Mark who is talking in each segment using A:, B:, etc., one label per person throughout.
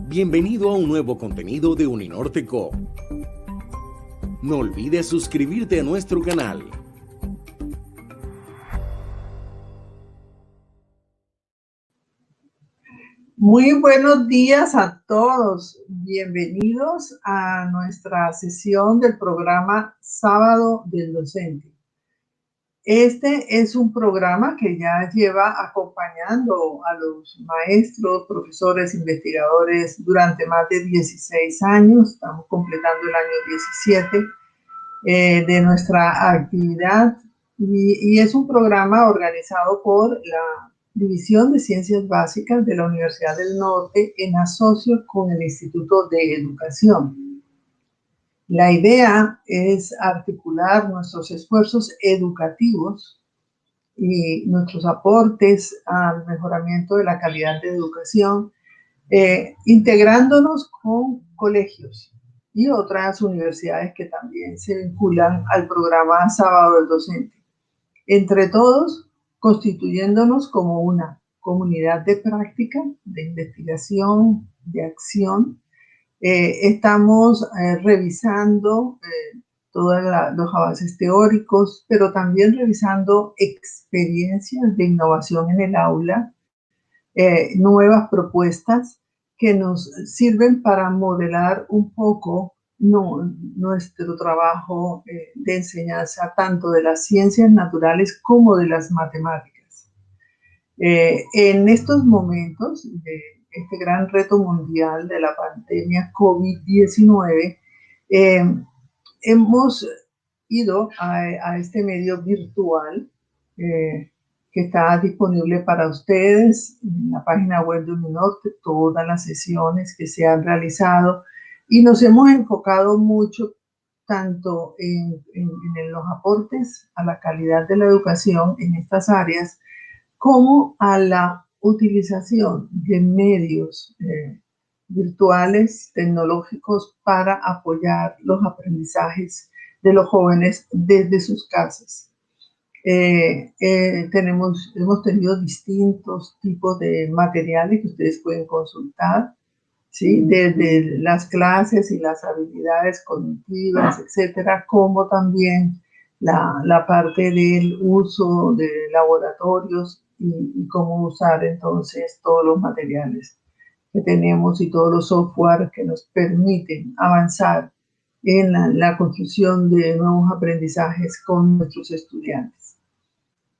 A: Bienvenido a un nuevo contenido de Uninorte Co. No olvides suscribirte a nuestro canal.
B: Muy buenos días a todos. Bienvenidos a nuestra sesión del programa Sábado del Docente. Este es un programa que ya lleva acompañando a los maestros, profesores, investigadores durante más de 16 años. Estamos completando el año 17 de nuestra actividad y es un programa organizado por la División de Ciencias Básicas de la Universidad del Norte en asocio con el Instituto de Educación. La idea es articular nuestros esfuerzos educativos y nuestros aportes al mejoramiento de la calidad de educación, integrándonos con colegios y otras universidades que también se vinculan al programa Sábado del Docente. Entre todos, constituyéndonos como una comunidad de práctica, de investigación, de acción. Estamos revisando todos los avances teóricos, pero también revisando experiencias de innovación en el aula, nuevas propuestas que nos sirven para modelar un poco nuestro trabajo de enseñanza, tanto de las ciencias naturales como de las matemáticas. En estos momentos de este gran reto mundial de la pandemia COVID-19, hemos ido a este medio virtual que está disponible para ustedes en la página web de Uninorte, todas las sesiones que se han realizado, y nos hemos enfocado mucho tanto en los aportes a la calidad de la educación en estas áreas, como a la utilización de medios virtuales, tecnológicos, para apoyar los aprendizajes de los jóvenes desde sus casas. Hemos tenido distintos tipos de materiales que ustedes pueden consultar, ¿sí? Desde las clases y las habilidades cognitivas, etcétera, como también la parte del uso de laboratorios y cómo usar entonces todos los materiales que tenemos y todos los software que nos permiten avanzar en la construcción de nuevos aprendizajes con nuestros estudiantes.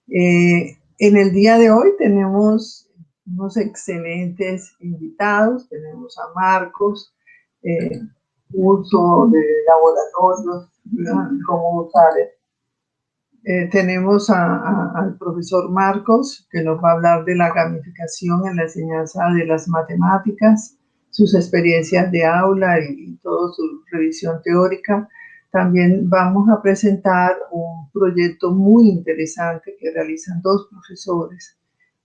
B: En el día de hoy tenemos unos excelentes invitados. Tenemos a Marcos, uso de laboratorios, cómo usar. Tenemos al profesor Marcos, que nos va a hablar de la gamificación en la enseñanza de las matemáticas, sus experiencias de aula y toda su revisión teórica. También vamos a presentar un proyecto muy interesante que realizan dos profesores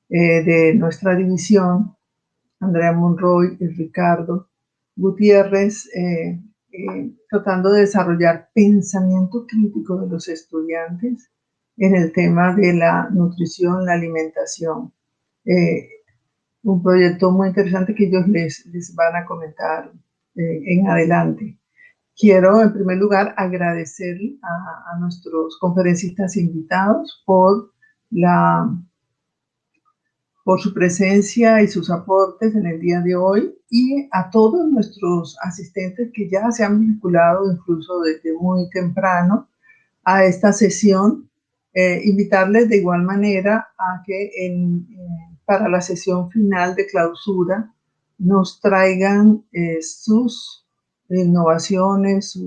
B: de nuestra división, Andrea Monroy y Ricardo Gutiérrez, tratando de desarrollar pensamiento crítico de los estudiantes en el tema de la nutrición, la alimentación. Un proyecto muy interesante que ellos les van a comentar en adelante. Quiero, en primer lugar, agradecer a nuestros conferencistas invitados por su presencia y sus aportes en el día de hoy, y a todos nuestros asistentes que ya se han vinculado incluso desde muy temprano a esta sesión. Invitarles de igual manera a que para la sesión final de clausura nos traigan sus innovaciones,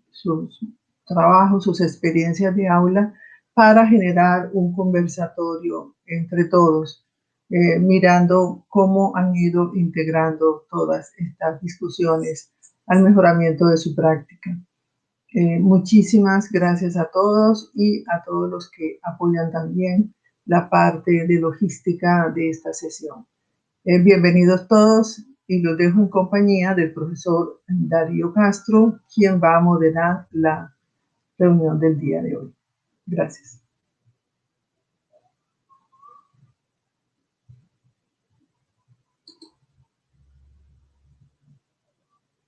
B: sus trabajos, sus experiencias de aula, para generar un conversatorio entre todos, mirando cómo han ido integrando todas estas discusiones al mejoramiento de su práctica. Muchísimas gracias a todos y a todos los que apoyan también la parte de logística de esta sesión. Bienvenidos todos, y los dejo en compañía del profesor Darío Castro, quien va a moderar la reunión del día de hoy. Gracias.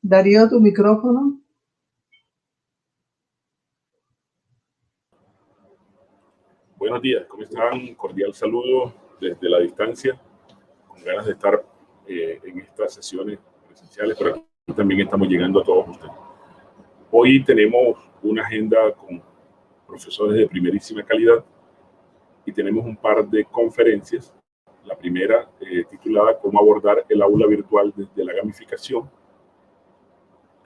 B: Darío, tu micrófono.
C: Buenos días, ¿cómo están? Cordial saludo desde la distancia, con ganas de estar en estas sesiones presenciales, pero aquí también estamos llegando a todos ustedes. Hoy tenemos una agenda con profesores de primerísima calidad y tenemos un par de conferencias. La primera titulada Cómo abordar el aula virtual desde la gamificación,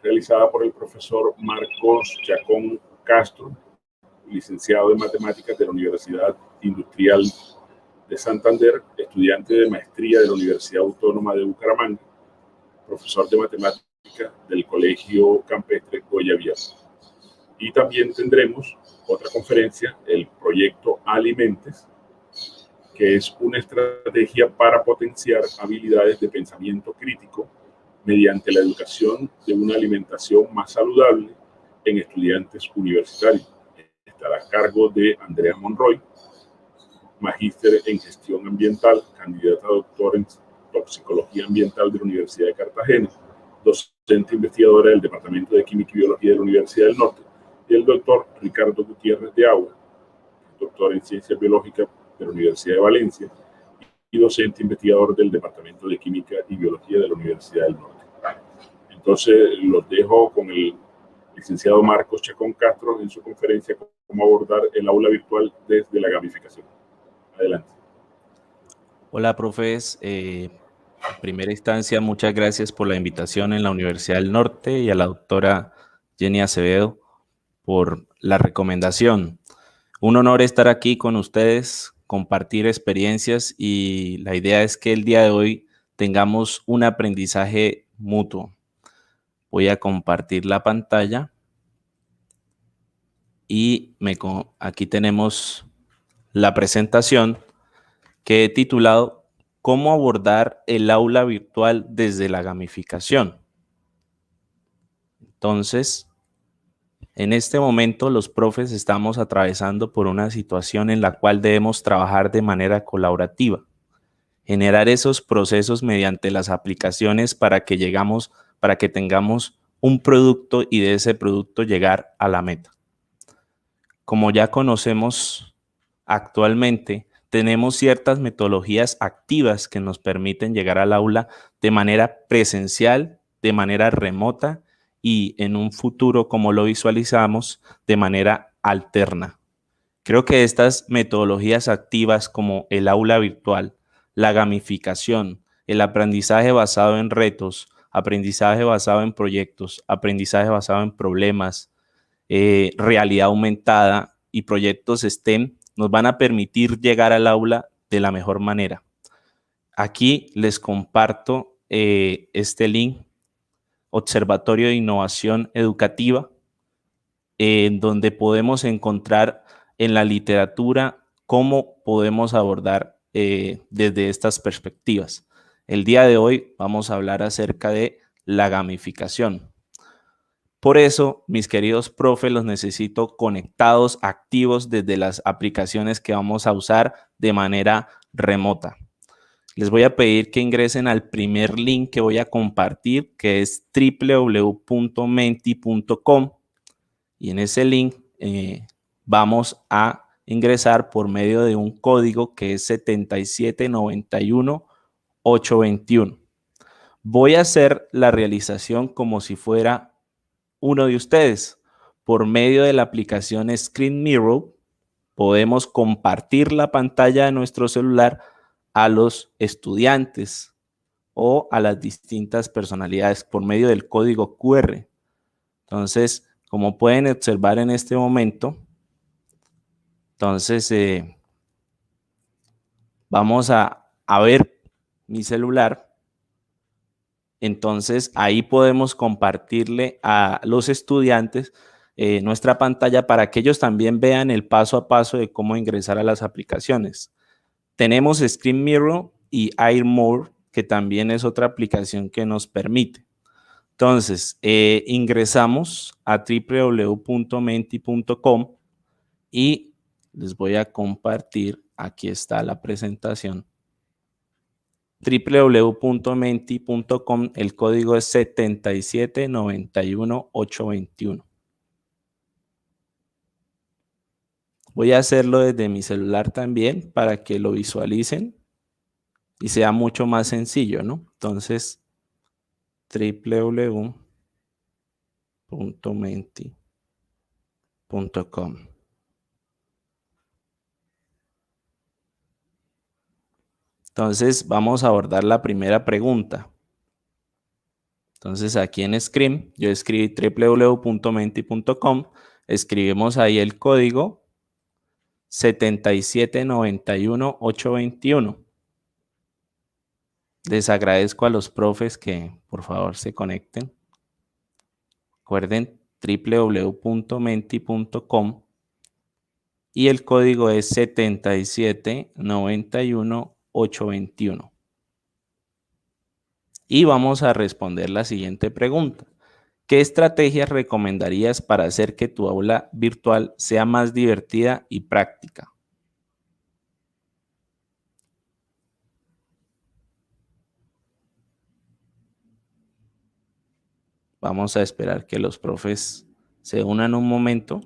C: realizada por el profesor Marcos Chacón Castro, licenciado en matemáticas de la Universidad Industrial de Santander, estudiante de maestría de la Universidad Autónoma de Bucaramanga, profesor de matemáticas del Colegio Campestre Goya Vias. Y también tendremos otra conferencia, el proyecto Alimentes, que es una estrategia para potenciar habilidades de pensamiento crítico mediante la educación de una alimentación más saludable en estudiantes universitarios. Estará a cargo de Andrea Monroy, magíster en gestión ambiental, candidata a doctor en toxicología ambiental de la Universidad de Cartagena, docente investigadora del Departamento de Química y Biología de la Universidad del Norte, y el doctor Ricardo Gutiérrez de Agua, doctor en ciencias biológicas de la Universidad de Valencia y docente investigador del Departamento de Química y Biología de la Universidad del Norte. Entonces, los dejo con el licenciado Marcos Chacón Castro en su conferencia Cómo abordar el aula virtual desde la gamificación. Adelante.
D: Hola, profes. En primera instancia, muchas gracias por la invitación en la Universidad del Norte y a la doctora Jenny Acevedo por la recomendación. Un honor estar aquí con ustedes, compartir experiencias y la idea es que el día de hoy tengamos un aprendizaje mutuo. Voy a compartir la pantalla y aquí tenemos la presentación que he titulado ¿Cómo abordar el aula virtual desde la gamificación? Entonces, en este momento los profes estamos atravesando por una situación en la cual debemos trabajar de manera colaborativa, generar esos procesos mediante las aplicaciones para que tengamos un producto y de ese producto llegar a la meta. Como ya conocemos actualmente, tenemos ciertas metodologías activas que nos permiten llegar al aula de manera presencial, de manera remota y en un futuro, como lo visualizamos, de manera alterna. Creo que estas metodologías activas como el aula virtual, la gamificación, el aprendizaje basado en retos, aprendizaje basado en proyectos, aprendizaje basado en problemas, realidad aumentada y proyectos STEM nos van a permitir llegar al aula de la mejor manera. Aquí les comparto este link, Observatorio de Innovación Educativa, en donde podemos encontrar en la literatura cómo podemos abordar desde estas perspectivas. El día de hoy vamos a hablar acerca de la gamificación. Por eso, mis queridos profes, los necesito conectados, activos desde las aplicaciones que vamos a usar de manera remota. Les voy a pedir que ingresen al primer link que voy a compartir, que es www.menti.com. Y en ese link vamos a ingresar por medio de un código que es 7791821. Voy a hacer la realización como si fuera uno de ustedes. Por medio de la aplicación Screen Mirror, podemos compartir la pantalla de nuestro celular a los estudiantes o a las distintas personalidades por medio del código QR. Entonces, como pueden observar en este momento, entonces vamos a ver mi celular. Entonces, ahí podemos compartirle a los estudiantes nuestra pantalla para que ellos también vean el paso a paso de cómo ingresar a las aplicaciones. Tenemos Screen Mirror y AirMore, que también es otra aplicación que nos permite. Entonces, ingresamos a www.menti.com y les voy a compartir, aquí está la presentación. www.menti.com, el código es 7791821. Voy a hacerlo desde mi celular también para que lo visualicen y sea mucho más sencillo, ¿no? Entonces, www.menti.com. Entonces, vamos a abordar la primera pregunta. Entonces, aquí en Screen, yo escribí www.menti.com, escribimos ahí el código 7791821. Les agradezco a los profes que por favor se conecten. Recuerden www.menti.com y el código es 7791821. Y vamos a responder la siguiente pregunta. ¿Qué estrategias recomendarías para hacer que tu aula virtual sea más divertida y práctica? Vamos a esperar que los profes se unan un momento.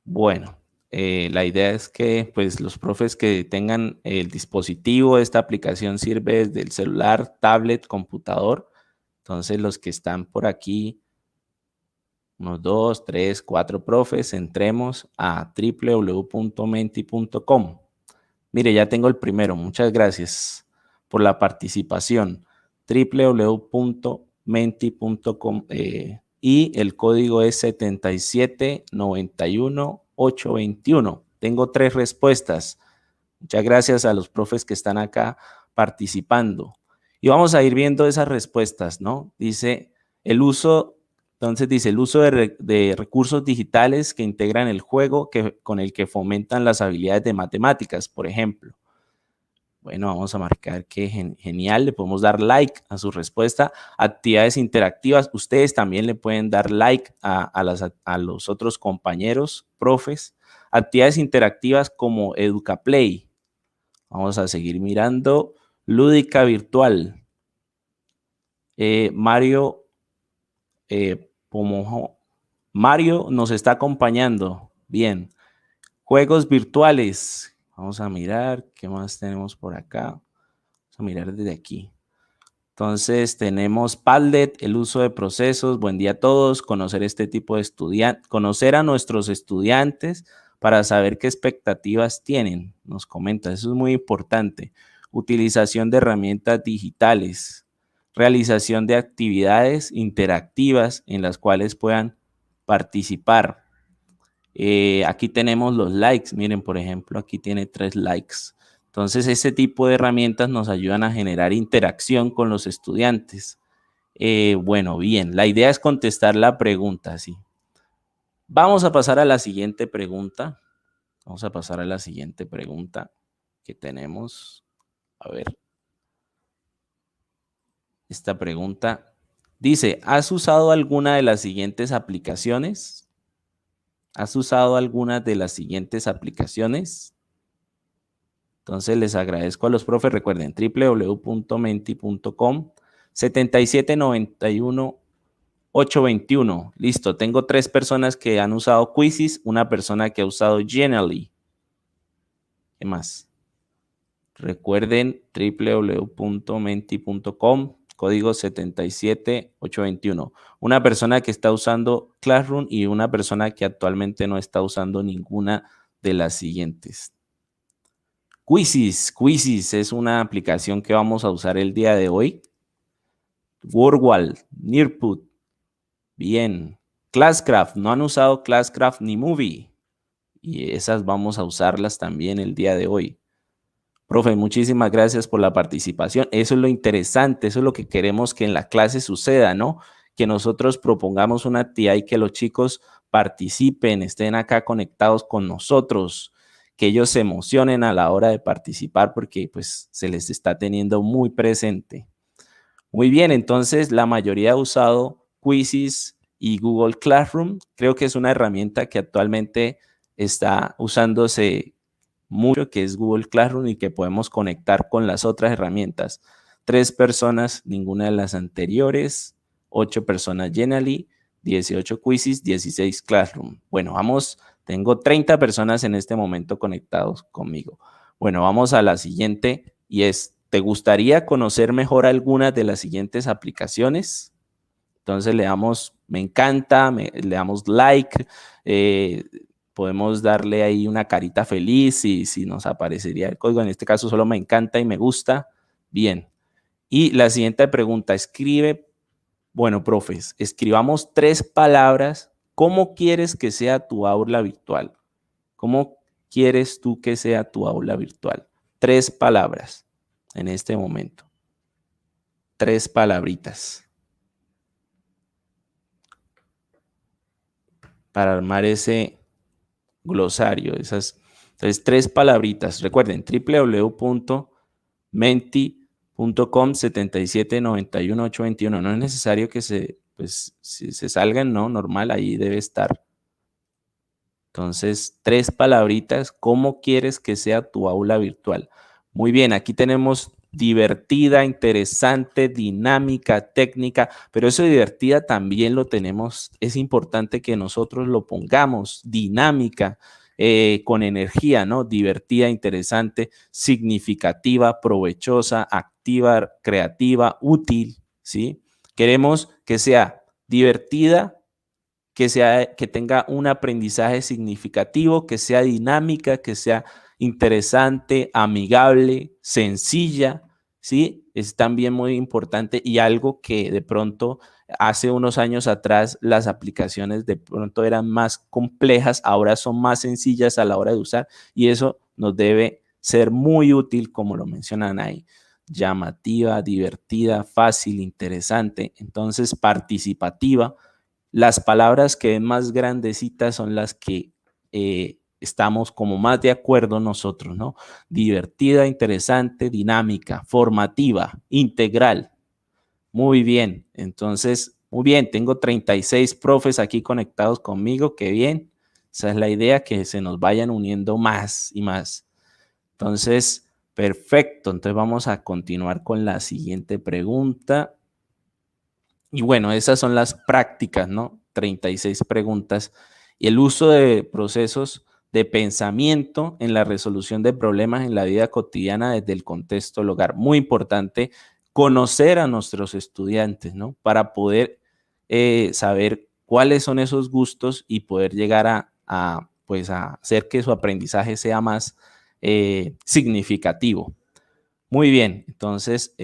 D: Bueno, la idea es que pues, los profes que tengan el dispositivo, esta aplicación sirve desde el celular, tablet, computador. Entonces los que están por aquí, unos 2, 3, 4 profes, entremos a www.menti.com. Mire, ya tengo el primero. Muchas gracias por la participación. www.menti.com y el código es 7791821. Tengo 3 respuestas. Muchas gracias a los profes que están acá participando. Y vamos a ir viendo esas respuestas, ¿no? Dice el uso, entonces dice el uso de recursos digitales que integran el juego con el que fomentan las habilidades de matemáticas, por ejemplo. Bueno, vamos a marcar que genial, le podemos dar like a su respuesta. Actividades interactivas, ustedes también le pueden dar like a los otros compañeros, profes. Actividades interactivas como EducaPlay. Vamos a seguir mirando. Lúdica virtual. Mario Pomojo. Mario nos está acompañando. Bien. Juegos virtuales. Vamos a mirar qué más tenemos por acá. Vamos a mirar desde aquí. Entonces tenemos Padlet, el uso de procesos. Buen día a todos. Conocer este tipo de estudiantes, conocer a nuestros estudiantes para saber qué expectativas tienen. Nos comenta, eso es muy importante. Utilización de herramientas digitales. Realización de actividades interactivas en las cuales puedan participar. Aquí tenemos los likes, miren, por ejemplo, aquí tiene 3 likes. Entonces, ese tipo de herramientas nos ayudan a generar interacción con los estudiantes. Bueno, bien, la idea es contestar la pregunta, sí. Vamos a pasar a la siguiente pregunta. Vamos a pasar a la siguiente pregunta que tenemos. A ver. Esta pregunta dice, ¿has usado alguna de las siguientes aplicaciones? ¿Has usado alguna de las siguientes aplicaciones? Entonces les agradezco a los profes. Recuerden www.menti.com 7791821. Listo, tengo 3 personas que han usado Quizzes, una persona que ha usado Genially. ¿Qué más? Recuerden www.menti.com código 77821. Una persona que está usando Classroom y una persona que actualmente no está usando ninguna de las siguientes. Quizzes es una aplicación que vamos a usar el día de hoy. Wordwall, Nearput. Bien. Classcraft, no han usado Classcraft ni Movie. Y esas vamos a usarlas también el día de hoy. Profe, muchísimas gracias por la participación. Eso es lo interesante, eso es lo que queremos que en la clase suceda, ¿no? Que nosotros propongamos una actividad y que los chicos participen, estén acá conectados con nosotros, que ellos se emocionen a la hora de participar porque pues se les está teniendo muy presente. Muy bien, entonces la mayoría ha usado Quizzes y Google Classroom. Creo que es una herramienta que actualmente está usándose mucho, que es Google Classroom, y que podemos conectar con las otras herramientas. 3 personas, ninguna de las anteriores, 8 personas Genially, 18 Quizzes, 16 Classroom. Bueno, vamos, tengo 30 personas en este momento conectados conmigo. Bueno, vamos a la siguiente y es, ¿te gustaría conocer mejor algunas de las siguientes aplicaciones? Entonces le damos me encanta, le damos like, podemos darle ahí una carita feliz y si nos aparecería el código. En este caso solo me encanta y me gusta. Bien. Y la siguiente pregunta, escribe, bueno, profes, escribamos 3 palabras. ¿Cómo quieres que sea tu aula virtual? ¿Cómo quieres tú que sea tu aula virtual? 3 palabras en este momento. 3 palabritas para armar ese glosario. Entonces, 3 palabritas. Recuerden, www.menti.com/7791-821. No es necesario que si se salgan, no, normal, ahí debe estar. Entonces, 3 palabritas. ¿Cómo quieres que sea tu aula virtual? Muy bien, aquí tenemos divertida, interesante, dinámica, técnica, pero eso de divertida también lo tenemos, es importante que nosotros lo pongamos, dinámica, con energía, ¿no? Divertida, interesante, significativa, provechosa, activa, creativa, útil, ¿sí? Queremos que sea divertida, que tenga un aprendizaje significativo, que sea dinámica, que sea interesante, amigable, sencilla, ¿sí? Es también muy importante y algo que de pronto hace unos años atrás las aplicaciones de pronto eran más complejas, ahora son más sencillas a la hora de usar y eso nos debe ser muy útil, como lo mencionan ahí. Llamativa, divertida, fácil, interesante, entonces participativa. Las palabras que ven más grandecitas son las que estamos como más de acuerdo nosotros, ¿no? Divertida, interesante, dinámica, formativa, integral. Muy bien, entonces, muy bien, tengo 36 profes aquí conectados conmigo, qué bien. Esa es la idea, que se nos vayan uniendo más y más. Entonces, perfecto, entonces vamos a continuar con la siguiente pregunta. Y bueno, esas son las prácticas, ¿no? 36 preguntas. Y el uso de procesos de pensamiento en la resolución de problemas en la vida cotidiana desde el contexto del hogar. Muy importante conocer a nuestros estudiantes, ¿no? Para poder saber cuáles son esos gustos y poder llegar pues a hacer que su aprendizaje sea más significativo. Muy bien, entonces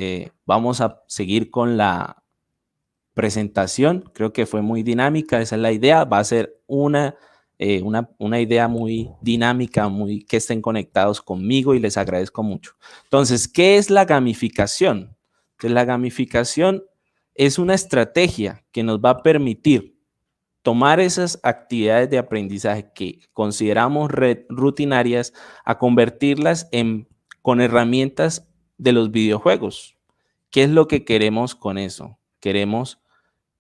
D: vamos a seguir con la presentación. Creo que fue muy dinámica, esa es la idea. Va a ser una idea muy dinámica, que estén conectados conmigo y les agradezco mucho. Entonces, ¿qué es la gamificación? Entonces, la gamificación es una estrategia que nos va a permitir tomar esas actividades de aprendizaje que consideramos rutinarias a convertirlas con herramientas de los videojuegos. ¿Qué es lo que queremos con eso? Queremos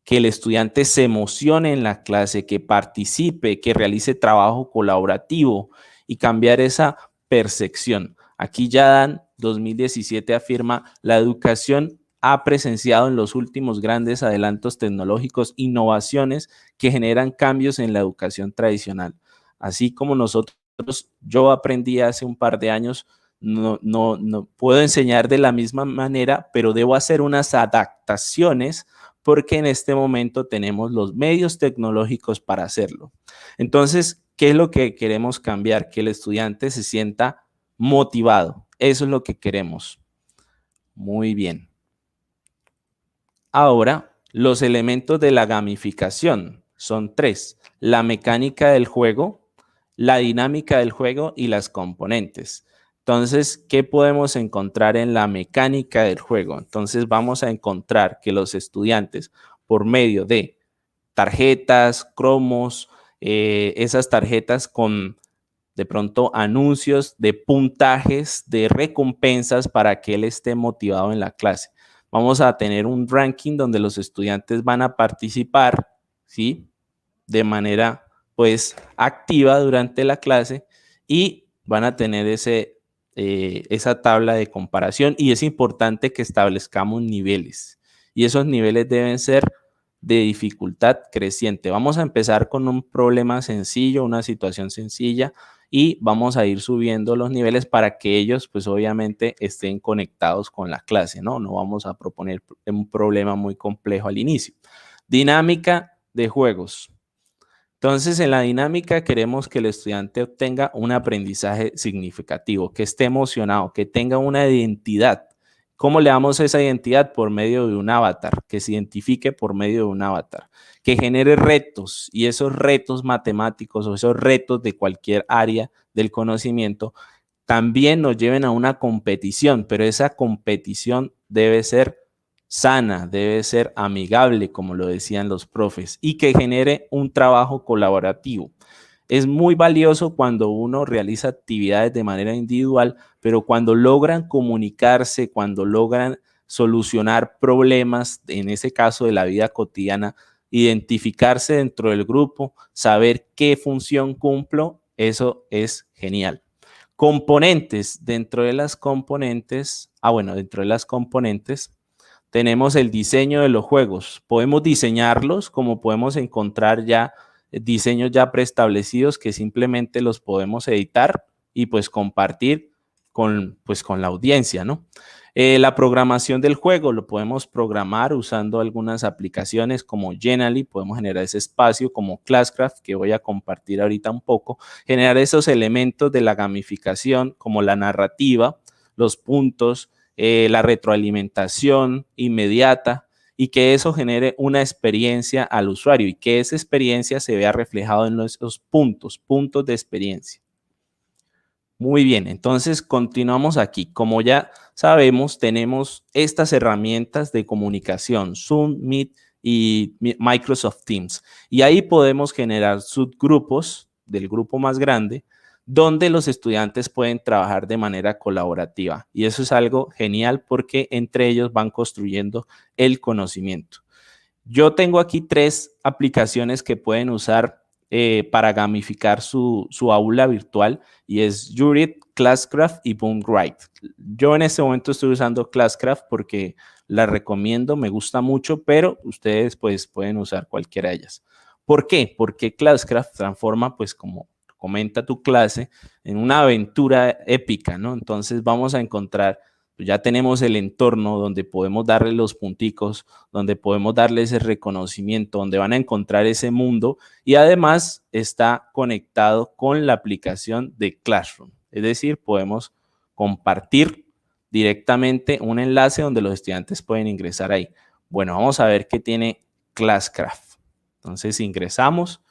D: que el estudiante se emocione en la clase, que participe, que realice trabajo colaborativo y cambiar esa percepción. Aquí Dan 2017 afirma, la educación ha presenciado en los últimos grandes adelantos tecnológicos, innovaciones que generan cambios en la educación tradicional. Así como yo aprendí hace un par de años, no puedo enseñar de la misma manera, pero debo hacer unas adaptaciones porque en este momento tenemos los medios tecnológicos para hacerlo. Entonces, ¿qué es lo que queremos cambiar? Que el estudiante se sienta motivado. Eso es lo que queremos. Muy bien. Ahora, los elementos de la gamificación son 3. La mecánica del juego, la dinámica del juego y las componentes. Entonces, ¿qué podemos encontrar en la mecánica del juego? Entonces, vamos a encontrar que los estudiantes, por medio de tarjetas, cromos, esas tarjetas con de pronto anuncios de puntajes, de recompensas para que él esté motivado en la clase. Vamos a tener un ranking donde los estudiantes van a participar ¿sí? De manera pues activa durante la clase y van a tener esa tabla de comparación y es importante que establezcamos niveles y esos niveles deben ser de dificultad creciente. Vamos a empezar con un problema sencillo, una situación sencilla y vamos a ir subiendo los niveles para que ellos pues obviamente estén conectados con la clase, ¿no? No vamos a proponer un problema muy complejo al inicio. Dinámica de juegos. Entonces, en la dinámica queremos que el estudiante obtenga un aprendizaje significativo, que esté emocionado, que tenga una identidad. ¿Cómo le damos esa identidad? Por medio de un avatar, que se identifique por medio de un avatar, que genere retos y esos retos matemáticos o esos retos de cualquier área del conocimiento también nos lleven a una competición, pero esa competición debe ser sana, debe ser amigable, como lo decían los profes, y que genere un trabajo colaborativo. Es muy valioso cuando uno realiza actividades de manera individual, pero cuando logran comunicarse, cuando logran solucionar problemas, en ese caso de la vida cotidiana, identificarse dentro del grupo, saber qué función cumplo, eso es genial. Componentes, dentro de las componentes, tenemos el diseño de los juegos. Podemos diseñarlos como podemos encontrar ya diseños ya preestablecidos que simplemente los podemos editar y pues compartir con la audiencia, ¿no? La programación del juego lo podemos programar usando algunas aplicaciones como Genially, podemos generar ese espacio como Classcraft, que voy a compartir ahorita un poco, generar esos elementos de la gamificación como la narrativa, los puntos, la retroalimentación inmediata y que eso genere una experiencia al usuario y que esa experiencia se vea reflejado en esos puntos de experiencia. Muy bien, entonces continuamos aquí. Como ya sabemos, tenemos estas herramientas de comunicación, Zoom, Meet y Microsoft Teams. Y ahí podemos generar subgrupos del grupo más grande donde los estudiantes pueden trabajar de manera colaborativa. Y eso es algo genial porque entre ellos van construyendo el conocimiento. Yo tengo aquí 3 aplicaciones que pueden usar para gamificar su aula virtual y es Jurit, Classcraft y Boomwrite. Yo en este momento estoy usando Classcraft porque la recomiendo, me gusta mucho, pero ustedes pues pueden usar cualquiera de ellas. ¿Por qué? Porque Classcraft transforma pues como comenta tu clase en una aventura épica, ¿no? Entonces vamos a encontrar, ya tenemos el entorno donde podemos darle los punticos, donde podemos darle ese reconocimiento, donde van a encontrar ese mundo y además está conectado con la aplicación de Classroom. Es decir, podemos compartir directamente un enlace donde los estudiantes pueden ingresar ahí. Bueno, vamos a ver qué tiene Classcraft. Entonces ingresamos,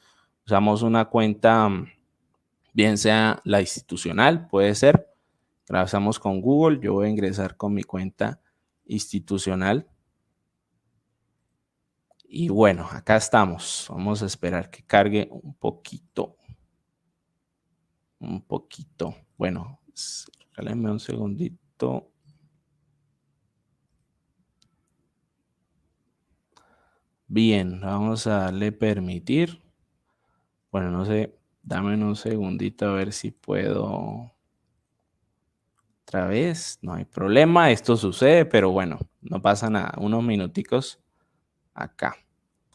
D: usamos una cuenta, bien sea la institucional, puede ser. Trabajamos con Google, yo voy a ingresar con mi cuenta institucional. Y bueno, acá estamos. Vamos a esperar que cargue un poquito. Bueno, regálenme un segundito. Bien, vamos a darle permitir. Bueno, no sé, dame un segundito a ver si puedo. Otra vez, no hay problema, esto sucede, pero bueno, no pasa nada, unos minuticos acá.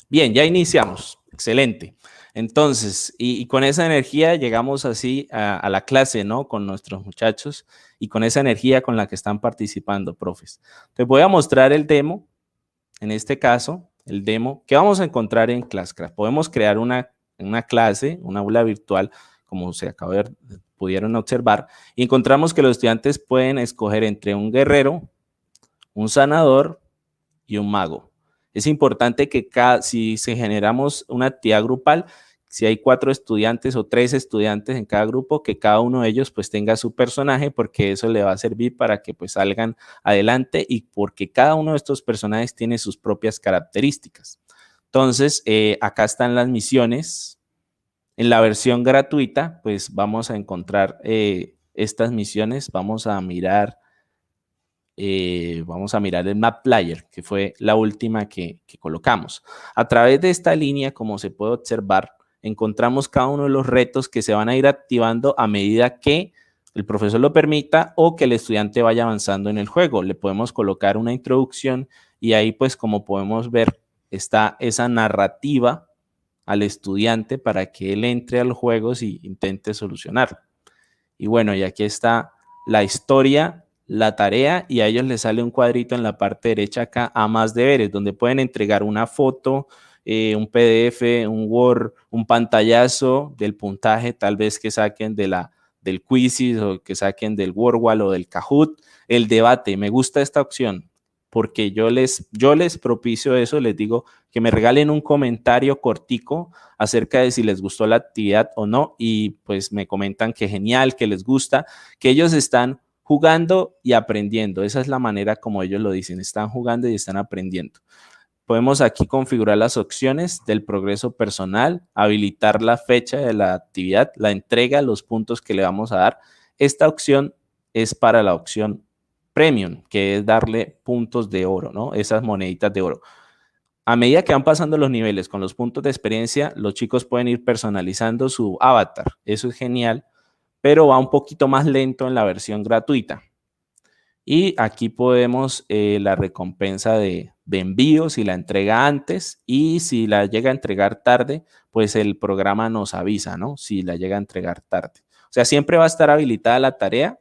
D: Bien, ya iniciamos, excelente. Entonces, y con esa energía llegamos así a la clase, ¿no? Con nuestros muchachos y con esa energía con la que están participando, profes. Te voy a mostrar el demo, en este caso, el demo que vamos a encontrar en Classcraft. Podemos crear una clase, una aula virtual, como se acaba de ver, pudieron observar, y encontramos que los estudiantes pueden escoger entre un guerrero, un sanador y un mago. Es importante que si generamos una actividad grupal, si hay 4 estudiantes o 3 estudiantes en cada grupo, que cada uno de ellos pues tenga su personaje, porque eso le va a servir para que pues salgan adelante y porque cada uno de estos personajes tiene sus propias características. Entonces, acá están las misiones. En la versión gratuita, pues vamos a encontrar estas misiones. Vamos a mirar vamos a mirar el Map Player, que fue la última que colocamos. A través de esta línea, como se puede observar, encontramos cada uno de los retos que se van a ir activando a medida que el profesor lo permita o que el estudiante vaya avanzando en el juego. Le podemos colocar una introducción y ahí, pues, como podemos ver, está esa narrativa al estudiante para que él entre a los juegos y intente solucionarlo. Y bueno, y aquí está la historia, la tarea, y a ellos les sale un cuadrito en la parte derecha acá a más deberes, donde pueden entregar una foto, un PDF, un Word, un pantallazo del puntaje, tal vez que saquen del Quizzes o que saquen del Wordwall o del Kahoot, el debate. Me gusta esta opción porque yo les propicio eso, les digo que me regalen un comentario cortico acerca de si les gustó la actividad o no, y pues me comentan que genial, que les gusta, que ellos están jugando y aprendiendo. Esa es la manera como ellos lo dicen, están jugando y están aprendiendo. Podemos aquí configurar las opciones del progreso personal, habilitar la fecha de la actividad, la entrega, los puntos que le vamos a dar. Esta opción es para la opción Premium, que es darle puntos de oro, ¿no? Esas moneditas de oro. A medida que van pasando los niveles con los puntos de experiencia, los chicos pueden ir personalizando su avatar. Eso es genial, pero va un poquito más lento en la versión gratuita. Y aquí podemos la recompensa de envío, si la entrega antes, y si la llega a entregar tarde, pues el programa nos avisa, ¿no? Si la llega a entregar tarde. O sea, siempre va a estar habilitada la tarea,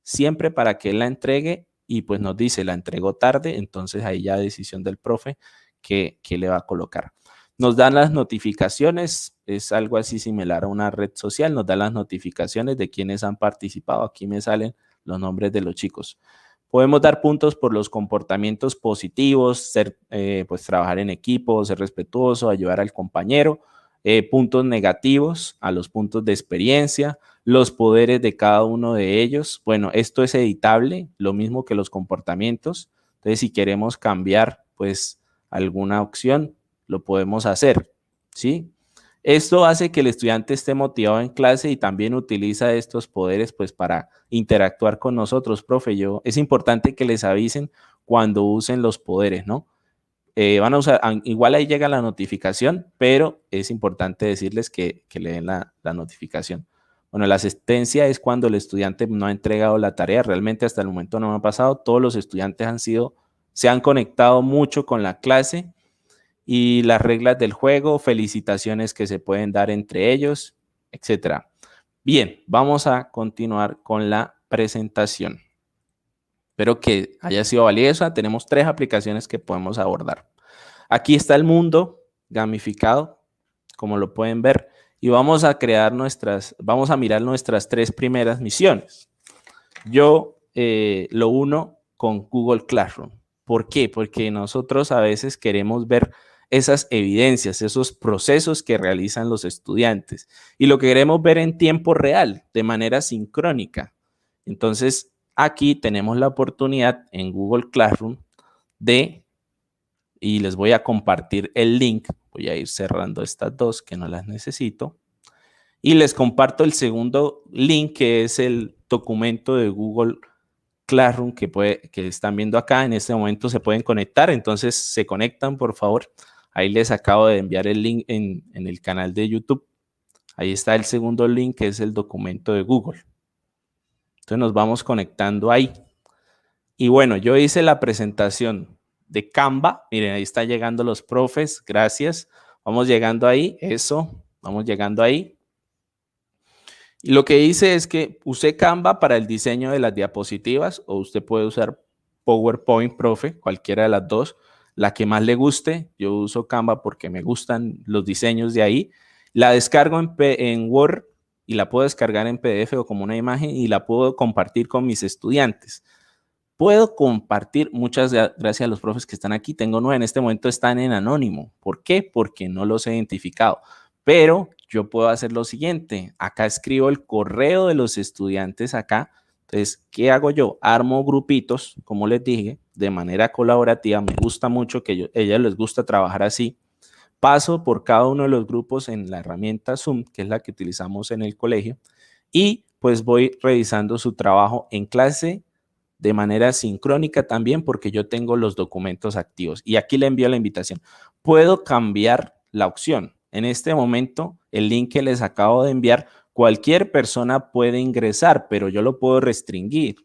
D: siempre para que él la entregue, y pues nos dice, la entregó tarde, entonces ahí ya decisión del profe que le va a colocar. Nos dan las notificaciones, es algo así similar a una red social, nos dan las notificaciones de quienes han participado. Aquí me salen los nombres de los chicos. Podemos dar puntos por los comportamientos positivos, pues trabajar en equipo, ser respetuoso, ayudar al compañero. Puntos negativos a los puntos de experiencia, los poderes de cada uno de ellos. Bueno, esto es editable, lo mismo que los comportamientos. Entonces, si queremos cambiar, pues, alguna opción, lo podemos hacer, ¿sí? Esto hace que el estudiante esté motivado en clase y también utiliza estos poderes, pues, para interactuar con nosotros. Profe, es importante que les avisen cuando usen los poderes, ¿no? Van a usar, igual ahí llega la notificación, pero es importante decirles que le den la notificación. Bueno, la asistencia es cuando el estudiante no ha entregado la tarea. Realmente hasta el momento no me ha pasado. Todos los estudiantes se han conectado mucho con la clase y las reglas del juego, felicitaciones que se pueden dar entre ellos, etcétera. Bien, vamos a continuar con la presentación. Espero que haya sido valiosa. Tenemos 3 aplicaciones que podemos abordar. Aquí está el mundo gamificado, como lo pueden ver, y vamos a mirar nuestras 3 primeras misiones. Yo lo uno con Google Classroom. ¿Por qué? Porque nosotros a veces queremos ver esas evidencias, esos procesos que realizan los estudiantes, y lo que queremos ver en tiempo real, de manera sincrónica. Entonces, aquí tenemos la oportunidad en Google Classroom y les voy a compartir el link. Voy a ir cerrando estas 2 que no las necesito. Y les comparto el segundo link, que es el documento de Google Classroom que están viendo acá. En este momento se pueden conectar, entonces se conectan, por favor. Ahí les acabo de enviar el link en el canal de YouTube. Ahí está el segundo link, que es el documento de Google. Entonces nos vamos conectando ahí. Y bueno, yo hice la presentación de Canva. Miren, ahí están llegando los profes. Gracias. Vamos llegando ahí. Eso. Vamos llegando ahí. Y lo que hice es que usé Canva para el diseño de las diapositivas, o usted puede usar PowerPoint, profe, cualquiera de las 2, la que más le guste. Yo uso Canva porque me gustan los diseños de ahí. La descargo en Word y la puedo descargar en PDF o como una imagen y la puedo compartir con mis estudiantes. Puedo compartir, muchas gracias a los profes que están aquí. Tengo 9, en este momento están en anónimo. ¿Por qué? Porque no los he identificado. Pero yo puedo hacer lo siguiente. Acá escribo el correo de los estudiantes acá. Entonces, ¿qué hago yo? Armo grupitos, como les dije, de manera colaborativa. Me gusta mucho que a ellos les gusta trabajar así. Paso por cada uno de los grupos en la herramienta Zoom, que es la que utilizamos en el colegio, y pues voy revisando su trabajo en clase de manera sincrónica también porque yo tengo los documentos activos. Y aquí le envío la invitación. Puedo cambiar la opción. En este momento, el link que les acabo de enviar, cualquier persona puede ingresar, pero yo lo puedo restringir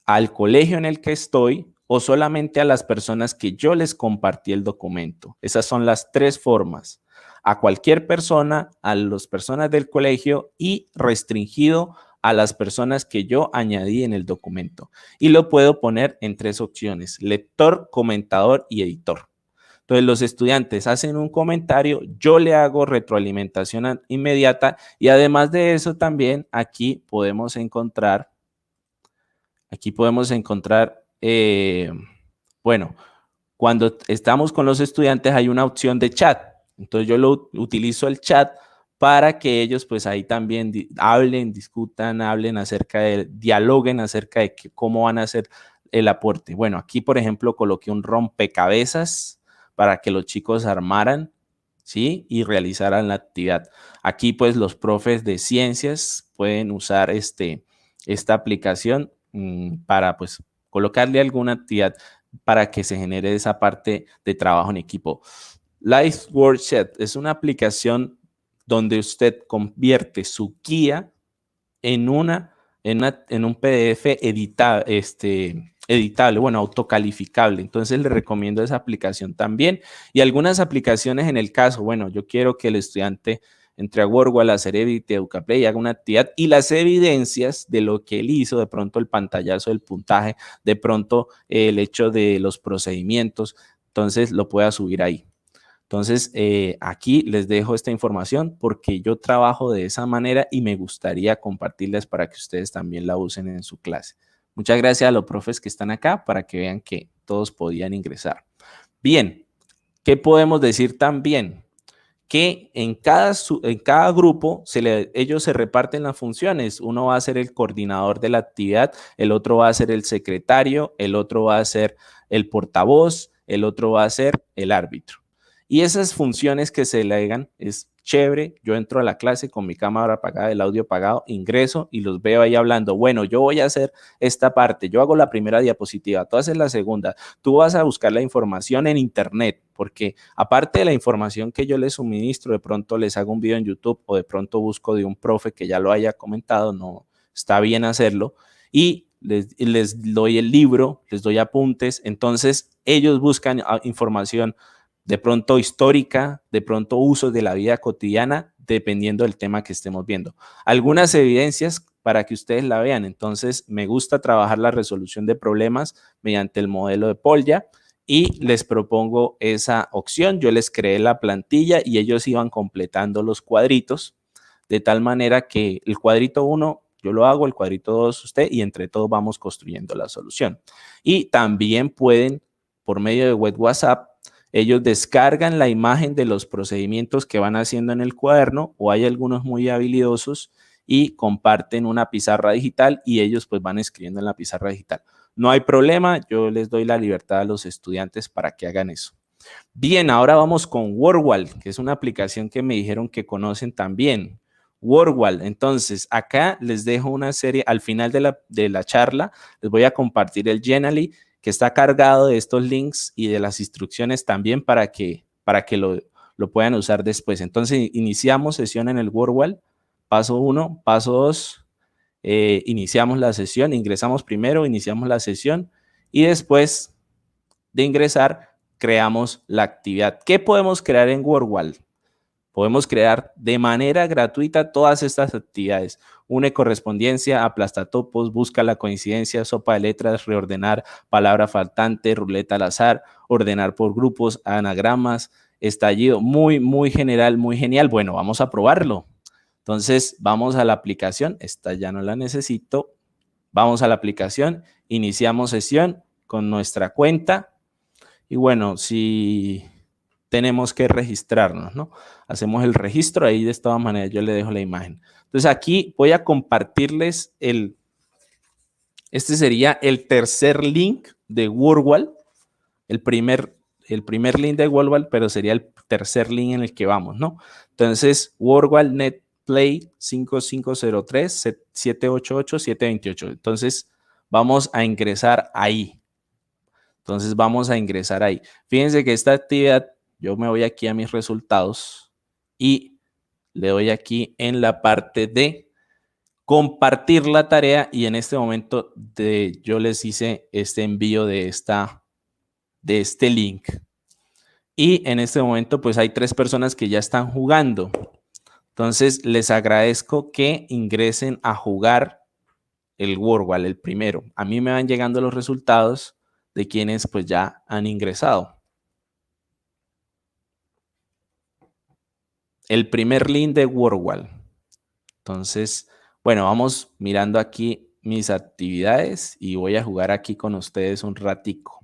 D: al colegio en el que estoy o solamente a las personas que yo les compartí el documento. Esas son las 3 formas. A cualquier persona, a las personas del colegio y restringido a las personas que yo añadí en el documento. Y lo puedo poner en 3 opciones: lector, comentador y editor. Entonces, los estudiantes hacen un comentario, yo le hago retroalimentación inmediata y además de eso también aquí podemos encontrar, bueno, cuando estamos con los estudiantes hay una opción de chat. Entonces yo utilizo el chat para que ellos pues ahí también hablen, discutan, dialoguen acerca de cómo van a hacer el aporte. Bueno, aquí por ejemplo coloqué un rompecabezas para que los chicos armaran, ¿sí? Y realizaran la actividad. Aquí pues los profes de ciencias pueden usar esta aplicación para pues colocarle alguna actividad para que se genere esa parte de trabajo en equipo. Live Worksheet es una aplicación donde usted convierte su guía en un PDF editable, bueno, autocalificable. Entonces le recomiendo esa aplicación también. Y algunas aplicaciones en el caso, bueno, yo quiero que el estudiante entre a Wordwall, a Cerebity, a Educaplay y haga una actividad y las evidencias de lo que él hizo, de pronto el pantallazo del puntaje, de pronto el hecho de los procedimientos, entonces lo pueda subir ahí. Entonces, aquí les dejo esta información porque yo trabajo de esa manera y me gustaría compartirles para que ustedes también la usen en su clase. Muchas gracias a los profes que están acá para que vean que todos podían ingresar. Bien, ¿qué podemos decir también? Que en cada grupo ellos se reparten las funciones. Uno va a ser el coordinador de la actividad, el otro va a ser el secretario, el otro va a ser el portavoz, el otro va a ser el árbitro. Y esas funciones que se delegan es chévere. Yo entro a la clase con mi cámara apagada, el audio apagado, ingreso y los veo ahí hablando. Bueno, yo voy a hacer esta parte, yo hago la primera diapositiva, tú haces la segunda, tú vas a buscar la información en internet, porque aparte de la información que yo les suministro, de pronto les hago un video en YouTube o de pronto busco de un profe que ya lo haya comentado, no está bien hacerlo, y les doy el libro, les doy apuntes, entonces ellos buscan información de pronto histórica, de pronto usos de la vida cotidiana, dependiendo del tema que estemos viendo. Algunas evidencias para que ustedes la vean. Entonces, me gusta trabajar la resolución de problemas mediante el modelo de Polya y les propongo esa opción. Yo les creé la plantilla y ellos iban completando los cuadritos de tal manera que el cuadrito 1 yo lo hago, el cuadrito 2 usted y entre todos vamos construyendo la solución. Y también pueden, por medio de web WhatsApp, ellos descargan la imagen de los procedimientos que van haciendo en el cuaderno o hay algunos muy habilidosos y comparten una pizarra digital y ellos pues van escribiendo en la pizarra digital. No hay problema, yo les doy la libertad a los estudiantes para que hagan eso. Bien, ahora vamos con Wordwall, que es una aplicación que me dijeron que conocen también. Wordwall, entonces acá les dejo una serie, al final de la charla les voy a compartir el Genially, que está cargado de estos links y de las instrucciones también para que lo puedan usar después. Entonces, iniciamos sesión en el Wordwall, paso 1, paso 2, iniciamos la sesión, ingresamos primero, iniciamos la sesión y después de ingresar, creamos la actividad. ¿Qué podemos crear en Wordwall? Podemos crear de manera gratuita todas estas actividades. Une correspondencia, aplastatopos, busca la coincidencia, sopa de letras, reordenar, palabra faltante, ruleta al azar, ordenar por grupos, anagramas, estallido. Muy, muy general, muy genial. Bueno, vamos a probarlo. Entonces, vamos a la aplicación. Esta ya no la necesito. Vamos a la aplicación, iniciamos sesión con nuestra cuenta. Y bueno, si tenemos que registrarnos, ¿no? Hacemos el registro, ahí de esta manera yo le dejo la imagen. Entonces aquí voy a compartirles este sería el tercer link de Wordwall, el primer link de Wordwall, pero sería el tercer link en el que vamos, ¿no? Entonces, Wordwall NetPlay 5503 788 728. Entonces, vamos a ingresar ahí. Entonces vamos a ingresar ahí. Fíjense que esta actividad, yo me voy aquí a mis resultados y le doy aquí en la parte de compartir la tarea y en este momento yo les hice este envío de este link. Y en este momento pues hay 3 personas que ya están jugando. Entonces les agradezco que ingresen a jugar el WordWall, el primero. A mí me van llegando los resultados de quienes pues ya han ingresado. El primer link de WordWall. Entonces, bueno, vamos mirando aquí mis actividades y voy a jugar aquí con ustedes un ratico.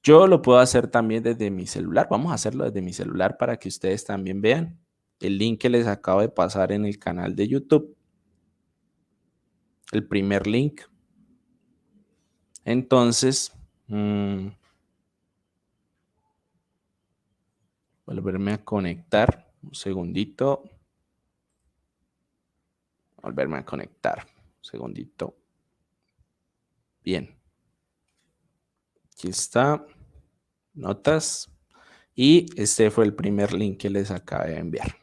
D: Yo lo puedo hacer también desde mi celular. Vamos a hacerlo desde mi celular para que ustedes también vean el link que les acabo de pasar en el canal de YouTube. El primer link. Entonces, volverme a conectar. Un segundito. Volverme a conectar. Un segundito. Bien. Aquí está. Notas. Y este fue el primer link que les acabé de enviar.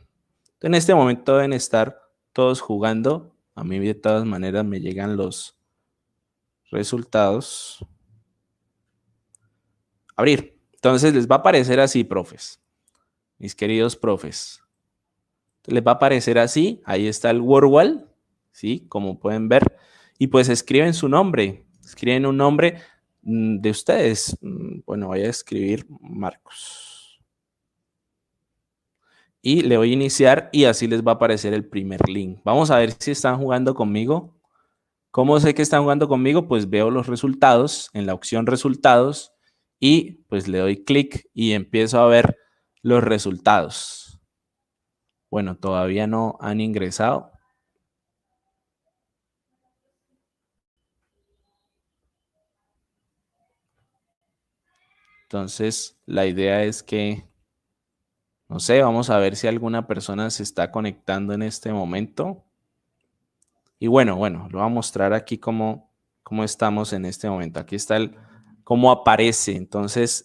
D: En este momento deben estar todos jugando. A mí de todas maneras me llegan los resultados. Abrir. Entonces les va a aparecer así, profes. Mis queridos profes. Les va a aparecer así. Ahí está el WordWall. ¿Sí? Como pueden ver. Y pues escriben su nombre. Escriben un nombre de ustedes. Bueno, voy a escribir Marcos. Y le voy a iniciar y así les va a aparecer el primer link. Vamos a ver si están jugando conmigo. ¿Cómo sé que están jugando conmigo? Pues veo los resultados en la opción resultados y pues le doy clic y empiezo a ver los resultados. Bueno, todavía no han ingresado. Entonces, la idea es que, no sé, vamos a ver si alguna persona se está conectando en este momento. Y bueno, lo voy a mostrar aquí cómo estamos en este momento. Aquí está cómo aparece. Entonces,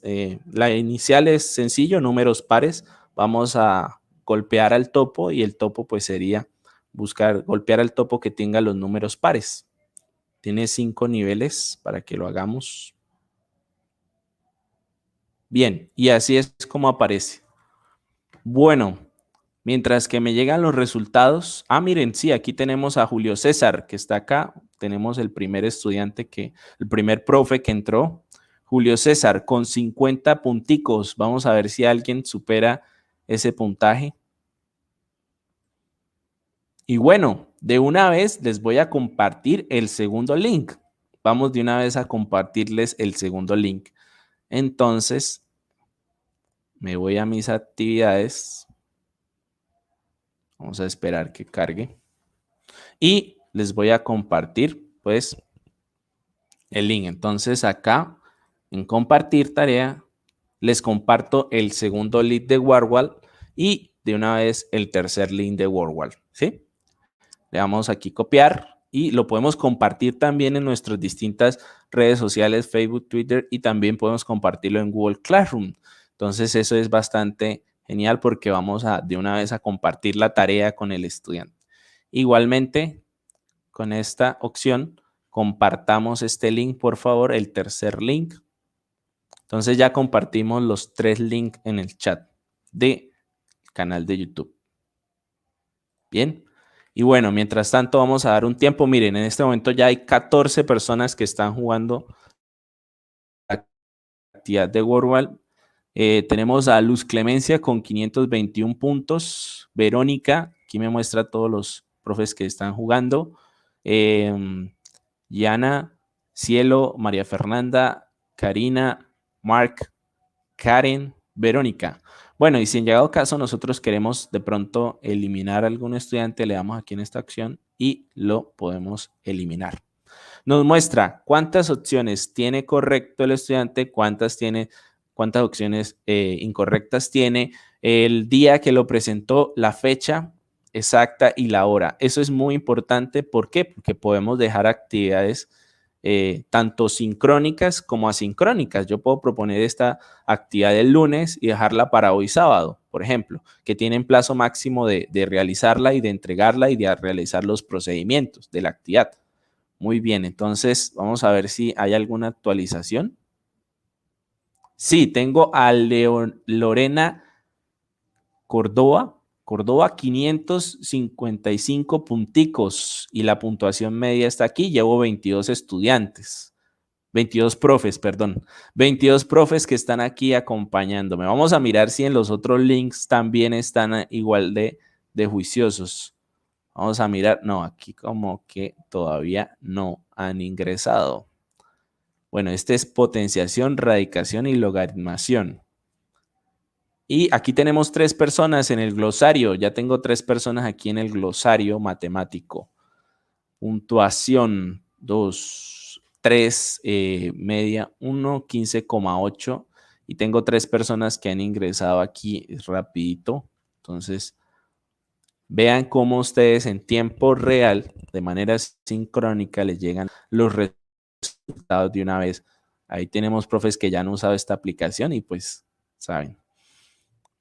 D: la inicial es sencillo, números pares. Vamos a golpear al topo y el topo pues sería golpear al topo que tenga los números pares. Tiene 5 niveles para que lo hagamos. Bien, y así es como aparece. Bueno, mientras que me llegan los resultados. Miren, sí, aquí tenemos a Julio César, que está acá. Tenemos el primer estudiante el primer profe que entró. Julio César con 50 punticos. Vamos a ver si alguien supera ese puntaje. Y bueno, de una vez les voy a compartir el segundo link. Vamos de una vez a compartirles el segundo link. Entonces, me voy a mis actividades. Vamos a esperar que cargue. Y les voy a compartir, pues, el link. Entonces, acá, en compartir tarea, les comparto el segundo link de WordWall y de una vez el tercer link de WordWall, ¿sí? Le damos aquí copiar y lo podemos compartir también en nuestras distintas redes sociales, Facebook, Twitter, y también podemos compartirlo en Google Classroom. Entonces, eso es bastante genial porque vamos de una vez a compartir la tarea con el estudiante. Igualmente, con esta opción, compartamos este link, por favor, el tercer link. Entonces ya compartimos los 3 links en el chat del canal de YouTube. Bien. Y bueno, mientras tanto vamos a dar un tiempo. Miren, en este momento ya hay 14 personas que están jugando la actividad de WordWall. Tenemos a Luz Clemencia con 521 puntos. Verónica, aquí me muestra todos los profes que están jugando. Yana, Cielo, María Fernanda, Karina, Mark, Karen, Verónica. Bueno, y si en llegado caso nosotros queremos de pronto eliminar a algún estudiante, le damos aquí en esta opción y lo podemos eliminar. Nos muestra cuántas opciones tiene correcto el estudiante, cuántas opciones incorrectas tiene, el día que lo presentó, la fecha exacta y la hora. Eso es muy importante. ¿Por qué? Porque podemos dejar actividades tanto sincrónicas como asincrónicas. Yo puedo proponer esta actividad el lunes y dejarla para hoy sábado, por ejemplo, que tienen plazo máximo de realizarla y de entregarla y de realizar los procedimientos de la actividad. Muy bien, entonces vamos a ver si hay alguna actualización. Sí, tengo a Lorena Córdoba 555 punticos y la puntuación media está aquí. Llevo 22 estudiantes, 22 profes, perdón, 22 profes que están aquí acompañándome. Vamos a mirar si en los otros links también están igual de juiciosos. Vamos a mirar, no, aquí como que todavía no han ingresado. Bueno, este es potenciación, radicación y logaritmación. Y aquí tenemos 3 personas en el glosario. Ya tengo 3 personas aquí en el glosario matemático. Puntuación 2, 3, media 1, 15,8. Y tengo 3 personas que han ingresado aquí rapidito. Entonces, vean cómo ustedes en tiempo real, de manera sincrónica, les llegan los resultados de una vez. Ahí tenemos profes que ya han usado esta aplicación y pues saben.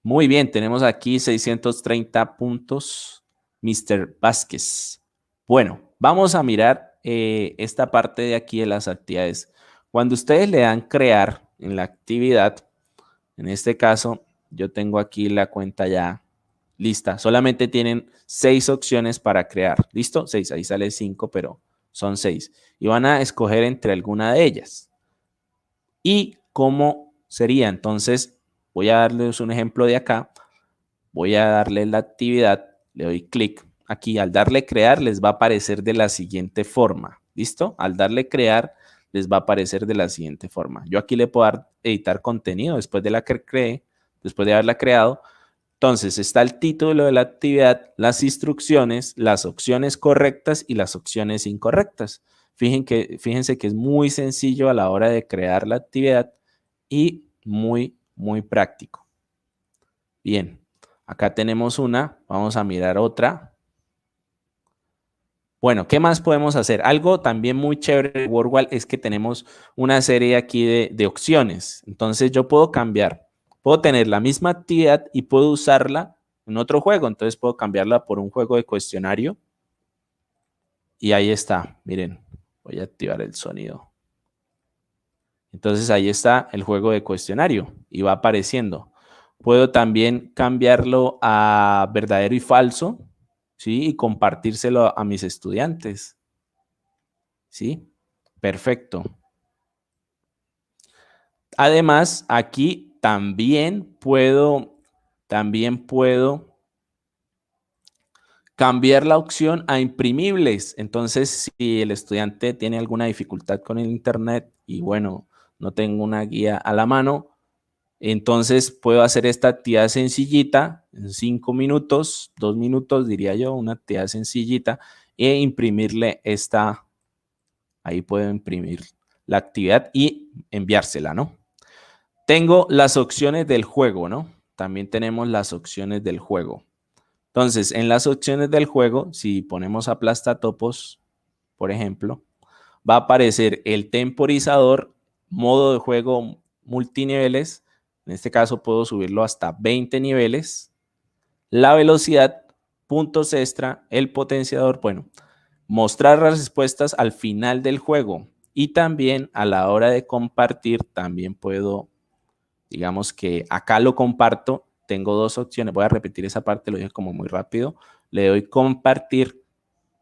D: Muy bien, tenemos aquí 630 puntos, Mr. Vázquez. Bueno, vamos a mirar esta parte de aquí de las actividades. Cuando ustedes le dan crear en la actividad, en este caso, yo tengo aquí la cuenta ya lista. Solamente tienen 6 opciones para crear. ¿Listo? 6, ahí sale 5, pero son 6. Y van a escoger entre alguna de ellas. ¿Y cómo sería? Entonces, voy a darles un ejemplo de acá. Voy a darle la actividad, le doy clic aquí. Al darle crear, les va a aparecer de la siguiente forma. ¿Listo? Al darle crear, les va a aparecer de la siguiente forma. Yo aquí le puedo dar editar contenido después de la que creé, después de haberla creado. Entonces, está el título de la actividad, las instrucciones, las opciones correctas y las opciones incorrectas. Fíjense que es muy sencillo a la hora de crear la actividad y muy práctico. Bien, acá tenemos una, vamos a mirar otra. Bueno, ¿qué más podemos hacer? Algo también muy chévere de WordWall es que tenemos una serie aquí de opciones. Entonces yo puedo cambiar, puedo tener la misma actividad y puedo usarla en otro juego. Entonces puedo cambiarla por un juego de cuestionario. Y ahí está, miren, voy a activar el sonido. Entonces ahí está el juego de cuestionario y va apareciendo. Puedo también cambiarlo a verdadero y falso, ¿sí? Y compartírselo a mis estudiantes, ¿sí? Perfecto. Además, aquí también puedo cambiar la opción a imprimibles. Entonces, si el estudiante tiene alguna dificultad con el internet y bueno, no tengo una guía a la mano, entonces puedo hacer esta actividad sencillita en 5 minutos, 2 minutos diría yo, una actividad sencillita e imprimirle esta, ahí puedo imprimir la actividad y enviársela, ¿no? Tengo las opciones del juego, ¿no? También tenemos las opciones del juego. Entonces, en las opciones del juego, si ponemos aplastatopos, por ejemplo, va a aparecer el temporizador, modo de juego multiniveles. En este caso puedo subirlo hasta 20 niveles. La velocidad, puntos extra, el potenciador, bueno, mostrar las respuestas al final del juego. Y también a la hora de compartir, también puedo, digamos que acá lo comparto. Tengo 2 opciones. Voy a repetir esa parte, lo dije como muy rápido. Le doy compartir,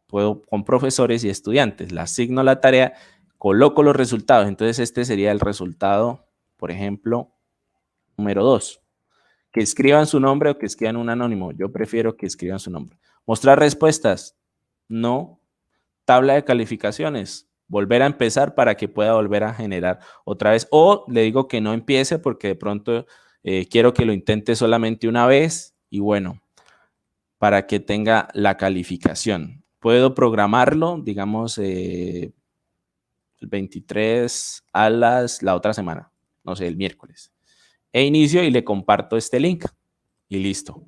D: puedo con profesores y estudiantes. Le asigno la tarea, coloco los resultados. Entonces este sería el resultado, por ejemplo, número 2. Que escriban su nombre o que escriban un anónimo. Yo prefiero que escriban su nombre. Mostrar respuestas. No. Tabla de calificaciones. Volver a empezar para que pueda volver a generar otra vez. O le digo que no empiece porque de pronto quiero que lo intente solamente una vez. Y bueno, para que tenga la calificación. Puedo programarlo, digamos, el 23 a la otra semana. No sé, el miércoles. E inicio y le comparto este link. Y listo.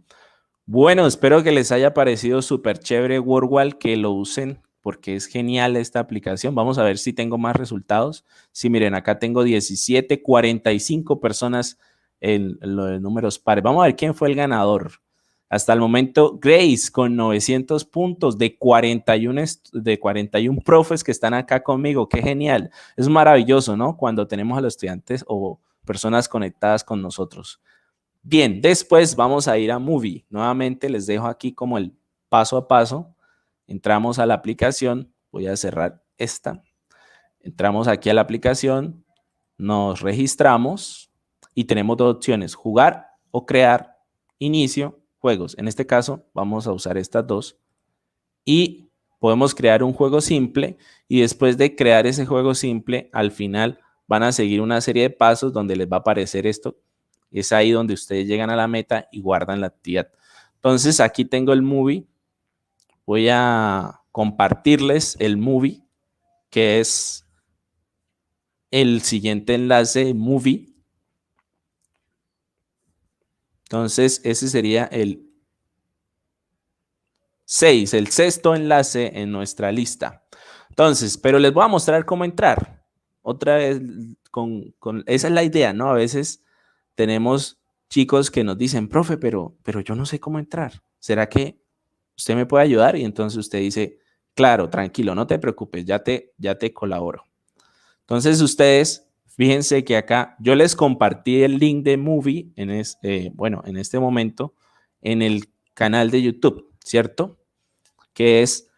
D: Bueno, espero que les haya parecido súper chévere WordWall, que lo usen porque es genial esta aplicación. Vamos a ver si tengo más resultados. Sí, miren, acá tengo 17, 45 personas en los números pares. Vamos a ver quién fue el ganador. Hasta el momento, Grace con 900 puntos de 41 profes que están acá conmigo. ¡Qué genial! Es maravilloso, ¿no? Cuando tenemos a los estudiantes o personas conectadas con nosotros. Bien, después vamos a ir a Movie. Nuevamente les dejo aquí como el paso a paso. Entramos a la aplicación. Voy a cerrar esta. Entramos aquí a la aplicación. Nos registramos y tenemos dos opciones: jugar o crear. Inicio, juegos. En este caso vamos a usar estas dos. Y podemos crear un juego simple y después de crear ese juego simple, al final van a seguir una serie de pasos donde les va a aparecer esto. Es ahí donde ustedes llegan a la meta y guardan la actividad. Entonces aquí tengo el movie. Voy a compartirles el movie, que es el siguiente enlace, movie. Entonces ese sería el 6, el sexto enlace en nuestra lista. Entonces, pero les voy a mostrar cómo entrar. Otra vez, esa es la idea, ¿no? A veces tenemos chicos que nos dicen, profe, pero yo no sé cómo entrar. ¿Será que usted me puede ayudar? Y entonces usted dice, claro, tranquilo, no te preocupes, ya te colaboro. Entonces ustedes, fíjense que acá yo les compartí el link de Movie, en este momento, en el canal de YouTube, ¿cierto? Que es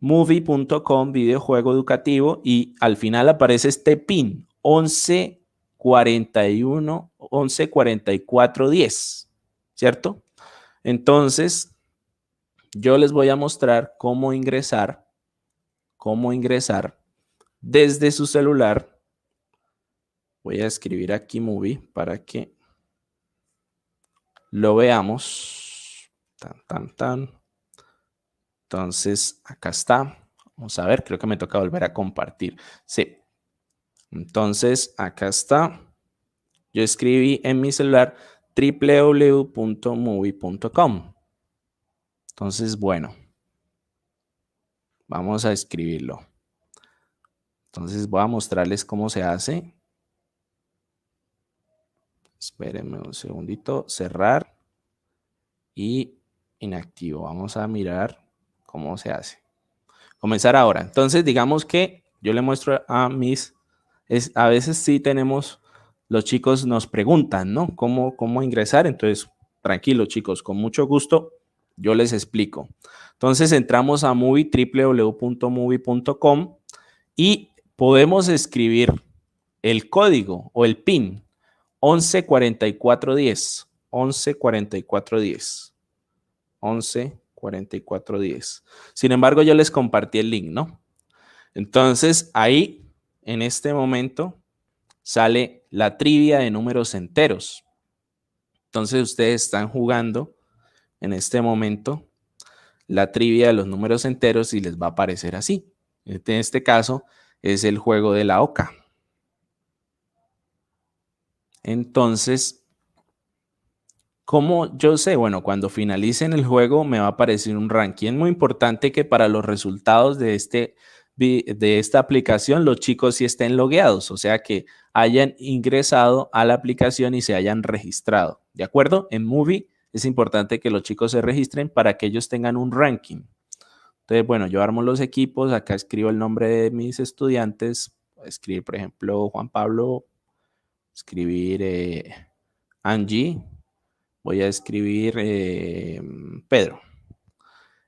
D: movie.com, videojuego educativo, y al final aparece este pin, 114410, ¿cierto? Entonces, yo les voy a mostrar cómo ingresar desde su celular. Voy a escribir aquí movie para que lo veamos. Entonces, acá está. Vamos a ver, creo que me toca volver a compartir. Sí. Entonces, acá está. Yo escribí en mi celular www.movie.com. Entonces, bueno, vamos a escribirlo. Entonces, voy a mostrarles cómo se hace. Espérenme un segundito. Cerrar y inactivo. Vamos a mirar cómo se hace. Comenzar ahora. Entonces, digamos que yo le muestro a a veces sí tenemos, los chicos nos preguntan, ¿no? ¿Cómo ingresar? Entonces, tranquilos, chicos, con mucho gusto yo les explico. Entonces, entramos a Movie, www.movie.com, y podemos escribir el código o el PIN 114410. 114410. 114410. Sin embargo, yo les compartí el link, ¿no? Entonces, ahí, en este momento, sale la trivia de números enteros. Entonces, ustedes están jugando en este momento la trivia de los números enteros y les va a aparecer así. En este caso, es el juego de la oca. Entonces, ¿cómo yo sé? Bueno, cuando finalicen el juego me va a aparecer un ranking. Es muy importante que para los resultados de esta aplicación los chicos sí estén logueados, o sea que hayan ingresado a la aplicación y se hayan registrado. ¿De acuerdo? En Movie es importante que los chicos se registren para que ellos tengan un ranking. Entonces, bueno, yo armo los equipos. Acá escribo el nombre de mis estudiantes. Voy a escribir, por ejemplo, Juan Pablo. Escribir Angie. Voy a escribir Pedro.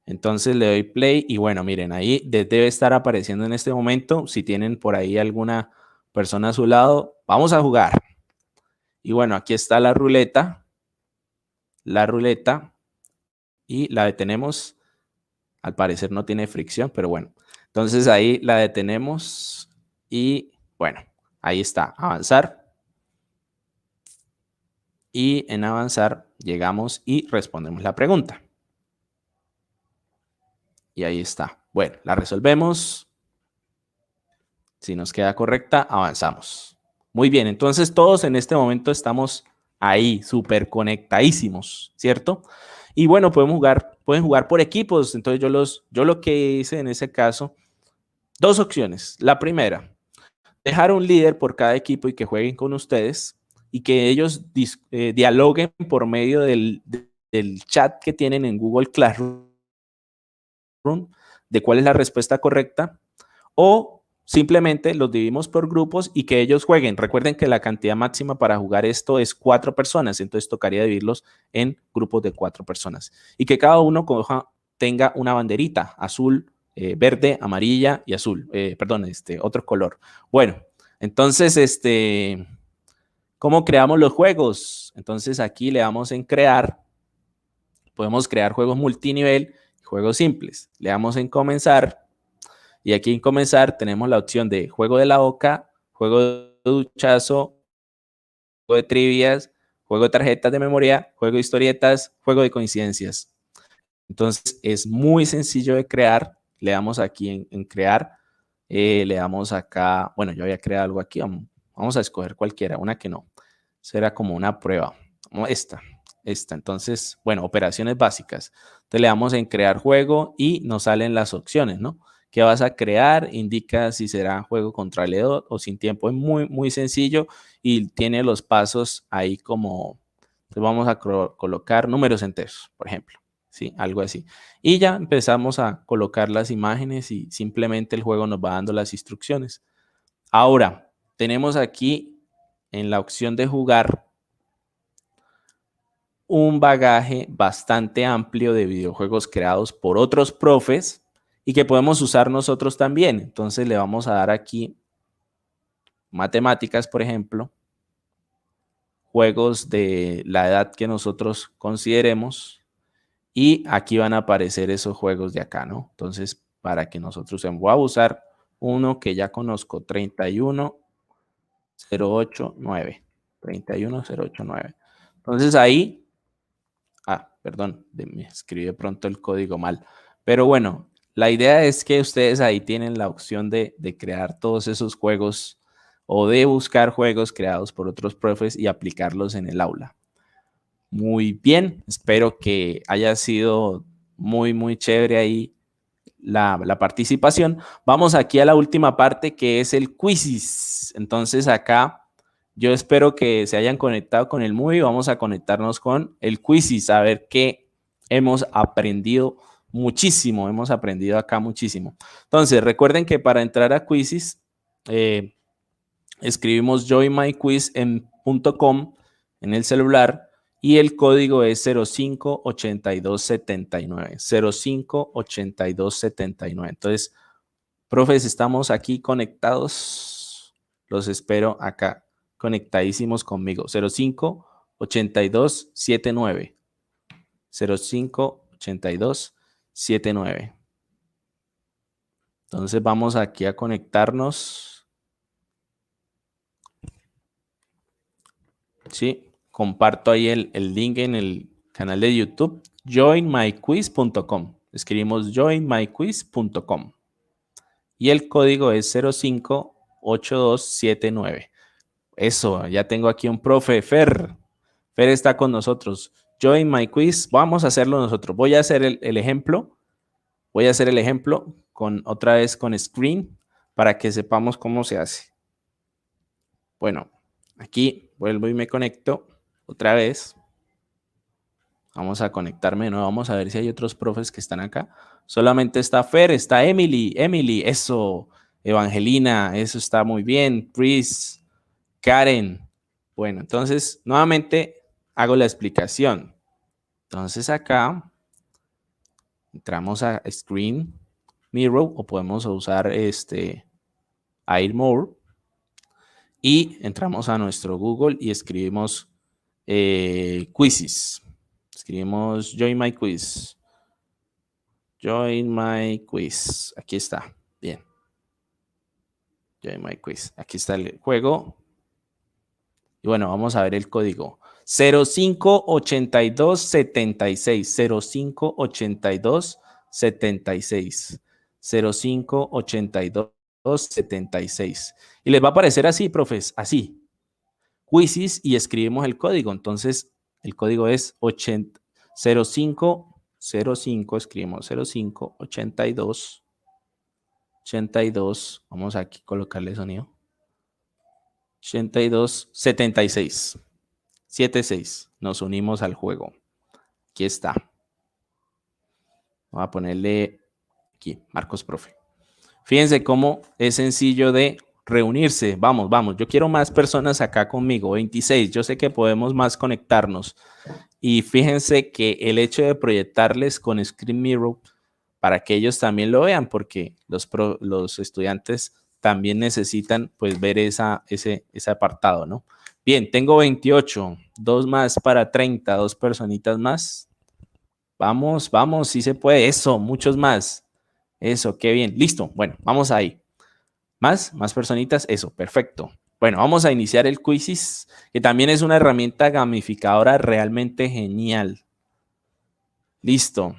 D: Entonces le doy play y bueno, miren, ahí debe estar apareciendo en este momento. Si tienen por ahí alguna persona a su lado, vamos a jugar. Y bueno, aquí está la ruleta. Y la detenemos. Al parecer no tiene fricción, pero bueno. Entonces ahí la detenemos y bueno, ahí está, avanzar. Y en avanzar llegamos y respondemos la pregunta. Y ahí está. Bueno, la resolvemos. Si nos queda correcta, avanzamos. Muy bien, entonces todos en este momento estamos ahí, súper conectadísimos, ¿cierto? Y bueno, podemos jugar pueden jugar por equipos. Entonces yo lo que hice en ese caso, dos opciones. La primera, dejar un líder por cada equipo y que jueguen con ustedes y que ellos dialoguen por medio del chat que tienen en Google Classroom de cuál es la respuesta correcta, o simplemente los dividimos por grupos y que ellos jueguen. Recuerden que la cantidad máxima para jugar esto es 4 personas, entonces tocaría dividirlos en grupos de 4 personas y que cada uno tenga una banderita, azul, verde, amarilla y azul, otro color. Bueno, entonces, ¿cómo creamos los juegos? Entonces aquí le damos en crear, podemos crear juegos multinivel, juegos simples. Le damos en comenzar y aquí en comenzar tenemos la opción de juego de la oca, juego de duchazo, juego de trivias, juego de tarjetas de memoria, juego de historietas, juego de coincidencias. Entonces es muy sencillo de crear. Le damos aquí en crear, le damos acá, bueno, yo había creado algo aquí, vamos a escoger cualquiera, una que no. Será como una prueba, como esta. Entonces, bueno, operaciones básicas. Entonces le damos en crear juego y nos salen las opciones, ¿no? ¿Qué vas a crear? Indica si será juego contra león o sin tiempo. Es muy, muy sencillo y tiene los pasos ahí como, entonces vamos a colocar números enteros, por ejemplo, ¿sí? Algo así. Y ya empezamos a colocar las imágenes y simplemente el juego nos va dando las instrucciones. Ahora, tenemos aquí en la opción de jugar un bagaje bastante amplio de videojuegos creados por otros profes y que podemos usar nosotros también. Entonces le vamos a dar aquí matemáticas, por ejemplo, juegos de la edad que nosotros consideremos y aquí van a aparecer esos juegos de acá, ¿no? Entonces, para que nosotros voy a usar uno que ya conozco, 31089. 31089. Entonces ahí perdón, me escribí de pronto el código mal. Pero bueno, la idea es que ustedes ahí tienen la opción de crear todos esos juegos o de buscar juegos creados por otros profes y aplicarlos en el aula. Muy bien, espero que haya sido muy, muy chévere ahí la participación. Vamos aquí a la última parte que es el quizzes. Entonces acá yo espero que se hayan conectado con el Movie. Vamos a conectarnos con el Quizzes, a ver qué hemos aprendido muchísimo. Hemos aprendido acá muchísimo. Entonces, recuerden que para entrar a Quizzes, escribimos joinmyquiz.com en el celular y el código es 058279. 058279. Entonces, profes, estamos aquí conectados. Los espero acá conectadísimos conmigo. 058279. 058279. Entonces vamos aquí a conectarnos. Sí, comparto ahí el link en el canal de YouTube. joinmyquiz.com. Escribimos joinmyquiz.com. Y el código es 058279. Eso, ya tengo aquí un profe, Fer. Fer está con nosotros. Join my quiz. Vamos a hacerlo nosotros. Voy a hacer el ejemplo. Voy a hacer el ejemplo otra vez con screen para que sepamos cómo se hace. Bueno, aquí vuelvo y me conecto otra vez. Vamos a conectarme de nuevo. Vamos a ver si hay otros profes que están acá. Solamente está Fer, está Emily, eso, Evangelina, eso está muy bien. Chris, Karen. Bueno, entonces nuevamente hago la explicación. Entonces acá entramos a Screen Mirror o podemos usar Air More y entramos a nuestro Google y escribimos quizzes. Escribimos Join My Quiz. Join My Quiz. Aquí está. Bien. Join My Quiz. Aquí está el juego. Y bueno, vamos a ver el código. 058276. 058276. 058276. Y les va a aparecer así, profes. Así. Quizzes y escribimos el código. Entonces, el código es 058276. 05, escribimos 05, 82, 82, vamos aquí a colocarle sonido, 82, 76, 76, nos unimos al juego. Aquí está. Voy a ponerle aquí, Marcos Profe. Fíjense cómo es sencillo de reunirse. Vamos, vamos. Yo quiero más personas acá conmigo. 26. Yo sé que podemos más conectarnos. Y fíjense que el hecho de proyectarles con Screen Mirror para que ellos también lo vean, porque los estudiantes también necesitan pues ver ese apartado, ¿no? Bien, tengo 28. 2 más para 30. 2 personitas más. Vamos, vamos, sí se puede. Eso, muchos más. Eso, qué bien. Listo. Bueno, vamos ahí. Más personitas. Eso, perfecto. Bueno, vamos a iniciar el Quizzes, que también es una herramienta gamificadora realmente genial. Listo.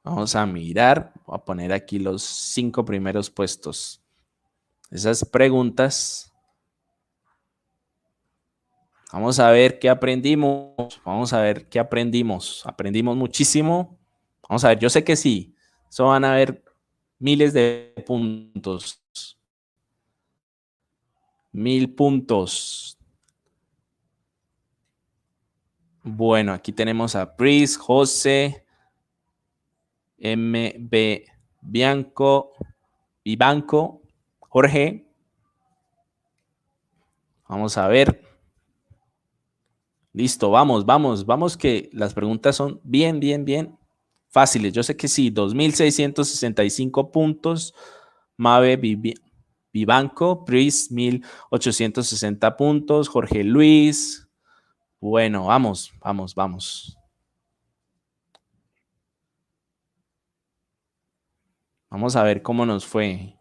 D: Vamos a mirar. Voy a poner aquí los 5 primeros puestos. Esas preguntas. Vamos a ver qué aprendimos. Vamos a ver qué aprendimos. Aprendimos muchísimo. Vamos a ver, yo sé que sí. Eso van a haber miles de puntos. 1000 puntos. Bueno, aquí tenemos a Pris, José, MB Bianco, Vivanco, Jorge. Vamos a ver. Listo, vamos, vamos, vamos, que las preguntas son bien fáciles. Yo sé que sí, 2.665 puntos. Mabe Vivanco, Pris, 1.860 puntos. Jorge Luis. Bueno, vamos. Vamos a ver cómo nos fue.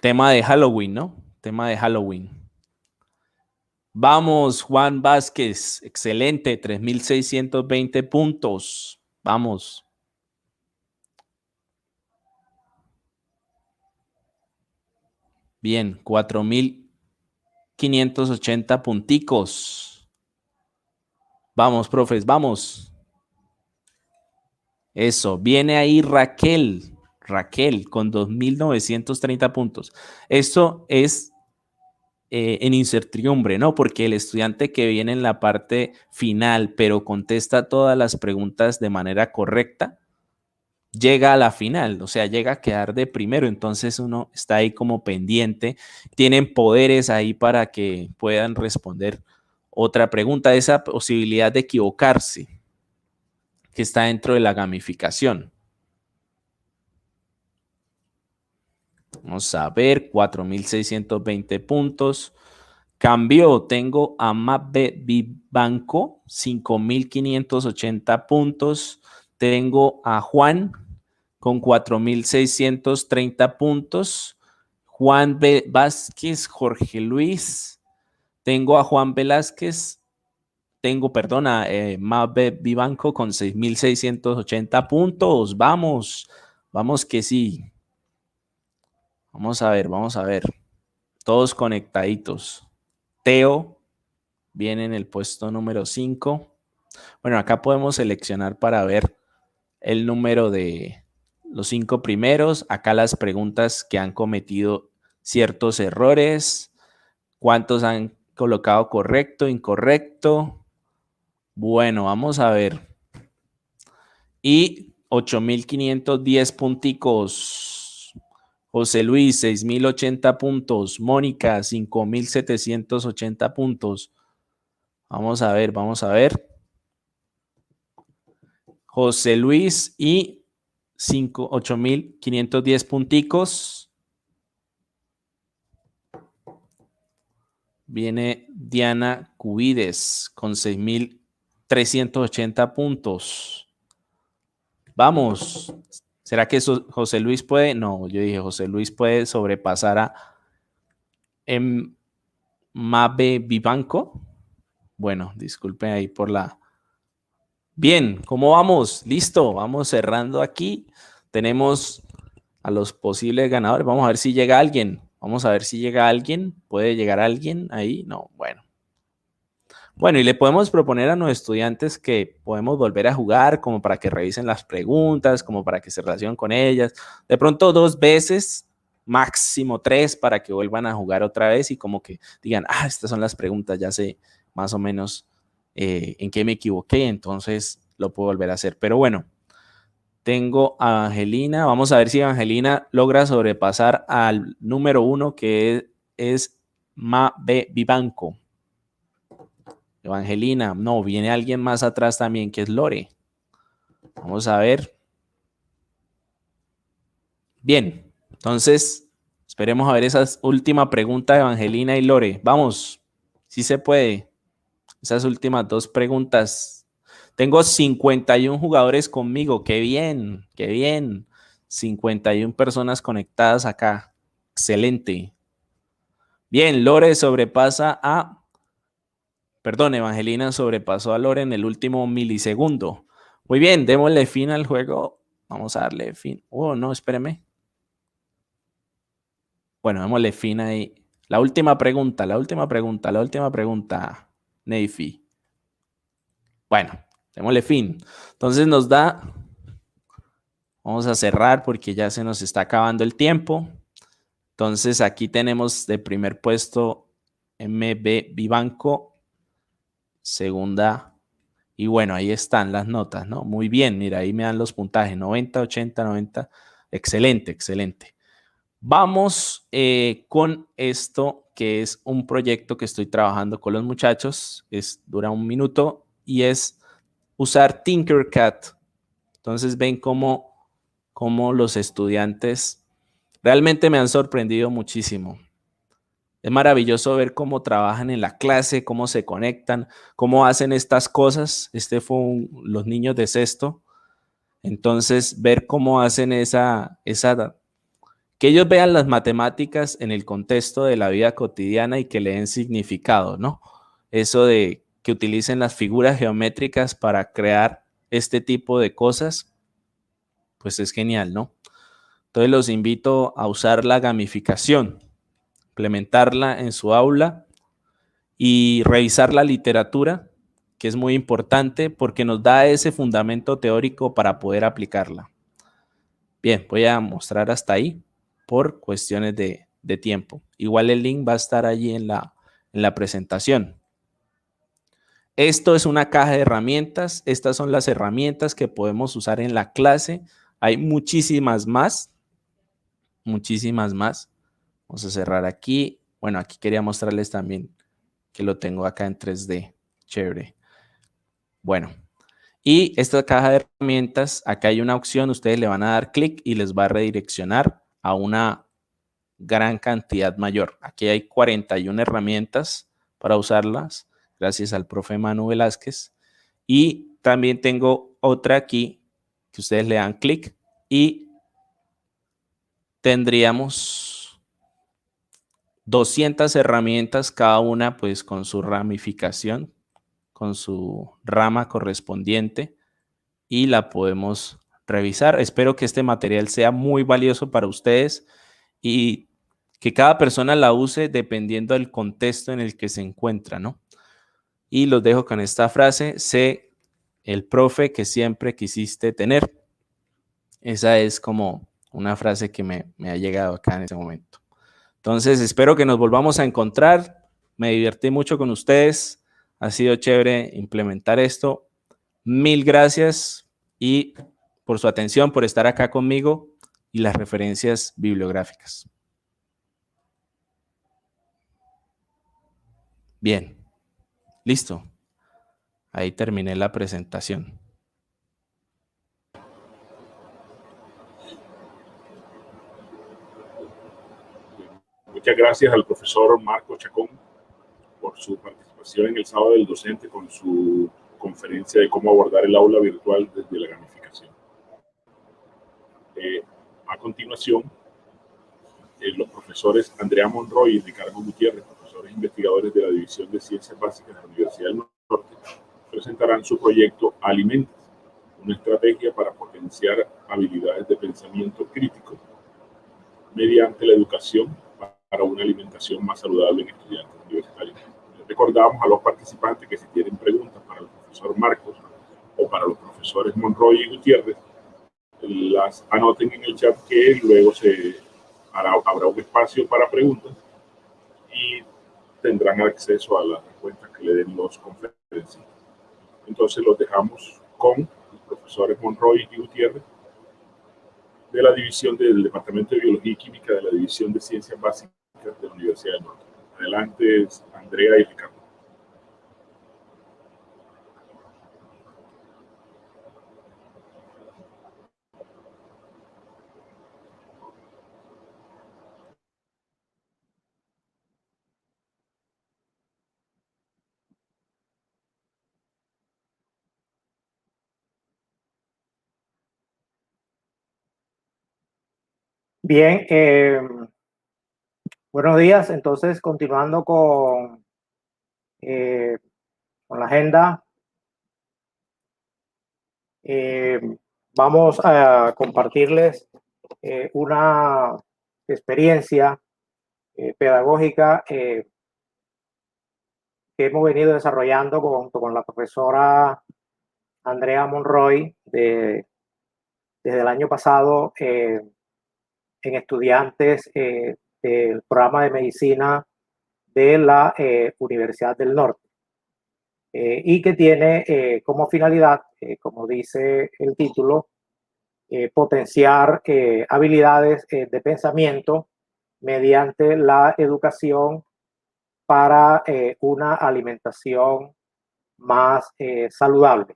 D: Tema de Halloween, ¿no? Tema de Halloween. Vamos, Juan Vázquez. Excelente, 3.620 puntos. Vamos. Bien, 4.580 punticos. Vamos, profes, vamos. Eso, viene ahí Raquel con 2.930 puntos. Esto es en incertidumbre, ¿no? Porque el estudiante que viene en la parte final, pero contesta todas las preguntas de manera correcta, llega a la final, o sea, llega a quedar de primero. Entonces uno está ahí como pendiente. Tienen poderes ahí para que puedan responder otra pregunta. Esa posibilidad de equivocarse que está dentro de la gamificación. Vamos a ver, 4.620 puntos. Cambió, tengo a Mabe Vivanco, 5.580 puntos. Tengo a Juan con 4.630 puntos. Juan Vázquez, Jorge Luis. Tengo a Juan Velázquez. Tengo, perdona, Mabe Vivanco con 6.680 puntos. Vamos, vamos que sí. Vamos a ver. Todos conectaditos. Teo viene en el puesto número 5. Bueno, acá podemos seleccionar para ver el número de los 5 primeros. Acá las preguntas que han cometido ciertos errores. ¿Cuántos han colocado correcto, incorrecto? Bueno, vamos a ver. Y 8.510 punticos. José Luis, 6.080 puntos. Mónica, 5.780 puntos. Vamos a ver. José Luis y 8.510 punticos. Viene Diana Cubides con 6.380 puntos. Vamos. ¿Será que José Luis puede? No, yo dije José Luis puede sobrepasar a Mabe Vivanco. Bueno, disculpen ahí por la... Bien, ¿cómo vamos? Listo, vamos cerrando aquí. Tenemos a los posibles ganadores. Vamos a ver si llega alguien. ¿Puede llegar alguien ahí? No, bueno. Bueno, y le podemos proponer a nuestros estudiantes que podemos volver a jugar como para que revisen las preguntas, como para que se relacionen con ellas. De pronto 2 veces, máximo 3, para que vuelvan a jugar otra vez y como que digan, ah, estas son las preguntas, ya sé más o menos en qué me equivoqué, entonces lo puedo volver a hacer. Pero bueno, tengo a Angelina. Vamos a ver si Angelina logra sobrepasar al número 1, que es Vivanco. Evangelina, no, viene alguien más atrás también que es Lore. Vamos a ver. Bien, entonces esperemos a ver esa última pregunta de Evangelina y Lore. Vamos, si se puede. Esas últimas 2 preguntas. Tengo 51 jugadores conmigo. Qué bien, qué bien. 51 personas conectadas acá. Excelente. Bien, Lore sobrepasa a... Perdón, Evangelina sobrepasó a Lore en el último milisegundo. Muy bien, démosle fin al juego. Vamos a darle fin. Oh, no, espéreme. Bueno, démosle fin ahí. La última pregunta. Neyfi. Bueno, démosle fin. Entonces nos da... Vamos a cerrar porque ya se nos está acabando el tiempo. Entonces aquí tenemos de primer puesto MB Vivanco. Segunda. Y bueno, ahí están las notas, ¿no? Muy bien, mira, ahí me dan los puntajes, 90, 80, 90. Excelente, excelente. Vamos con esto, que es un proyecto que estoy trabajando con los muchachos. Dura 1 minuto y es usar Tinkercad. Entonces ven cómo los estudiantes realmente me han sorprendido muchísimo. Es maravilloso ver cómo trabajan en la clase, cómo se conectan, cómo hacen estas cosas. Los niños de sexto. Entonces, ver cómo hacen que ellos vean las matemáticas en el contexto de la vida cotidiana y que le den significado, ¿no? Eso de que utilicen las figuras geométricas para crear este tipo de cosas, pues es genial, ¿no? Entonces, los invito a usar la gamificación, implementarla en su aula y revisar la literatura, que es muy importante porque nos da ese fundamento teórico para poder aplicarla. Bien, voy a mostrar hasta ahí por cuestiones de tiempo. Igual el link va a estar allí en la presentación. Esto es una caja de herramientas. Estas son las herramientas que podemos usar en la clase. Hay muchísimas más. Muchísimas más. Vamos a cerrar aquí. Bueno, aquí quería mostrarles también que lo tengo acá en 3D. Chévere. Bueno, y esta caja de herramientas, acá hay una opción, ustedes le van a dar clic y les va a redireccionar a una gran cantidad mayor. Aquí hay 41 herramientas para usarlas, gracias al profe Manu Velázquez. Y también tengo otra aquí, que ustedes le dan clic y tendríamos 200 herramientas, cada una pues con su ramificación, con su rama correspondiente, y la podemos revisar. Espero que este material sea muy valioso para ustedes y que cada persona la use dependiendo del contexto en el que se encuentra, ¿no? Y los dejo con esta frase: sé el profe que siempre quisiste tener. Esa es como una frase que me ha llegado acá en este momento. Entonces, espero que nos volvamos a encontrar. Me divertí mucho con ustedes. Ha sido chévere implementar esto. Mil gracias y por su atención, por estar acá conmigo y las referencias bibliográficas. Bien, listo. Ahí terminé la presentación.
C: Muchas gracias al profesor Marco Chacón por su participación en el sábado del docente con su conferencia de cómo abordar el aula virtual desde la gamificación. A continuación, los profesores Andrea Monroy y Ricardo Gutiérrez, profesores investigadores de la División de Ciencias Básicas de la Universidad del Norte, presentarán su proyecto Alimentos, una estrategia para potenciar habilidades de pensamiento crítico mediante la educación para una alimentación más saludable en estudiantes universitarios. Les recordamos a los participantes que si tienen preguntas para el profesor Marcos o para los profesores Monroy y Gutiérrez, las anoten en el chat, que luego habrá un espacio para preguntas y tendrán acceso a las respuestas que le den los conferencistas. Entonces los dejamos con los profesores Monroy y Gutiérrez de la división del Departamento de Biología y Química de la División de Ciencias Básicas de la Universidad del Norte. Adelante, Andrea y Ricardo.
E: Bien, buenos días. Entonces, continuando con la agenda, vamos a compartirles una experiencia pedagógica que hemos venido desarrollando junto con la profesora Andrea Monroy desde el año pasado en estudiantes del programa de medicina de la Universidad del Norte, y que tiene como finalidad, como dice el título, potenciar habilidades de pensamiento mediante la educación para una alimentación más saludable.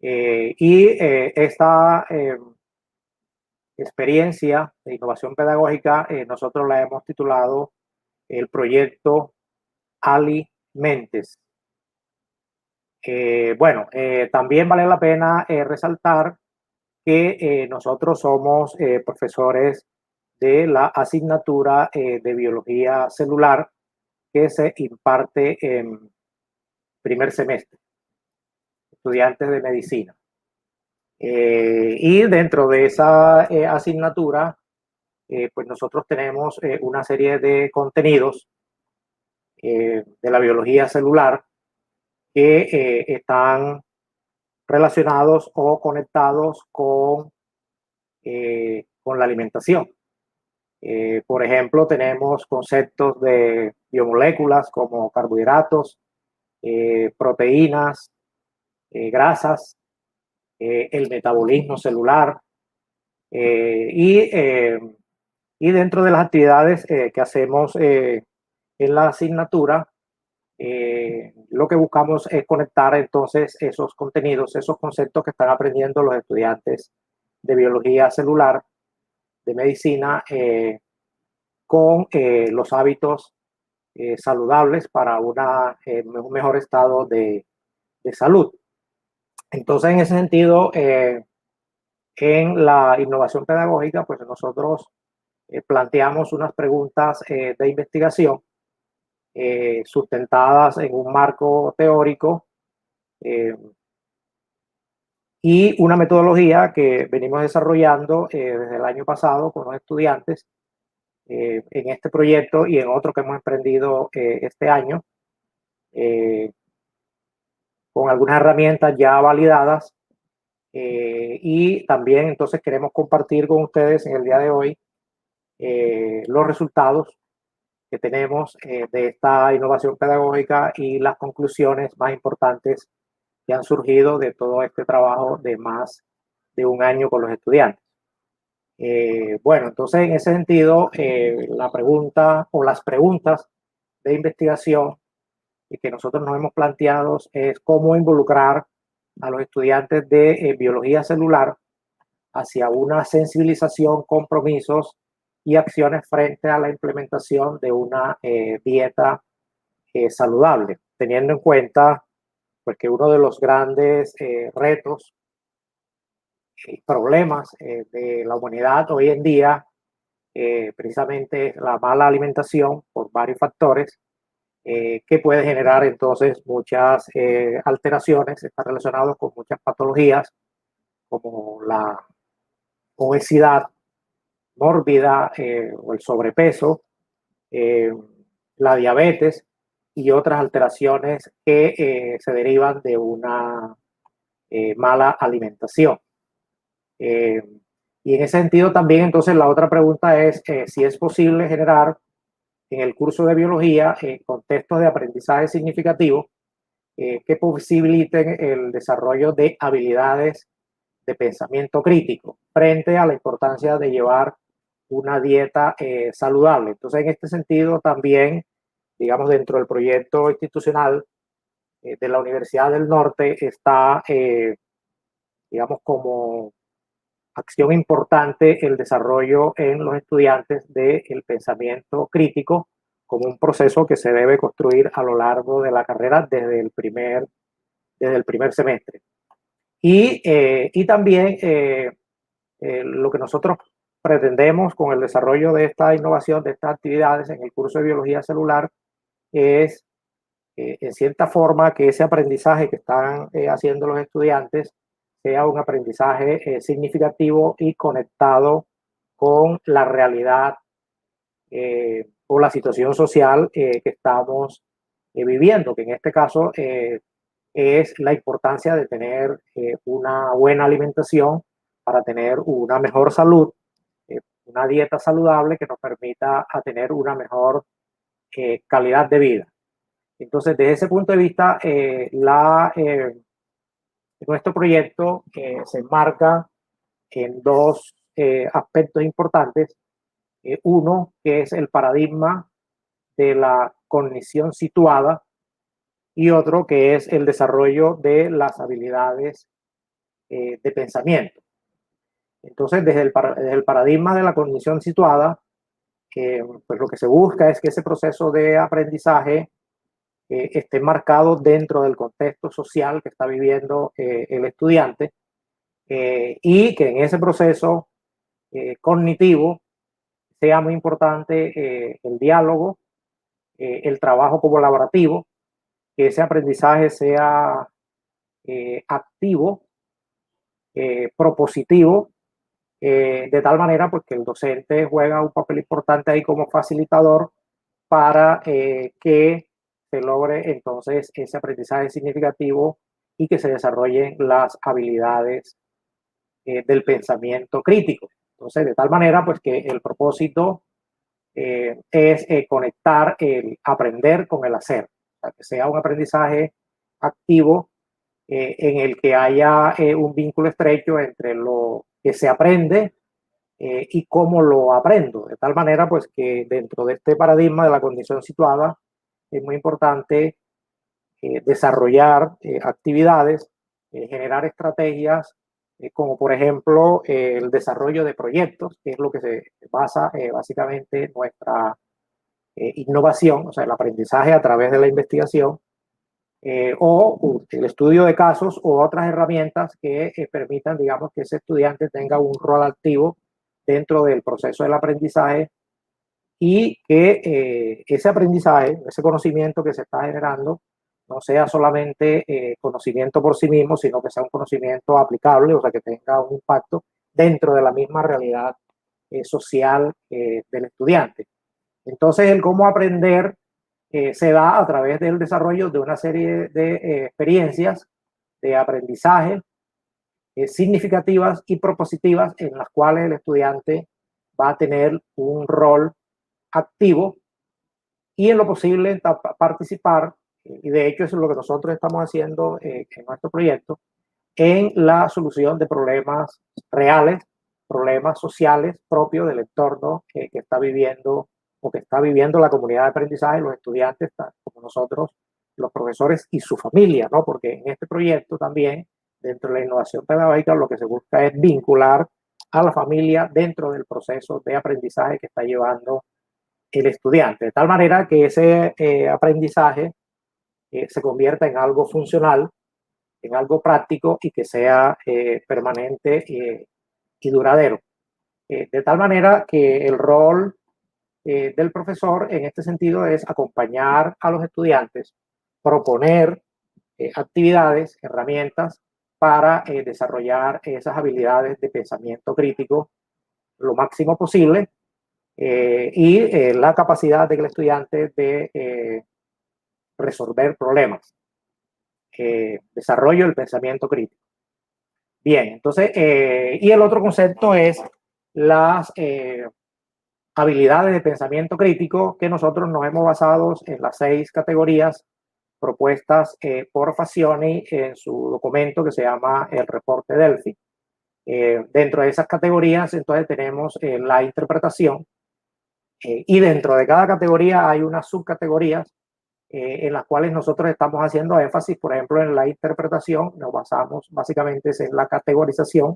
E: Esta experiencia de innovación pedagógica nosotros la hemos titulado el proyecto Alimentes. También vale la pena resaltar que nosotros somos profesores de la asignatura de biología celular que se imparte en primer semestre, estudiantes de medicina. Y dentro de esa asignatura, pues nosotros tenemos una serie de contenidos de la biología celular que están relacionados o conectados con la alimentación. Por ejemplo, tenemos conceptos de biomoléculas como carbohidratos, proteínas, grasas, el metabolismo celular, y dentro de las actividades que hacemos en la asignatura, lo que buscamos es conectar entonces esos contenidos, esos conceptos que están aprendiendo los estudiantes de biología celular, de medicina, con los hábitos saludables para un mejor estado de salud. Entonces, en ese sentido, en la innovación pedagógica, pues nosotros planteamos unas preguntas de investigación sustentadas en un marco teórico y una metodología que venimos desarrollando desde el año pasado con los estudiantes en este proyecto y en otro que hemos emprendido este año, con algunas herramientas ya validadas, y también entonces queremos compartir con ustedes en el día de hoy los resultados que tenemos de esta innovación pedagógica y las conclusiones más importantes que han surgido de todo este trabajo de más de un año con los estudiantes. Entonces en ese sentido, la pregunta o las preguntas de investigación que nosotros nos hemos planteado es cómo involucrar a los estudiantes de biología celular hacia una sensibilización, compromisos y acciones frente a la implementación de una dieta saludable, teniendo en cuenta pues, que uno de los grandes retos y problemas de la humanidad hoy en día precisamente es la mala alimentación por varios factores que puede generar entonces muchas alteraciones, está relacionado con muchas patologías como la obesidad mórbida o el sobrepeso, la diabetes y otras alteraciones que se derivan de una mala alimentación. Y en ese sentido también, entonces, la otra pregunta es si es posible generar en el curso de biología contextos de aprendizaje significativos que posibiliten el desarrollo de habilidades de pensamiento crítico frente a la importancia de llevar una dieta saludable. Entonces, en este sentido, también, digamos, dentro del proyecto institucional de la Universidad del Norte está, digamos, como acción importante el desarrollo en los estudiantes del pensamiento crítico como un proceso que se debe construir a lo largo de la carrera desde el primer semestre. Y también lo que nosotros pretendemos con el desarrollo de esta innovación, de estas actividades en el curso de biología celular, es en cierta forma que ese aprendizaje que están haciendo los estudiantes sea un aprendizaje significativo y conectado con la realidad o la situación social que estamos viviendo, que en este caso es la importancia de tener una buena alimentación para tener una mejor salud, una dieta saludable que nos permita a tener una mejor calidad de vida. Entonces, desde ese punto de vista, nuestro proyecto se enmarca en dos aspectos importantes. Uno, que es el paradigma de la cognición situada, y otro, que es el desarrollo de las habilidades de pensamiento. Entonces, desde el paradigma de la cognición situada, pues lo que se busca es que ese proceso de aprendizaje esté marcado dentro del contexto social que está viviendo el estudiante y que en ese proceso cognitivo sea muy importante el diálogo, el trabajo colaborativo, que ese aprendizaje sea activo, propositivo, de tal manera pues, que el docente juega un papel importante ahí como facilitador para que se logre entonces ese aprendizaje significativo y que se desarrollen las habilidades del pensamiento crítico. Entonces, de tal manera pues que el propósito es conectar el aprender con el hacer, o sea, que sea un aprendizaje activo en el que haya un vínculo estrecho entre lo que se aprende y cómo lo aprendo, de tal manera pues que dentro de este paradigma de la condición situada es muy importante desarrollar actividades, generar estrategias, como por ejemplo el desarrollo de proyectos, que es lo que se basa básicamente nuestra innovación, o sea, el aprendizaje a través de la investigación, o el estudio de casos u otras herramientas que permitan, digamos, que ese estudiante tenga un rol activo dentro del proceso del aprendizaje y que ese aprendizaje, ese conocimiento que se está generando, no sea solamente conocimiento por sí mismo, sino que sea un conocimiento aplicable, o sea, que tenga un impacto dentro de la misma realidad social del estudiante. Entonces, el cómo aprender se da a través del desarrollo de una serie de experiencias de aprendizaje significativas y propositivas en las cuales el estudiante va a tener un rol activo y en lo posible participar, y de hecho eso es lo que nosotros estamos haciendo en nuestro proyecto, en la solución de problemas reales, problemas sociales propios del entorno que está viviendo o que está viviendo la comunidad de aprendizaje, los estudiantes, como nosotros, los profesores y su familia, ¿no? Porque en este proyecto también, dentro de la innovación pedagógica, lo que se busca es vincular a la familia dentro del proceso de aprendizaje que está llevando el estudiante, de tal manera que ese aprendizaje se convierta en algo funcional, en algo práctico y que sea permanente y duradero. De tal manera que el rol del profesor en este sentido es acompañar a los estudiantes, proponer actividades, herramientas para desarrollar esas habilidades de pensamiento crítico lo máximo posible y la capacidad del estudiante de resolver problemas. Desarrollo del pensamiento crítico. Bien, entonces, y el otro concepto es las habilidades de pensamiento crítico, que nosotros nos hemos basado en las 6 categorías propuestas por Fazioni en su documento que se llama el reporte Delphi. Dentro de esas categorías, entonces, tenemos la interpretación, y dentro de cada categoría hay unas subcategorías en las cuales nosotros estamos haciendo énfasis. Por ejemplo, en la interpretación nos basamos básicamente en la categorización,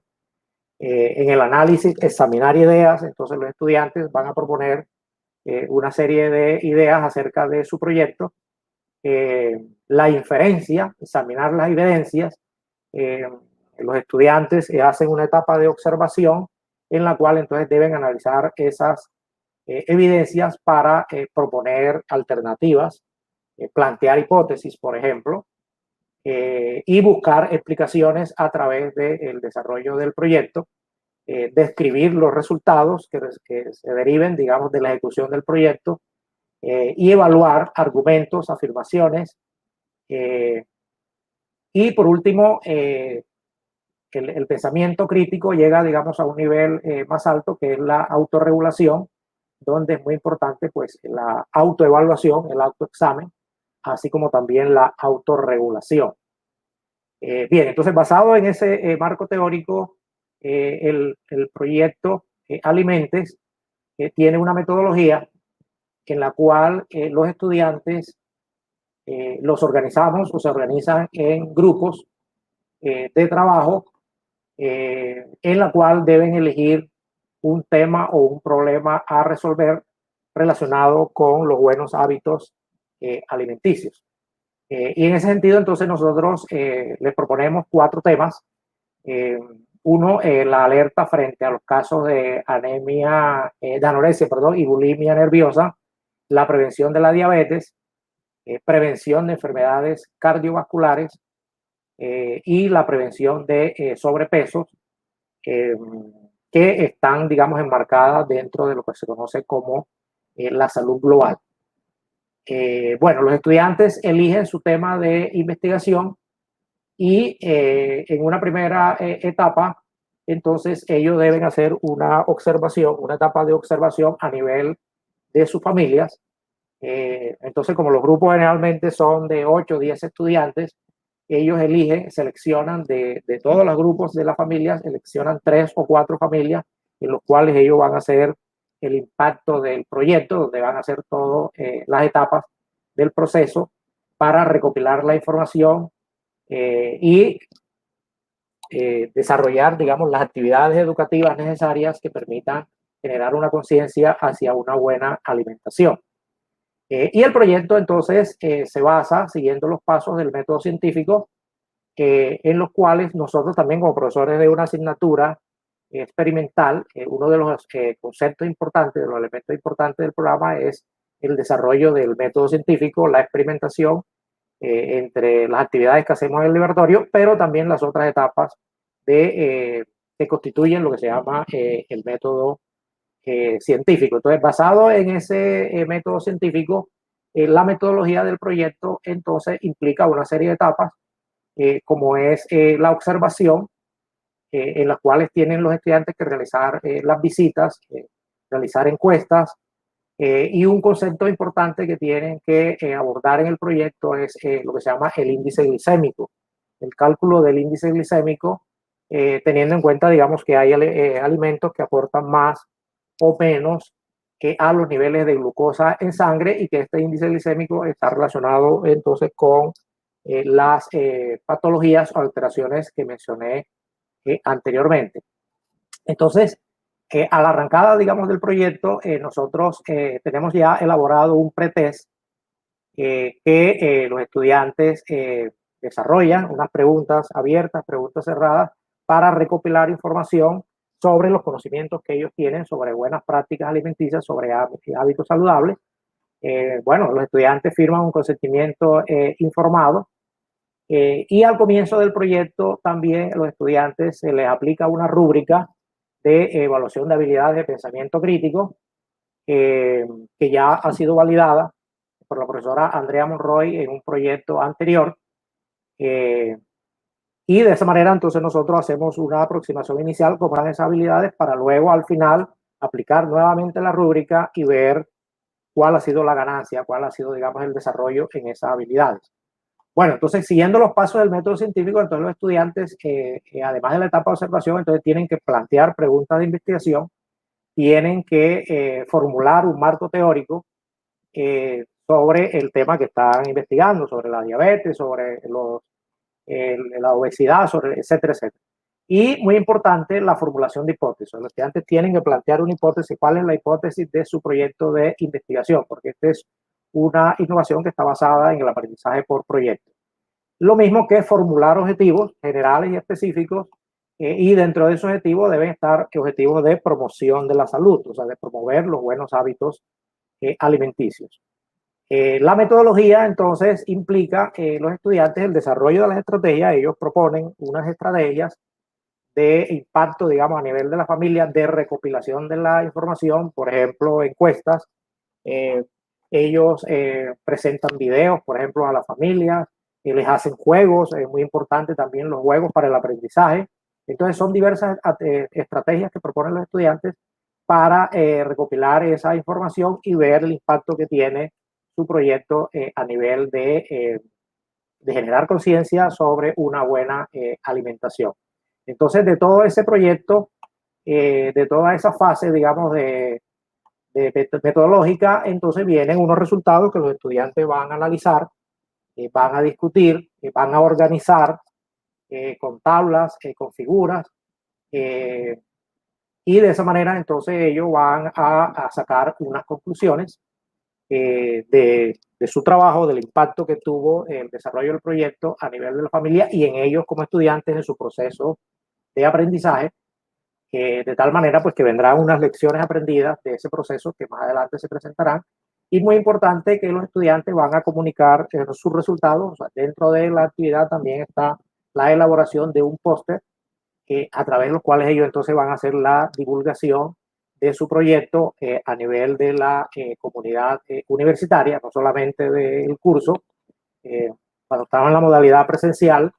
E: en el análisis, examinar ideas. Entonces los estudiantes van a proponer una serie de ideas acerca de su proyecto. La inferencia, examinar las evidencias. Los estudiantes hacen una etapa de observación en la cual entonces deben analizar esas evidencias para proponer alternativas, plantear hipótesis, por ejemplo, y buscar explicaciones a través del desarrollo del proyecto, describir los resultados que se deriven, digamos, de la ejecución del proyecto, y evaluar argumentos, afirmaciones, y por último, el pensamiento crítico llega, digamos, a un nivel más alto, que es la autorregulación, donde es muy importante pues la autoevaluación, el autoexamen, así como también la autorregulación. Bien, entonces basado en ese marco teórico, el proyecto Alimentes tiene una metodología en la cual los estudiantes los organizamos o se organizan en grupos de trabajo, en la cual deben elegir un tema o un problema a resolver relacionado con los buenos hábitos alimenticios. Y en ese sentido, entonces, nosotros les proponemos 4 temas. Uno, la alerta frente a los casos de anemia, de anorexia, perdón, y bulimia nerviosa, la prevención de la diabetes, prevención de enfermedades cardiovasculares, y la prevención de sobrepeso, que están, digamos, enmarcadas dentro de lo que se conoce como la salud global. Bueno, los estudiantes eligen su tema de investigación y en una primera etapa, entonces ellos deben hacer una observación, una etapa de observación a nivel de sus familias. Entonces, como los grupos generalmente son de 8 o 10 estudiantes, ellos eligen, seleccionan de todos los grupos de las familias, seleccionan 3 o 4 familias en los cuales ellos van a hacer el impacto del proyecto, donde van a hacer todas las etapas del proceso para recopilar la información y desarrollar, digamos, las actividades educativas necesarias que permitan generar una conciencia hacia una buena alimentación. Y el proyecto entonces se basa siguiendo los pasos del método científico, en los cuales nosotros también, como profesores de una asignatura experimental, uno de los conceptos importantes, de los elementos importantes del programa es el desarrollo del método científico, la experimentación entre las actividades que hacemos en el laboratorio, pero también las otras etapas que constituyen lo que se llama el método científico. Entonces, basado en ese método científico, la metodología del proyecto entonces implica una serie de etapas, como es la observación, en las cuales tienen los estudiantes que realizar las visitas, realizar encuestas, y un concepto importante que tienen que abordar en el proyecto es lo que se llama el índice glicémico, el cálculo del índice glicémico, teniendo en cuenta, digamos, que hay alimentos que aportan más o menos que a los niveles de glucosa en sangre, y que este índice glicémico está relacionado entonces con las patologías o alteraciones que mencioné anteriormente. Entonces, a la arrancada, digamos, del proyecto, nosotros tenemos ya elaborado un pretest que los estudiantes desarrollan, unas preguntas abiertas, preguntas cerradas, para recopilar información sobre los conocimientos que ellos tienen sobre buenas prácticas alimenticias, sobre hábitos saludables. Bueno, los estudiantes firman un consentimiento informado, y al comienzo del proyecto también a los estudiantes se les aplica una rúbrica de evaluación de habilidades de pensamiento crítico, que ya ha sido validada por la profesora Andrea Monroy en un proyecto anterior. Y de esa manera entonces nosotros hacemos una aproximación inicial con esas habilidades para luego al final aplicar nuevamente la rúbrica y ver cuál ha sido la ganancia, cuál ha sido, digamos, el desarrollo en esas habilidades. Bueno, entonces siguiendo los pasos del método científico, entonces los estudiantes, además de la etapa de observación, entonces tienen que plantear preguntas de investigación, tienen que formular un marco teórico sobre el tema que están investigando, sobre la diabetes, sobre la obesidad, sobre, etcétera, etcétera. Y muy importante, la formulación de hipótesis. Los estudiantes tienen que plantear una hipótesis, cuál es la hipótesis de su proyecto de investigación, porque esta es una innovación que está basada en el aprendizaje por proyecto. Lo mismo que formular objetivos generales y específicos, y dentro de esos objetivos deben estar objetivos de promoción de la salud, o sea, de promover los buenos hábitos alimenticios. La metodología entonces implica los estudiantes el desarrollo de las estrategias. Ellos proponen unas estrategias de impacto, digamos, a nivel de la familia, de recopilación de la información, por ejemplo, encuestas. Ellos presentan videos, por ejemplo, a la familia, les hacen juegos, es muy importante también los juegos para el aprendizaje. Entonces son diversas estrategias que proponen los estudiantes para recopilar esa información y ver el impacto que tiene su proyecto a nivel de generar conciencia sobre una buena alimentación. Entonces, de todo ese proyecto, de toda esa fase, digamos, de metodológica, entonces vienen unos resultados que los estudiantes van a analizar, van a discutir, van a organizar con tablas, con figuras, y de esa manera entonces ellos van a sacar unas conclusiones de su trabajo, del impacto que tuvo el desarrollo del proyecto a nivel de la familia y en ellos como estudiantes en su proceso de aprendizaje, de tal manera pues que vendrán unas lecciones aprendidas de ese proceso que más adelante se presentarán. Y muy importante que los estudiantes van a comunicar sus resultados. O sea, dentro de la actividad también está la elaboración de un póster a través de los cuales ellos entonces van a hacer la divulgación de su proyecto a nivel de la comunidad universitaria, no solamente del curso. Cuando estamos en la modalidad presencial,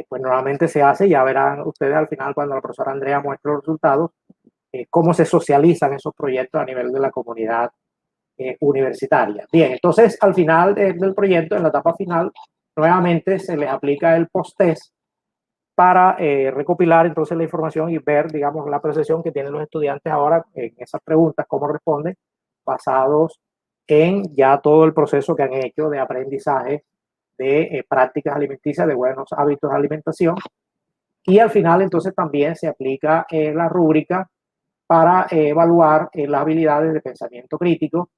E: pues normalmente se hace, ya verán ustedes al final cuando la profesora Andrea muestre los resultados, cómo se socializan esos proyectos a nivel de la comunidad universitaria. Bien, entonces al final del proyecto, en la etapa final, nuevamente se les aplica el post-test para recopilar entonces la información y ver, digamos, la percepción que tienen los estudiantes ahora en esas preguntas, cómo responden, basados en ya todo el proceso que han hecho de aprendizaje de prácticas alimenticias, de buenos hábitos de alimentación. Y al final entonces también se aplica la rúbrica para evaluar las habilidades de pensamiento crítico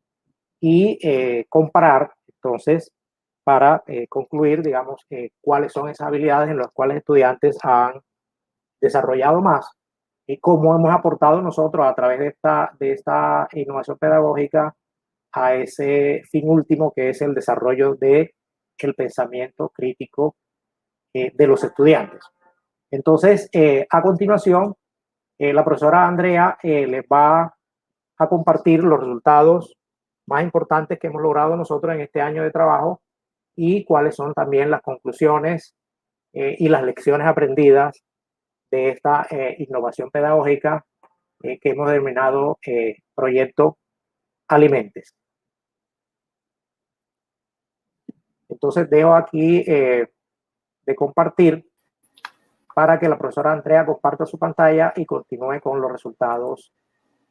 E: y comparar entonces para concluir, digamos, cuáles son esas habilidades en las cuales estudiantes han desarrollado más y cómo hemos aportado nosotros a través de esta innovación pedagógica a ese fin último que es el desarrollo del pensamiento crítico de los estudiantes. Entonces, a continuación, la profesora Andrea les va a compartir los resultados más importantes que hemos logrado nosotros en este año de trabajo y cuáles son también las conclusiones y las lecciones aprendidas de esta innovación pedagógica que hemos denominado Proyecto Alimentes. Entonces dejo aquí de compartir para que la profesora Andrea comparta su pantalla y continúe con los resultados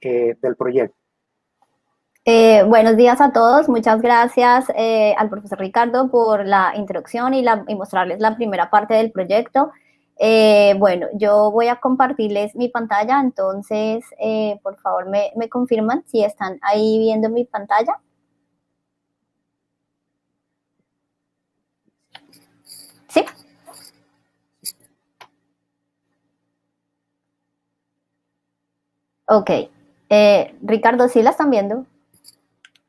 E: del proyecto.
F: Buenos días a todos. Muchas gracias al profesor Ricardo por la introducción y mostrarles la primera parte del proyecto. Bueno, yo voy a compartirles mi pantalla, entonces por favor me confirman si están ahí viendo mi pantalla. ¿Sí? Ok. Ricardo, ¿sí la están viendo?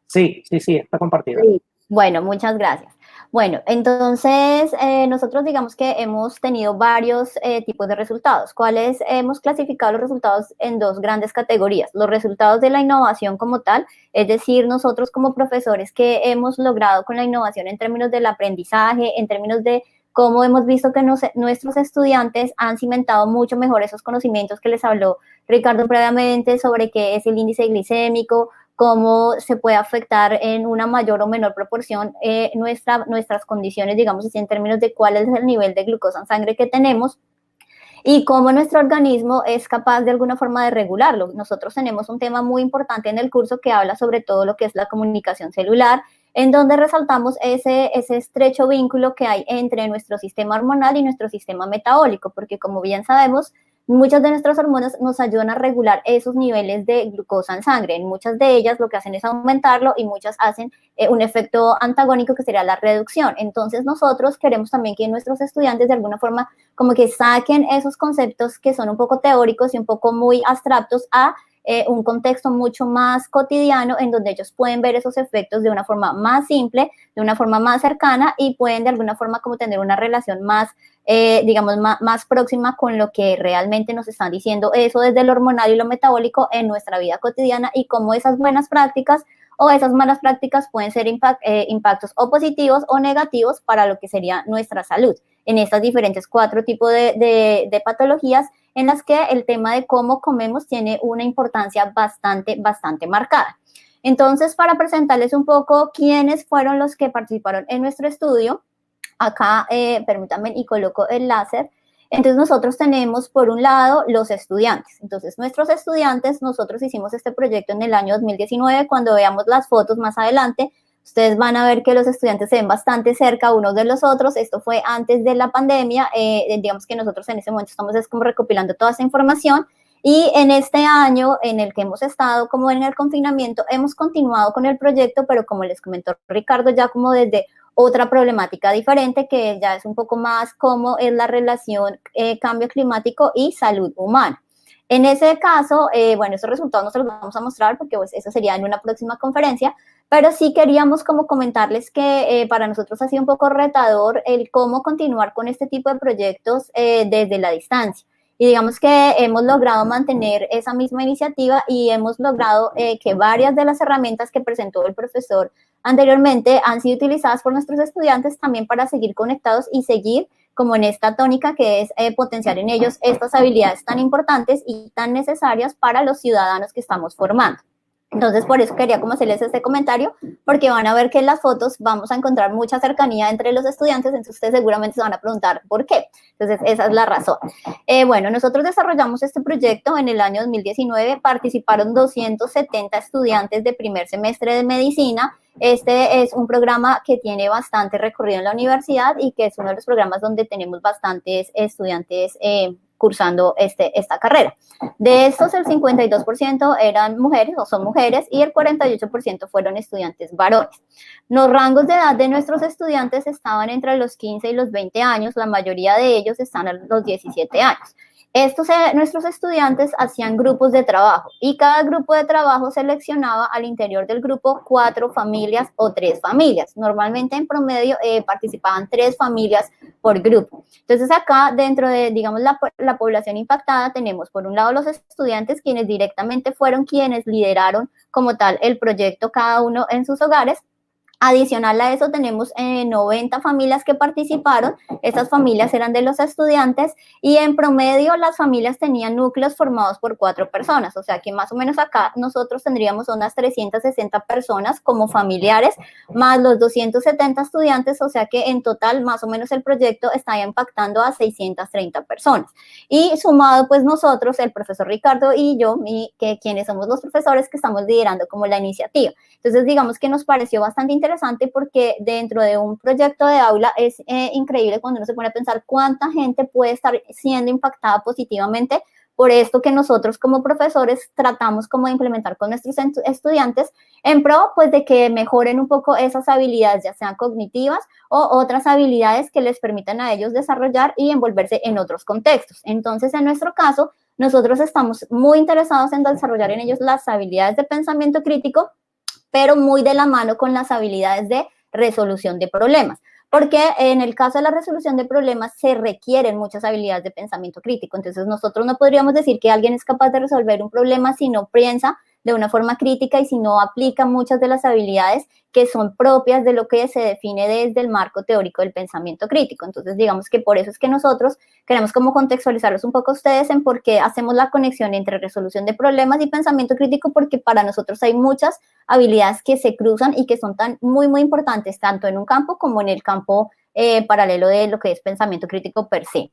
E: Sí, está compartida.
F: Sí. Bueno, muchas gracias. Bueno, entonces nosotros digamos que hemos tenido varios tipos de resultados. ¿Cuáles? Hemos clasificado los resultados en dos grandes categorías. Los resultados de la innovación como tal, es decir, nosotros como profesores que hemos logrado con la innovación en términos del aprendizaje, en términos de cómo hemos visto que nuestros estudiantes han cimentado mucho mejor esos conocimientos que les habló Ricardo previamente sobre qué es el índice glicémico, cómo se puede afectar en una mayor o menor proporción nuestras condiciones, digamos así, en términos de cuál es el nivel de glucosa en sangre que tenemos y cómo nuestro organismo es capaz de alguna forma de regularlo. Nosotros tenemos un tema muy importante en el curso que habla sobre todo lo que es la comunicación celular, en donde resaltamos ese estrecho vínculo que hay entre nuestro sistema hormonal y nuestro sistema metabólico, porque como bien sabemos, muchas de nuestras hormonas nos ayudan a regular esos niveles de glucosa en sangre. En muchas de ellas lo que hacen es aumentarlo y muchas hacen un efecto antagónico que sería la reducción. Entonces nosotros queremos también que nuestros estudiantes de alguna forma como que saquen esos conceptos que son un poco teóricos y un poco muy abstractos a un contexto mucho más cotidiano en donde ellos pueden ver esos efectos de una forma más simple, de una forma más cercana y pueden de alguna forma como tener una relación más digamos, más próxima con lo que realmente nos están diciendo eso desde lo hormonal y lo metabólico en nuestra vida cotidiana y cómo esas buenas prácticas o esas malas prácticas pueden ser impactos o positivos o negativos para lo que sería nuestra salud en estas diferentes 4 tipos de patologías en las que el tema de cómo comemos tiene una importancia bastante marcada. Entonces, para presentarles un poco quiénes fueron los que participaron en nuestro estudio, acá, permítanme, y coloco el láser. Entonces, nosotros tenemos, por un lado, los estudiantes. Entonces, nuestros estudiantes, nosotros hicimos este proyecto en el año 2019. Cuando veamos las fotos más adelante, ustedes van a ver que los estudiantes se ven bastante cerca unos de los otros. Esto fue antes de la pandemia. Digamos que nosotros en ese momento estamos como recopilando toda esa información. Y en este año en el que hemos estado como en el confinamiento, hemos continuado con el proyecto, pero como les comentó Ricardo, ya como desde otra problemática diferente que ya es un poco más cómo es la relación cambio climático y salud humana. En ese caso, bueno, esos resultados no se los vamos a mostrar porque pues, eso sería en una próxima conferencia, pero sí queríamos como comentarles que para nosotros ha sido un poco retador el cómo continuar con este tipo de proyectos desde la distancia. Y digamos que hemos logrado mantener esa misma iniciativa y hemos logrado que varias de las herramientas que presentó el profesor anteriormente han sido utilizadas por nuestros estudiantes también para seguir conectados y seguir como en esta tónica que es potenciar en ellos estas habilidades tan importantes y tan necesarias para los ciudadanos que estamos formando. Entonces, por eso quería como hacerles este comentario, porque van a ver que en las fotos vamos a encontrar mucha cercanía entre los estudiantes, entonces ustedes seguramente se van a preguntar por qué. Entonces, esa es la razón. Bueno, nosotros desarrollamos este proyecto en el año 2019, participaron 270 estudiantes de primer semestre de medicina. Este es un programa que tiene bastante recorrido en la universidad y que es uno de los programas donde tenemos bastantes estudiantes cursando esta carrera. De estos, el 52% eran mujeres o son mujeres y el 48% fueron estudiantes varones. Los rangos de edad de nuestros estudiantes estaban entre los 15 y los 20 años, la mayoría de ellos están a los 17 años. Nuestros estudiantes hacían grupos de trabajo y cada grupo de trabajo seleccionaba al interior del grupo 4 familias o 3 familias. Normalmente en promedio participaban 3 familias por grupo. Entonces acá dentro de, digamos, la población impactada tenemos por un lado los estudiantes quienes directamente fueron quienes lideraron como tal el proyecto cada uno en sus hogares. Adicional a eso tenemos 90 familias que participaron, estas familias eran de los estudiantes y en promedio las familias tenían núcleos formados por 4 personas, o sea que más o menos acá nosotros tendríamos unas 360 personas como familiares, más los 270 estudiantes, o sea que en total más o menos el proyecto está impactando a 630 personas. Y sumado pues nosotros, el profesor Ricardo y yo, quienes somos los profesores que estamos liderando como la iniciativa. Entonces digamos que nos pareció bastante interesante porque dentro de un proyecto de aula es increíble cuando uno se pone a pensar cuánta gente puede estar siendo impactada positivamente por esto que nosotros como profesores tratamos como de implementar con nuestros estudiantes en pro pues de que mejoren un poco esas habilidades, ya sean cognitivas o otras habilidades que les permitan a ellos desarrollar y envolverse en otros contextos. Entonces, en nuestro caso, nosotros estamos muy interesados en desarrollar en ellos las habilidades de pensamiento crítico, pero muy de la mano con las habilidades de resolución de problemas. Porque en el caso de la resolución de problemas se requieren muchas habilidades de pensamiento crítico. Entonces nosotros no podríamos decir que alguien es capaz de resolver un problema si no piensa de una forma crítica y si no aplica muchas de las habilidades que son propias de lo que se define desde el marco teórico del pensamiento crítico. Entonces, digamos que por eso es que nosotros queremos como contextualizarlos un poco a ustedes en por qué hacemos la conexión entre resolución de problemas y pensamiento crítico, porque para nosotros hay muchas habilidades que se cruzan y que son muy, muy importantes, tanto en un campo como en el campo paralelo de lo que es pensamiento crítico per se.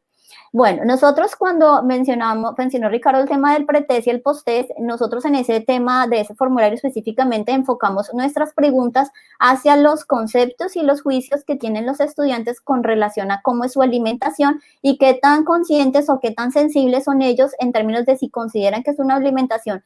F: Bueno, nosotros cuando mencionó Ricardo el tema del pretest y el posttest, nosotros en ese tema de ese formulario específicamente enfocamos nuestras preguntas hacia los conceptos y los juicios que tienen los estudiantes con relación a cómo es su alimentación y qué tan conscientes o qué tan sensibles son ellos en términos de si consideran que es una alimentación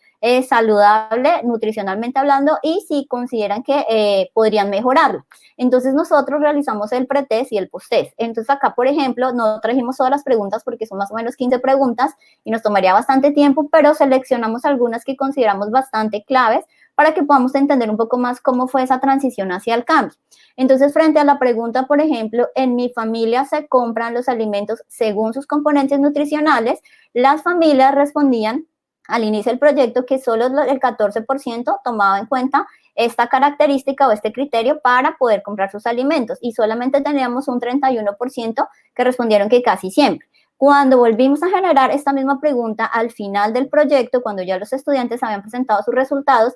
F: saludable, nutricionalmente hablando, y si consideran que podrían mejorarlo. Entonces nosotros realizamos el pretest y el posttest. Entonces acá, por ejemplo, no trajimos todas las preguntas porque son más o menos 15 preguntas y nos tomaría bastante tiempo, pero seleccionamos algunas que consideramos bastante claves para que podamos entender un poco más cómo fue esa transición hacia el cambio. Entonces, frente a la pregunta, por ejemplo, ¿en mi familia se compran los alimentos según sus componentes nutricionales?, las familias respondían al inicio del proyecto que solo el 14% tomaba en cuenta esta característica o este criterio para poder comprar sus alimentos, y solamente teníamos un 31% que respondieron que casi siempre. Cuando volvimos a generar esta misma pregunta al final del proyecto, cuando ya los estudiantes habían presentado sus resultados,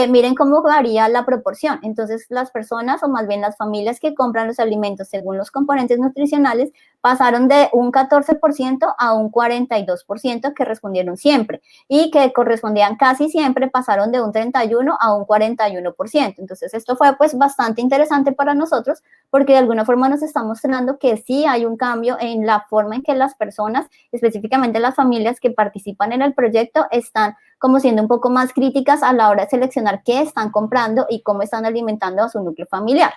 F: miren cómo varía la proporción. Entonces, las personas, o más bien las familias que compran los alimentos según los componentes nutricionales, pasaron de un 14% a un 42% que respondieron siempre, y que correspondían casi siempre pasaron de un 31% a un 41%. Entonces, esto fue pues bastante interesante para nosotros, porque de alguna forma nos está mostrando que sí hay un cambio en la forma en que las personas, específicamente las familias que participan en el proyecto, están como siendo un poco más críticas a la hora de seleccionar qué están comprando y cómo están alimentando a su núcleo familiar.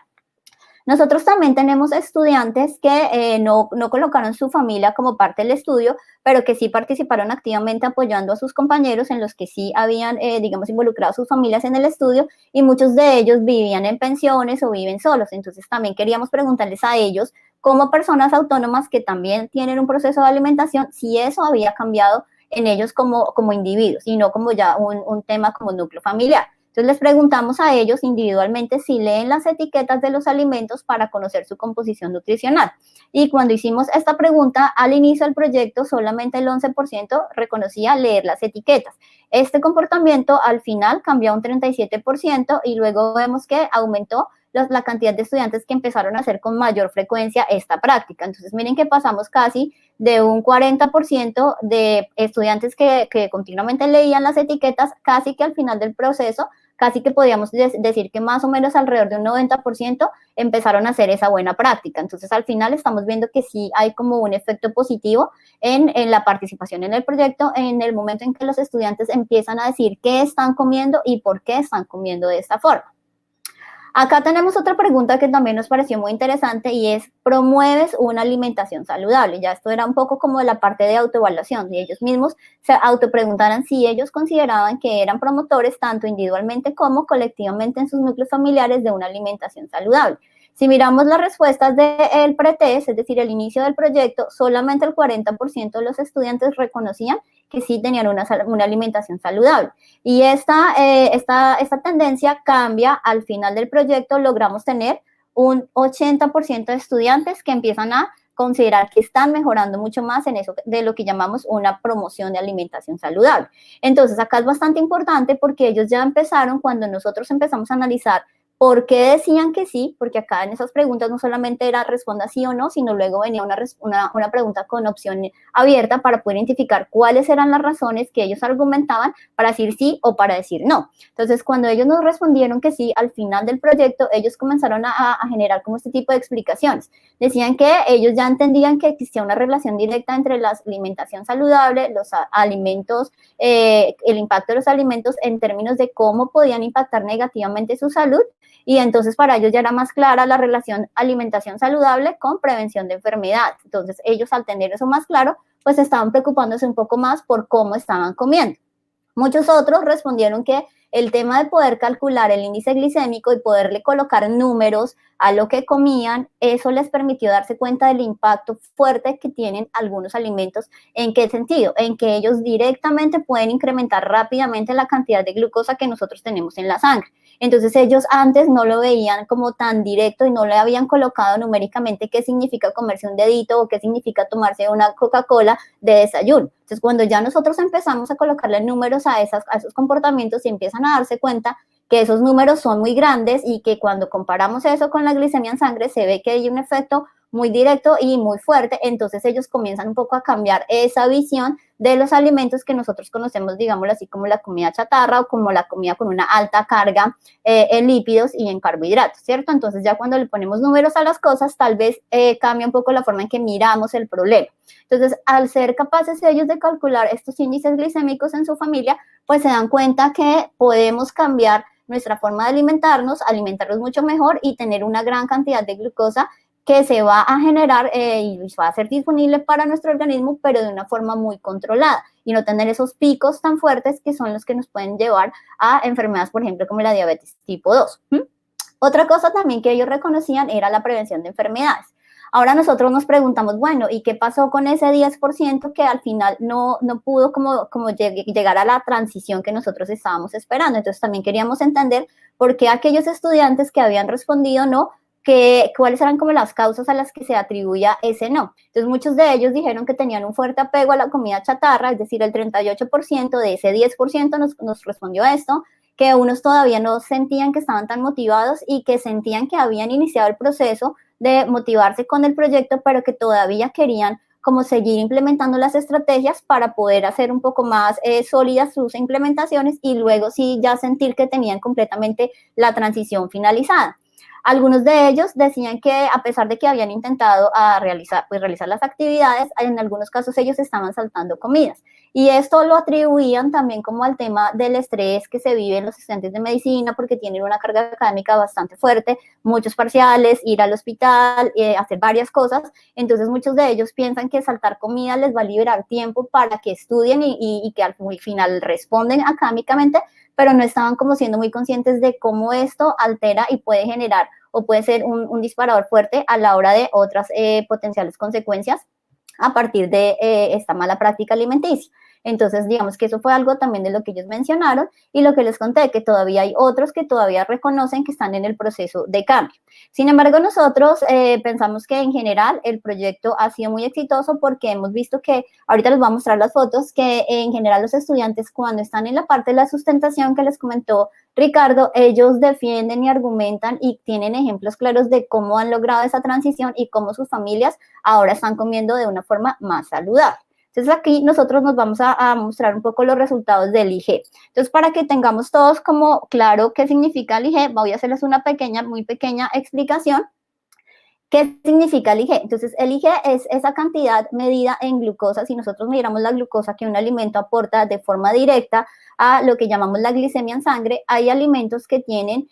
F: Nosotros también tenemos estudiantes que no colocaron su familia como parte del estudio, pero que sí participaron activamente apoyando a sus compañeros, en los que sí habían, digamos, involucrado a sus familias en el estudio, y muchos de ellos vivían en pensiones o viven solos. Entonces también queríamos preguntarles a ellos, como personas autónomas que también tienen un proceso de alimentación, si eso había cambiado en ellos como individuos y no como ya un tema como núcleo familiar. Entonces les preguntamos a ellos individualmente si leen las etiquetas de los alimentos para conocer su composición nutricional. Y cuando hicimos esta pregunta al inicio del proyecto, solamente el 11% reconocía leer las etiquetas. Este comportamiento al final cambió a un 37%, y luego vemos que aumentó la cantidad de estudiantes que empezaron a hacer con mayor frecuencia esta práctica. Entonces miren que pasamos casi de un 40% de estudiantes que continuamente leían las etiquetas, casi que al final del proceso, casi que podríamos decir que más o menos alrededor de un 90% empezaron a hacer esa buena práctica. Entonces al final estamos viendo que sí hay como un efecto positivo en la participación en el proyecto, en el momento en que los estudiantes empiezan a decir qué están comiendo y por qué están comiendo de esta forma. Acá tenemos otra pregunta que también nos pareció muy interesante, y es: ¿promueves una alimentación saludable? Ya esto era un poco como la parte de autoevaluación, y ellos mismos se autopreguntaran si ellos consideraban que eran promotores tanto individualmente como colectivamente en sus núcleos familiares de una alimentación saludable. Si miramos las respuestas del pretest, es decir, el inicio del proyecto, solamente el 40% de los estudiantes reconocían que sí tenían una alimentación saludable. Y esta tendencia cambia al final del proyecto. Logramos tener un 80% de estudiantes que empiezan a considerar que están mejorando mucho más en eso de lo que llamamos una promoción de alimentación saludable. Entonces, acá es bastante importante porque ellos ya empezaron, cuando nosotros empezamos a analizar ¿por qué decían que sí? Porque acá en esas preguntas no solamente era responda sí o no, sino luego venía una pregunta con opción abierta para poder identificar cuáles eran las razones que ellos argumentaban para decir sí o para decir no. Entonces, cuando ellos nos respondieron que sí, al final del proyecto, ellos comenzaron a generar como este tipo de explicaciones. Decían que ellos ya entendían que existía una relación directa entre la alimentación saludable, los alimentos, el impacto de los alimentos en términos de cómo podían impactar negativamente su salud. Y entonces para ellos ya era más clara la relación alimentación saludable con prevención de enfermedades. Entonces ellos, al tener eso más claro, pues estaban preocupándose un poco más por cómo estaban comiendo. Muchos otros respondieron que el tema de poder calcular el índice glicémico y poderle colocar números a lo que comían, eso les permitió darse cuenta del impacto fuerte que tienen algunos alimentos. ¿En qué sentido? En que ellos directamente pueden incrementar rápidamente la cantidad de glucosa que nosotros tenemos en la sangre. Entonces ellos antes no lo veían como tan directo y no le habían colocado numéricamente qué significa comerse un dedito o qué significa tomarse una Coca-Cola de desayuno. Entonces cuando ya nosotros empezamos a colocarle números a esos comportamientos y empiezan a darse cuenta que esos números son muy grandes y que cuando comparamos eso con la glicemia en sangre se ve que hay un efecto muy directo y muy fuerte, entonces ellos comienzan un poco a cambiar esa visión de los alimentos que nosotros conocemos, digámoslo así, como la comida chatarra o como la comida con una alta carga en lípidos y en carbohidratos, ¿cierto? Entonces ya cuando le ponemos números a las cosas, tal vez cambia un poco la forma en que miramos el problema. Entonces, al ser capaces ellos de calcular estos índices glicémicos en su familia, pues se dan cuenta que podemos cambiar nuestra forma de alimentarnos mucho mejor y tener una gran cantidad de glucosa que se va a generar y va a ser disponible para nuestro organismo, pero de una forma muy controlada y no tener esos picos tan fuertes que son los que nos pueden llevar a enfermedades, por ejemplo, como la diabetes tipo 2. Otra cosa también que ellos reconocían era la prevención de enfermedades. Ahora nosotros nos preguntamos, bueno, ¿y qué pasó con ese 10% que al final no pudo como llegar a la transición que nosotros estábamos esperando? Entonces también queríamos entender por qué aquellos estudiantes que habían respondido no, cuáles eran como las causas a las que se atribuía ese no. Entonces muchos de ellos dijeron que tenían un fuerte apego a la comida chatarra, es decir, el 38% de ese 10% nos respondió a esto, que unos todavía no sentían que estaban tan motivados y que sentían que habían iniciado el proceso de motivarse con el proyecto, pero que todavía querían como seguir implementando las estrategias para poder hacer un poco más sólidas sus implementaciones y luego sí ya sentir que tenían completamente la transición finalizada. Algunos de ellos decían que a pesar de que habían intentado realizar las actividades, en algunos casos ellos estaban saltando comidas. Y esto lo atribuían también como al tema del estrés que se vive en los estudiantes de medicina porque tienen una carga académica bastante fuerte, muchos parciales, ir al hospital, hacer varias cosas. Entonces muchos de ellos piensan que saltar comida les va a liberar tiempo para que estudien y que al final responden académicamente, pero no estaban como siendo muy conscientes de cómo esto altera y puede generar o puede ser un disparador fuerte a la hora de otras potenciales consecuencias a partir de esta mala práctica alimenticia. Entonces, digamos que eso fue algo también de lo que ellos mencionaron y lo que les conté, que todavía hay otros que todavía reconocen que están en el proceso de cambio. Sin embargo, nosotros pensamos que en general el proyecto ha sido muy exitoso porque hemos visto que, ahorita les voy a mostrar las fotos, que en general los estudiantes cuando están en la parte de la sustentación que les comentó Ricardo, ellos defienden y argumentan y tienen ejemplos claros de cómo han logrado esa transición y cómo sus familias ahora están comiendo de una forma más saludable. Entonces aquí nosotros nos vamos a mostrar un poco los resultados del IgE. Entonces para que tengamos todos como claro qué significa el IgE, voy a hacerles una muy pequeña explicación. ¿Qué significa el IgE? Entonces el IgE es esa cantidad medida en glucosa. Si nosotros miramos la glucosa que un alimento aporta de forma directa a lo que llamamos la glicemia en sangre, hay alimentos que tienen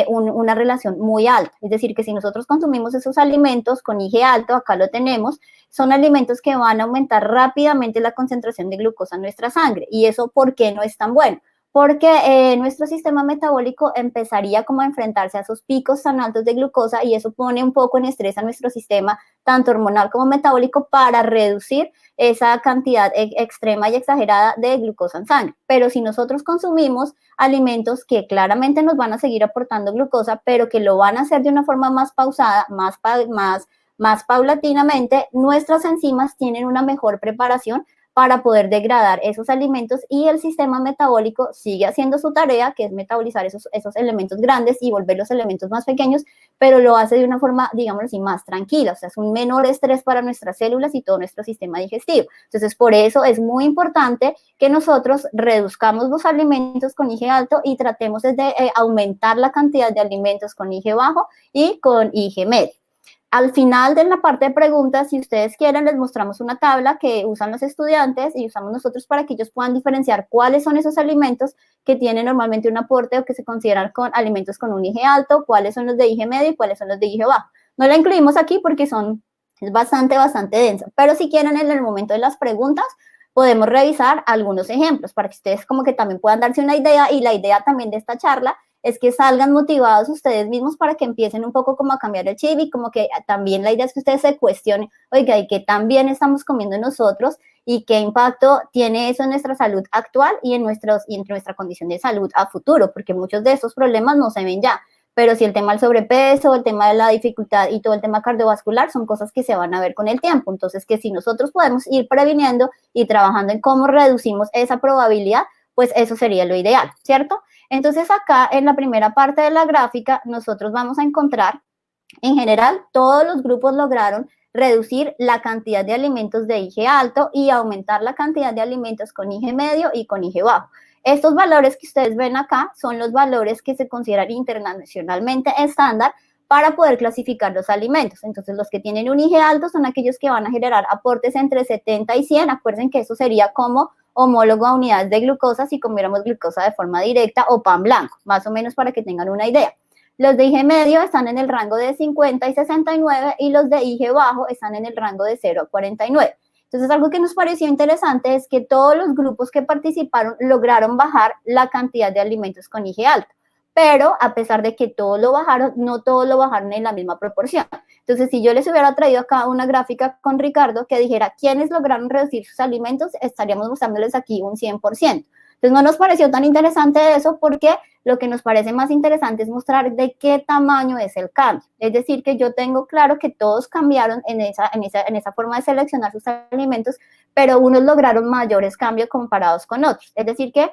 F: una relación muy alta. Es decir, que si nosotros consumimos esos alimentos con IgE alto, acá lo tenemos, son alimentos que van a aumentar rápidamente la concentración de glucosa en nuestra sangre. ¿Y eso por qué no es tan bueno? Porque nuestro sistema metabólico empezaría como a enfrentarse a esos picos tan altos de glucosa y eso pone un poco en estrés a nuestro sistema, tanto hormonal como metabólico, para reducir esa cantidad extrema y exagerada de glucosa en sangre. Pero si nosotros consumimos alimentos que claramente nos van a seguir aportando glucosa, pero que lo van a hacer de una forma más pausada, más paulatinamente, nuestras enzimas tienen una mejor preparación para poder degradar esos alimentos y el sistema metabólico sigue haciendo su tarea, que es metabolizar esos elementos grandes y volver los elementos más pequeños, pero lo hace de una forma, digámoslo así, más tranquila, o sea, es un menor estrés para nuestras células y todo nuestro sistema digestivo. Entonces, por eso es muy importante que nosotros reduzcamos los alimentos con IgE alto y tratemos de aumentar la cantidad de alimentos con IgE bajo y con IgE medio. Al final de la parte de preguntas, si ustedes quieren, les mostramos una tabla que usan los estudiantes y usamos nosotros para que ellos puedan diferenciar cuáles son esos alimentos que tienen normalmente un aporte o que se consideran con alimentos con un IgE alto, cuáles son los de IgE medio y cuáles son los de IgE bajo. No la incluimos aquí porque es bastante densa, pero si quieren en el momento de las preguntas, podemos revisar algunos ejemplos para que ustedes como que también puedan darse una idea y la idea también de esta charla es que salgan motivados ustedes mismos para que empiecen un poco como a cambiar el chip y como que también la idea es que ustedes se cuestionen, oiga, ¿y qué también estamos comiendo nosotros? Y qué impacto tiene eso en nuestra salud actual y en nuestra condición de salud a futuro, porque muchos de esos problemas no se ven ya. Pero si el tema del sobrepeso, el tema de la dificultad y todo el tema cardiovascular son cosas que se van a ver con el tiempo. Entonces, que si nosotros podemos ir previniendo y trabajando en cómo reducimos esa probabilidad, pues eso sería lo ideal, ¿cierto? Entonces, acá en la primera parte de la gráfica, nosotros vamos a encontrar, en general, todos los grupos lograron reducir la cantidad de alimentos de IG alto y aumentar la cantidad de alimentos con IG medio y con IG bajo. Estos valores que ustedes ven acá son los valores que se consideran internacionalmente estándar para poder clasificar los alimentos. Entonces, los que tienen un IG alto son aquellos que van a generar aportes entre 70 y 100. Acuérdense que eso sería como homólogo a unidades de glucosa si comiéramos glucosa de forma directa o pan blanco, más o menos para que tengan una idea. Los de IG medio están en el rango de 50 y 69 y los de IG bajo están en el rango de 0 a 49. Entonces, algo que nos pareció interesante es que todos los grupos que participaron lograron bajar la cantidad de alimentos con IG alto, pero a pesar de que todos lo bajaron, no todos lo bajaron en la misma proporción. Entonces, si yo les hubiera traído acá una gráfica con Ricardo que dijera quiénes lograron reducir sus alimentos, estaríamos mostrándoles aquí un 100%. Entonces, no nos pareció tan interesante eso porque lo que nos parece más interesante es mostrar de qué tamaño es el cambio. Es decir, que yo tengo claro que todos cambiaron en esa forma de seleccionar sus alimentos, pero unos lograron mayores cambios comparados con otros. Es decir, que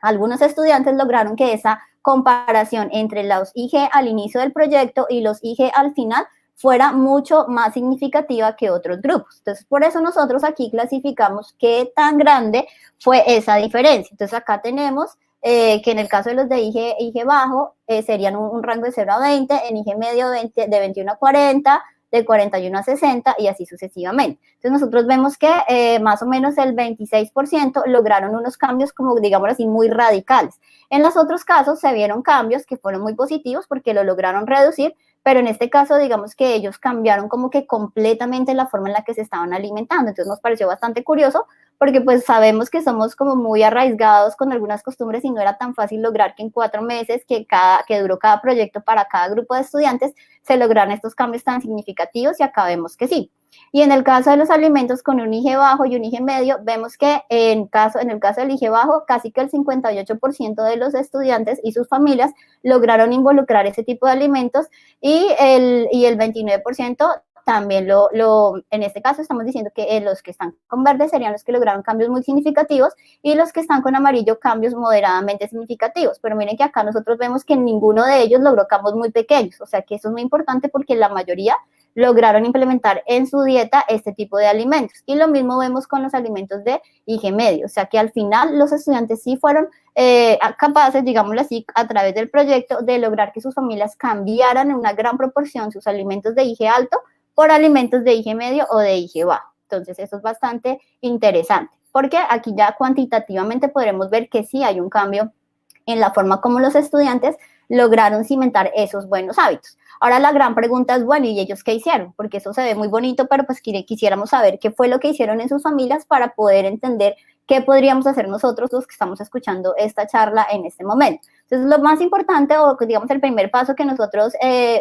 F: algunos estudiantes lograron que esa comparación entre los IG al inicio del proyecto y los IG al final fuera mucho más significativa que otros grupos. Entonces, por eso nosotros aquí clasificamos qué tan grande fue esa diferencia. Entonces, acá tenemos que en el caso de los de IG bajo serían un rango de 0 a 20, en IG medio de 21 a 40, de 41 a 60 y así sucesivamente. Entonces, nosotros vemos que más o menos el 26% lograron unos cambios como, digamos así, muy radicales. En los otros casos se vieron cambios que fueron muy positivos porque lo lograron reducir, pero en este caso, digamos que ellos cambiaron como que completamente la forma en la que se estaban alimentando. Entonces nos pareció bastante curioso porque pues sabemos que somos como muy arraigados con algunas costumbres y no era tan fácil lograr que en 4 meses que duró cada proyecto para cada grupo de estudiantes se lograran estos cambios tan significativos y acá vemos que sí. Y en el caso de los alimentos con un IG bajo y un IG medio, vemos que en el caso del IG bajo, casi que el 58% de los estudiantes y sus familias lograron involucrar ese tipo de alimentos y el 29% también en este caso estamos diciendo que los que están con verde serían los que lograron cambios muy significativos y los que están con amarillo cambios moderadamente significativos, pero miren que acá nosotros vemos que ninguno de ellos logró cambios muy pequeños, o sea que eso es muy importante porque la mayoría lograron implementar en su dieta este tipo de alimentos. Y lo mismo vemos con los alimentos de IG medio, o sea que al final los estudiantes sí fueron capaces, digámoslo así, a través del proyecto de lograr que sus familias cambiaran en una gran proporción sus alimentos de IG alto por alimentos de IG medio o de IG bajo. Entonces eso es bastante interesante, porque aquí ya cuantitativamente podremos ver que sí hay un cambio en la forma como los estudiantes lograron cimentar esos buenos hábitos. Ahora la gran pregunta es, bueno, ¿y ellos qué hicieron? Porque eso se ve muy bonito, pero pues quisiéramos saber qué fue lo que hicieron en sus familias para poder entender qué podríamos hacer nosotros los que estamos escuchando esta charla en este momento. Entonces, lo más importante, o digamos el primer paso que nosotros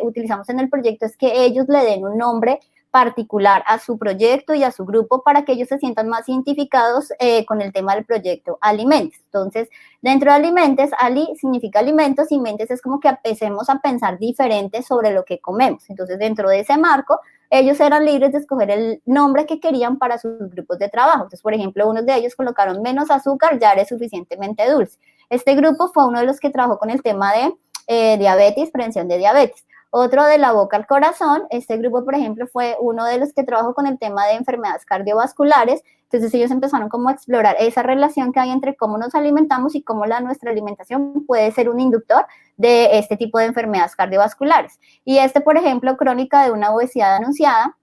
F: utilizamos en el proyecto es que ellos le den un nombre particular a su proyecto y a su grupo para que ellos se sientan más identificados con el tema del proyecto Alimentes. Entonces, dentro de Alimentes, Ali significa alimentos y Mentes es como que empecemos a pensar diferente sobre lo que comemos. Entonces, dentro de ese marco, ellos eran libres de escoger el nombre que querían para sus grupos de trabajo. Entonces, por ejemplo, unos de ellos colocaron menos azúcar, ya eres suficientemente dulce. Este grupo fue uno de los que trabajó con el tema de diabetes, prevención de diabetes. Otro de la boca al corazón, este grupo, por ejemplo, fue uno de los que trabajó con el tema de enfermedades cardiovasculares. Entonces ellos empezaron como a explorar esa relación que hay entre cómo nos alimentamos y cómo nuestra alimentación puede ser un inductor de este tipo de enfermedades cardiovasculares. Y por ejemplo, crónica de una obesidad anunciada,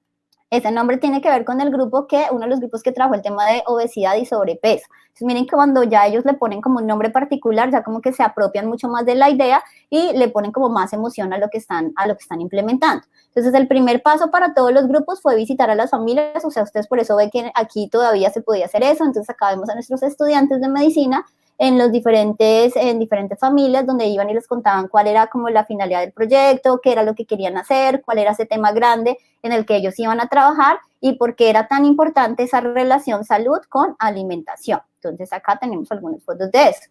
F: ese nombre tiene que ver con uno de los grupos que trabajó el tema de obesidad y sobrepeso. Entonces miren que cuando ya ellos le ponen como un nombre particular, ya como que se apropian mucho más de la idea y le ponen como más emoción a lo que están implementando. Entonces el primer paso para todos los grupos fue visitar a las familias, o sea, ustedes por eso ven que aquí todavía se podía hacer eso. Entonces acá vemos a nuestros estudiantes de medicina en diferentes familias, donde iban y les contaban cuál era como la finalidad del proyecto, qué era lo que querían hacer, cuál era ese tema grande en el que ellos iban a trabajar y por qué era tan importante esa relación salud con alimentación. Entonces acá tenemos algunas fotos de eso.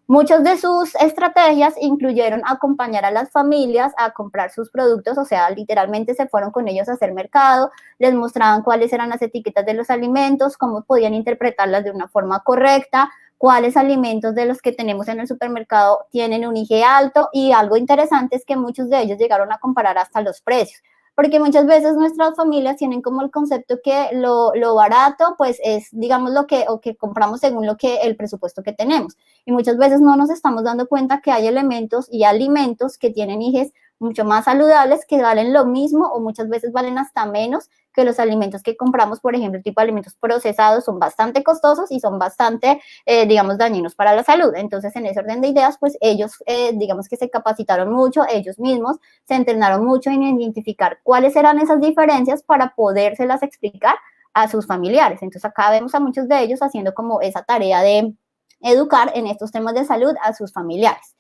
F: Muchas de sus estrategias incluyeron acompañar a las familias a comprar sus productos, o sea, literalmente se fueron con ellos a hacer mercado, les mostraban cuáles eran las etiquetas de los alimentos, cómo podían interpretarlas de una forma correcta, cuáles alimentos de los que tenemos en el supermercado tienen un IG alto, y algo interesante es que muchos de ellos llegaron a comparar hasta los precios, porque muchas veces nuestras familias tienen como el concepto que lo barato pues es, digamos, lo que compramos según el presupuesto que tenemos, y muchas veces no nos estamos dando cuenta que hay elementos y alimentos que tienen IGs mucho más saludables, que valen lo mismo o muchas veces valen hasta menos que los alimentos que compramos. Por ejemplo, el tipo de alimentos procesados son bastante costosos y son bastante, digamos, dañinos para la salud. Entonces, en ese orden de ideas, pues ellos, digamos que se capacitaron mucho, ellos mismos se entrenaron mucho en identificar cuáles eran esas diferencias para podérselas explicar a sus familiares. Entonces, acá vemos a muchos de ellos haciendo como esa tarea de educar en estos temas de salud a sus familiares.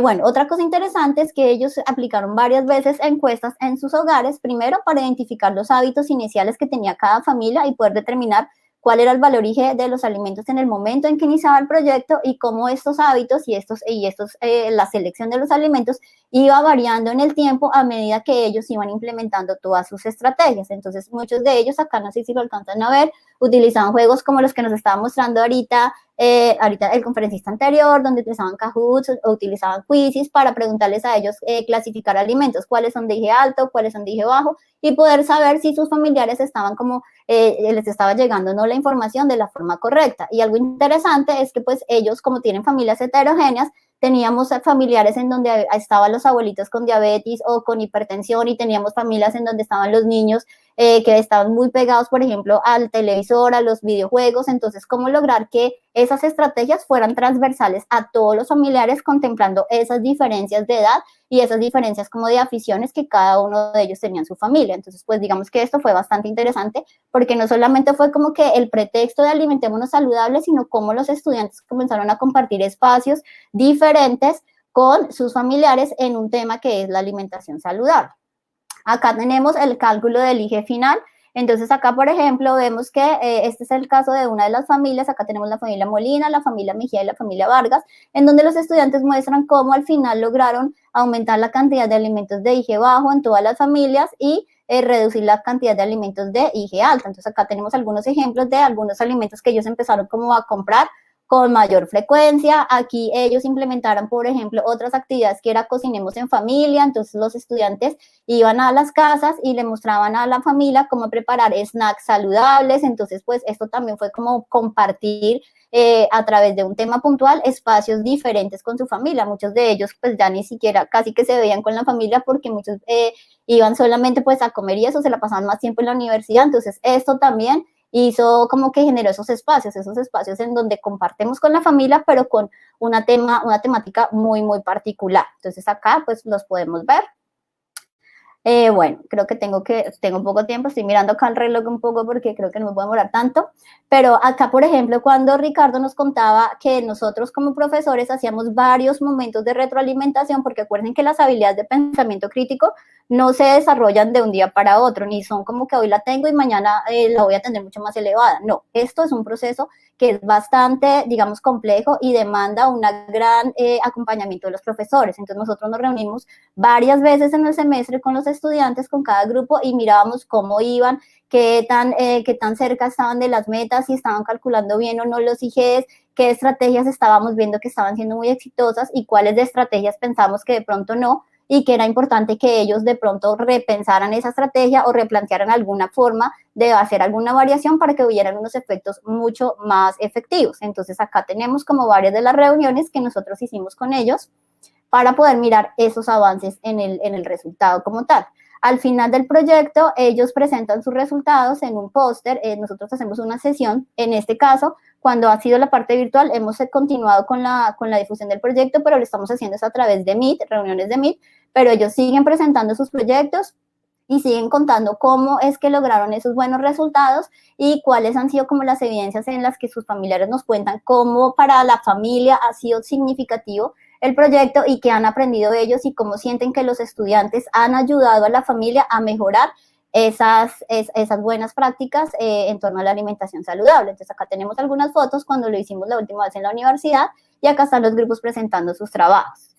F: Bueno, otra cosa interesante es que ellos aplicaron varias veces encuestas en sus hogares, primero para identificar los hábitos iniciales que tenía cada familia y poder determinar cuál era el valor IG de los alimentos en el momento en que iniciaba el proyecto y cómo estos hábitos la selección de los alimentos iba variando en el tiempo a medida que ellos iban implementando todas sus estrategias. Entonces, muchos de ellos, acá no sé si lo alcanzan a ver, utilizaban juegos como los que nos estaba mostrando ahorita el conferencista anterior, donde utilizaban Kahoots o utilizaban quizzes para preguntarles a ellos, clasificar alimentos, cuáles son de IG alto, cuáles son de IG bajo, y poder saber si sus familiares estaban como, les estaba llegando o no la información de la forma correcta. Y algo interesante es que pues ellos, como tienen familias heterogéneas, teníamos familiares en donde estaban los abuelitos con diabetes o con hipertensión, y teníamos familias en donde estaban los niños que estaban muy pegados, por ejemplo, al televisor, a los videojuegos. Entonces, ¿cómo lograr que esas estrategias fueran transversales a todos los familiares, contemplando esas diferencias de edad y esas diferencias como de aficiones que cada uno de ellos tenía en su familia? Entonces, pues digamos que esto fue bastante interesante, porque no solamente fue como que el pretexto de alimentémonos saludables, sino cómo los estudiantes comenzaron a compartir espacios diferentes con sus familiares en un tema que es la alimentación saludable. Acá tenemos el cálculo del IG final. Entonces acá, por ejemplo, vemos que este es el caso de una de las familias. Acá tenemos la familia Molina, la familia Mejía y la familia Vargas, en donde los estudiantes muestran cómo al final lograron aumentar la cantidad de alimentos de IG bajo en todas las familias y reducir la cantidad de alimentos de IG alta. Entonces acá tenemos algunos ejemplos de algunos alimentos que ellos empezaron como a comprar con mayor frecuencia. Aquí ellos implementaron, por ejemplo, otras actividades que era cocinemos en familia. Entonces los estudiantes iban a las casas y le mostraban a la familia cómo preparar snacks saludables. Entonces, pues esto también fue como compartir a través de un tema puntual espacios diferentes con su familia. Muchos de ellos pues ya ni siquiera casi que se veían con la familia, porque muchos iban solamente pues a comer y eso, se la pasaban más tiempo en la universidad. Entonces esto también hizo como que generó esos espacios en donde compartimos con la familia, pero con una temática muy, muy particular. Entonces acá pues los podemos ver. Bueno, creo que tengo poco tiempo, estoy mirando acá el reloj un poco porque creo que no me puedo demorar tanto, pero acá, por ejemplo, cuando Ricardo nos contaba que nosotros como profesores hacíamos varios momentos de retroalimentación, porque acuerden que las habilidades de pensamiento crítico no se desarrollan de un día para otro, ni son como que hoy la tengo y mañana la voy a tener mucho más elevada. No, esto es un proceso que es bastante, digamos, complejo y demanda un gran acompañamiento de los profesores. Entonces nosotros nos reunimos varias veces en el semestre con los estudiantes, con cada grupo, y mirábamos cómo iban, qué tan cerca estaban de las metas, si estaban calculando bien o no los IGs, qué estrategias estábamos viendo que estaban siendo muy exitosas y cuáles de estrategias pensamos que de pronto no, y que era importante que ellos de pronto repensaran esa estrategia o replantearan alguna forma de hacer alguna variación para que hubieran unos efectos mucho más efectivos. Entonces acá tenemos como varias de las reuniones que nosotros hicimos con ellos para poder mirar esos avances en el resultado como tal. Al final del proyecto, ellos presentan sus resultados en un póster. Nosotros hacemos una sesión. En este caso, cuando ha sido la parte virtual, hemos continuado con la difusión del proyecto, pero lo estamos haciendo a través de Meet, reuniones de Meet, pero ellos siguen presentando sus proyectos y siguen contando cómo es que lograron esos buenos resultados y cuáles han sido como las evidencias en las que sus familiares nos cuentan cómo para la familia ha sido significativo el proyecto y qué han aprendido ellos y cómo sienten que los estudiantes han ayudado a la familia a mejorar esas buenas prácticas en torno a la alimentación saludable. Entonces acá tenemos algunas fotos cuando lo hicimos la última vez en la universidad y acá están los grupos presentando sus trabajos.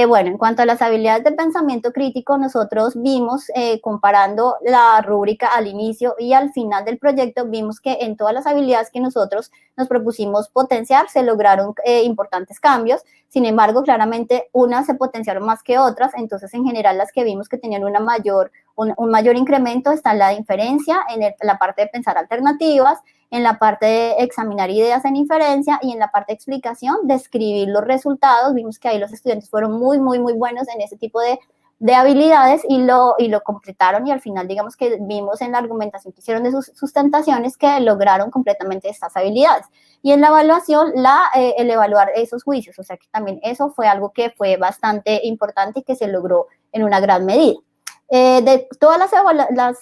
F: Bueno, en cuanto a las habilidades de pensamiento crítico, nosotros vimos, comparando la rúbrica al inicio y al final del proyecto, vimos que en todas las habilidades que nosotros nos propusimos potenciar, se lograron importantes cambios. Sin embargo, claramente unas se potenciaron más que otras, entonces en general las que vimos que tenían un mayor incremento está en la inferencia, en la parte de pensar alternativas, en la parte de examinar ideas en inferencia y en la parte de explicación, de escribir los resultados. Vimos que ahí los estudiantes fueron muy buenos en ese tipo de habilidades y lo completaron, y al final digamos que vimos en la argumentación que hicieron de sus sustentaciones que lograron completamente estas habilidades. Y en la evaluación, el evaluar esos juicios, o sea que también eso fue algo que fue bastante importante y que se logró en una gran medida. De todas las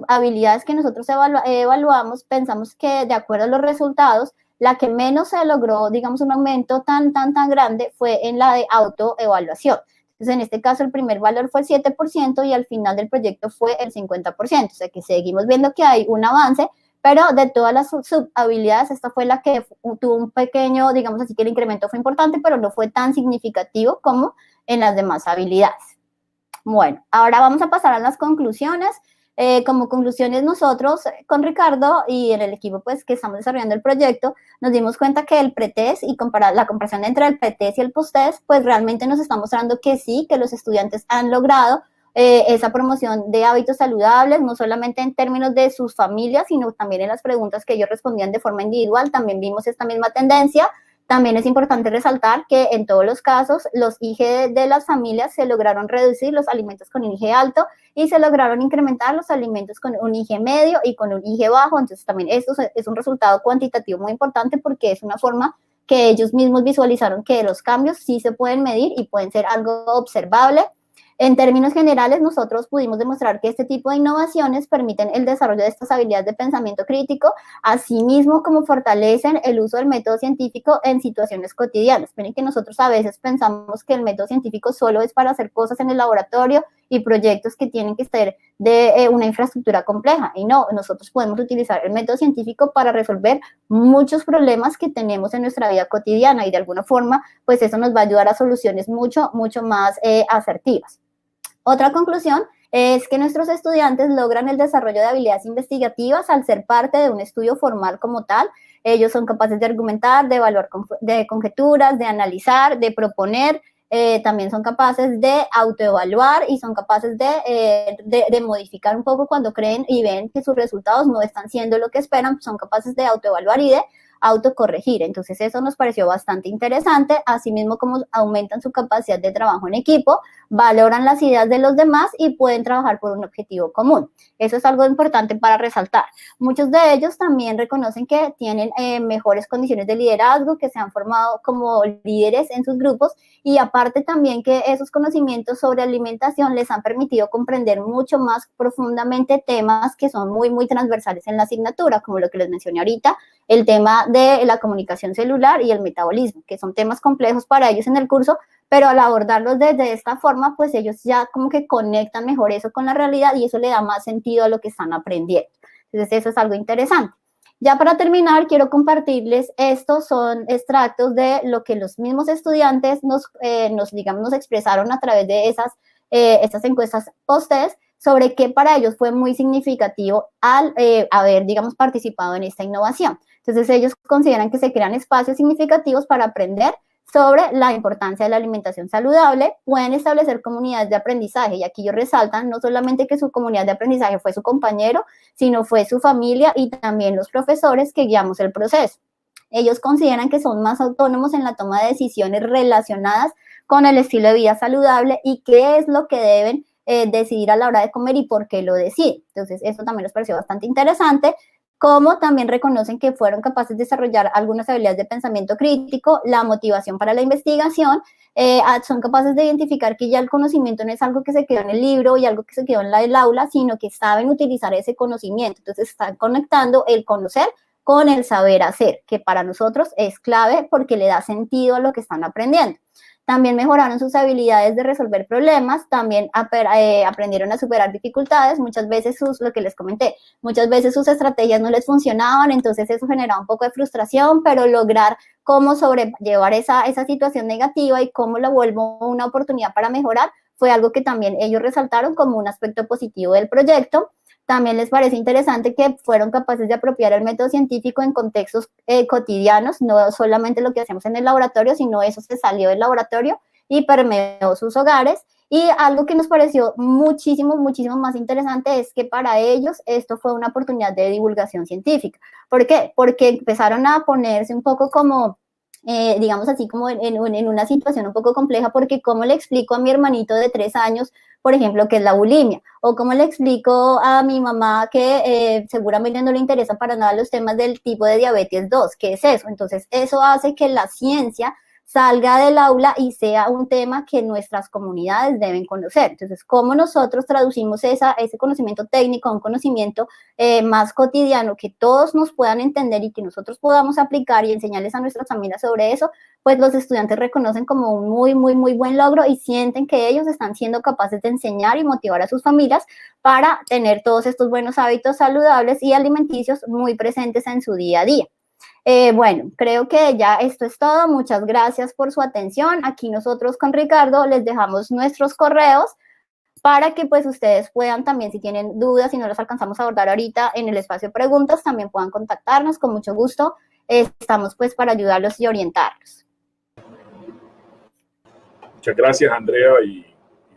F: habilidades que nosotros evaluamos, pensamos que de acuerdo a los resultados, la que menos se logró, digamos, un aumento tan grande fue en la de autoevaluación. Entonces, en este caso, el primer valor fue el 7% y al final del proyecto fue el 50%, o sea que seguimos viendo que hay un avance, pero de todas las subhabilidades, esta fue la que tuvo un pequeño, digamos así, que el incremento fue importante, pero no fue tan significativo como en las demás habilidades. Bueno, ahora vamos a pasar a las conclusiones. Como conclusiones, nosotros con Ricardo y en el equipo pues que estamos desarrollando el proyecto, nos dimos cuenta que el pretest y la comparación entre el pretest y el posttest, pues realmente nos está mostrando que sí, que los estudiantes han logrado esa promoción de hábitos saludables, no solamente en términos de sus familias, sino también en las preguntas que ellos respondían de forma individual. También vimos esta misma tendencia. También es importante resaltar que en todos los casos los IG de las familias se lograron reducir los alimentos con un IG alto y se lograron incrementar los alimentos con un IG medio y con un IG bajo. Entonces también esto es un resultado cuantitativo muy importante porque es una forma que ellos mismos visualizaron que los cambios sí se pueden medir y pueden ser algo observable. En términos generales, nosotros pudimos demostrar que este tipo de innovaciones permiten el desarrollo de estas habilidades de pensamiento crítico, asimismo como fortalecen el uso del método científico en situaciones cotidianas. Miren que nosotros a veces pensamos que el método científico solo es para hacer cosas en el laboratorio y proyectos que tienen que ser de una infraestructura compleja, y no, nosotros podemos utilizar el método científico para resolver muchos problemas que tenemos en nuestra vida cotidiana, y de alguna forma, pues eso nos va a ayudar a soluciones mucho más asertivas. Otra conclusión es que nuestros estudiantes logran el desarrollo de habilidades investigativas al ser parte de un estudio formal como tal. Ellos son capaces de argumentar, de evaluar de conjeturas, de analizar, de proponer. También son capaces de autoevaluar y son capaces de modificar un poco cuando creen y ven que sus resultados no están siendo lo que esperan. Son capaces de autoevaluar y de autocorregir. Entonces eso nos pareció bastante interesante, asimismo como aumentan su capacidad de trabajo en equipo, valoran las ideas de los demás y pueden trabajar por un objetivo común. Eso es algo importante para resaltar. Muchos de ellos también reconocen que tienen mejores condiciones de liderazgo, que se han formado como líderes en sus grupos, y aparte también que esos conocimientos sobre alimentación les han permitido comprender mucho más profundamente temas que son muy transversales en la asignatura, como lo que les mencioné ahorita, el tema de la comunicación celular y el metabolismo, que son temas complejos para ellos en el curso, pero al abordarlos desde esta forma, pues ellos ya como que conectan mejor eso con la realidad y eso le da más sentido a lo que están aprendiendo. Entonces eso es algo interesante. Ya para terminar, quiero compartirles, estos son extractos de lo que los mismos estudiantes nos expresaron a través de estas encuestas post-test sobre qué para ellos fue muy significativo al haber, digamos, participado en esta innovación. Entonces ellos consideran que se crean espacios significativos para aprender sobre la importancia de la alimentación saludable, pueden establecer comunidades de aprendizaje, y aquí ellos resaltan no solamente que su comunidad de aprendizaje fue su compañero, sino fue su familia y también los profesores que guiamos el proceso. Ellos consideran que son más autónomos en la toma de decisiones relacionadas con el estilo de vida saludable y qué es lo que deben decidir a la hora de comer y por qué lo deciden. Entonces, eso también nos pareció bastante interesante. como también reconocen que fueron capaces de desarrollar algunas habilidades de pensamiento crítico, la motivación para la investigación, son capaces de identificar que ya el conocimiento no es algo que se quedó en el libro y algo que se quedó en el aula, sino que saben utilizar ese conocimiento. Entonces están conectando el conocer con el saber hacer, que para nosotros es clave porque le da sentido a lo que están aprendiendo. También mejoraron sus habilidades de resolver problemas, también aprendieron a superar dificultades, muchas veces lo que les comenté, muchas veces sus estrategias no les funcionaban, entonces eso generaba un poco de frustración, pero lograr cómo sobrellevar esa situación negativa y cómo la vuelvo una oportunidad para mejorar, fue algo que también ellos resaltaron como un aspecto positivo del proyecto. También les parece interesante que fueron capaces de apropiar el método científico en contextos cotidianos, no solamente lo que hacemos en el laboratorio, sino eso se salió del laboratorio y permeó sus hogares. Y algo que nos pareció muchísimo más interesante es que para ellos esto fue una oportunidad de divulgación científica. ¿Por qué? Porque empezaron a ponerse un poco como digamos así como en una situación un poco compleja, porque ¿cómo le explico a mi hermanito de 3 años, por ejemplo, qué es la bulimia? O ¿cómo le explico a mi mamá que seguramente no le interesa para nada los temas del tipo de diabetes 2? ¿Qué es eso? Entonces, eso hace que la ciencia salga del aula y sea un tema que nuestras comunidades deben conocer. Entonces, ¿cómo nosotros traducimos ese conocimiento técnico a un conocimiento más cotidiano que todos nos puedan entender y que nosotros podamos aplicar y enseñarles a nuestras familias sobre eso? Pues los estudiantes reconocen como un muy buen logro y sienten que ellos están siendo capaces de enseñar y motivar a sus familias para tener todos estos buenos hábitos saludables y alimenticios muy presentes en su día a día. Bueno, creo que ya esto es todo. Muchas gracias por su atención. Aquí nosotros con Ricardo les dejamos nuestros correos para que pues ustedes puedan también, si tienen dudas, si no los alcanzamos a abordar ahorita en el espacio de preguntas, también puedan contactarnos con mucho gusto. Estamos pues para ayudarlos y orientarlos.
C: Muchas gracias, Andrea y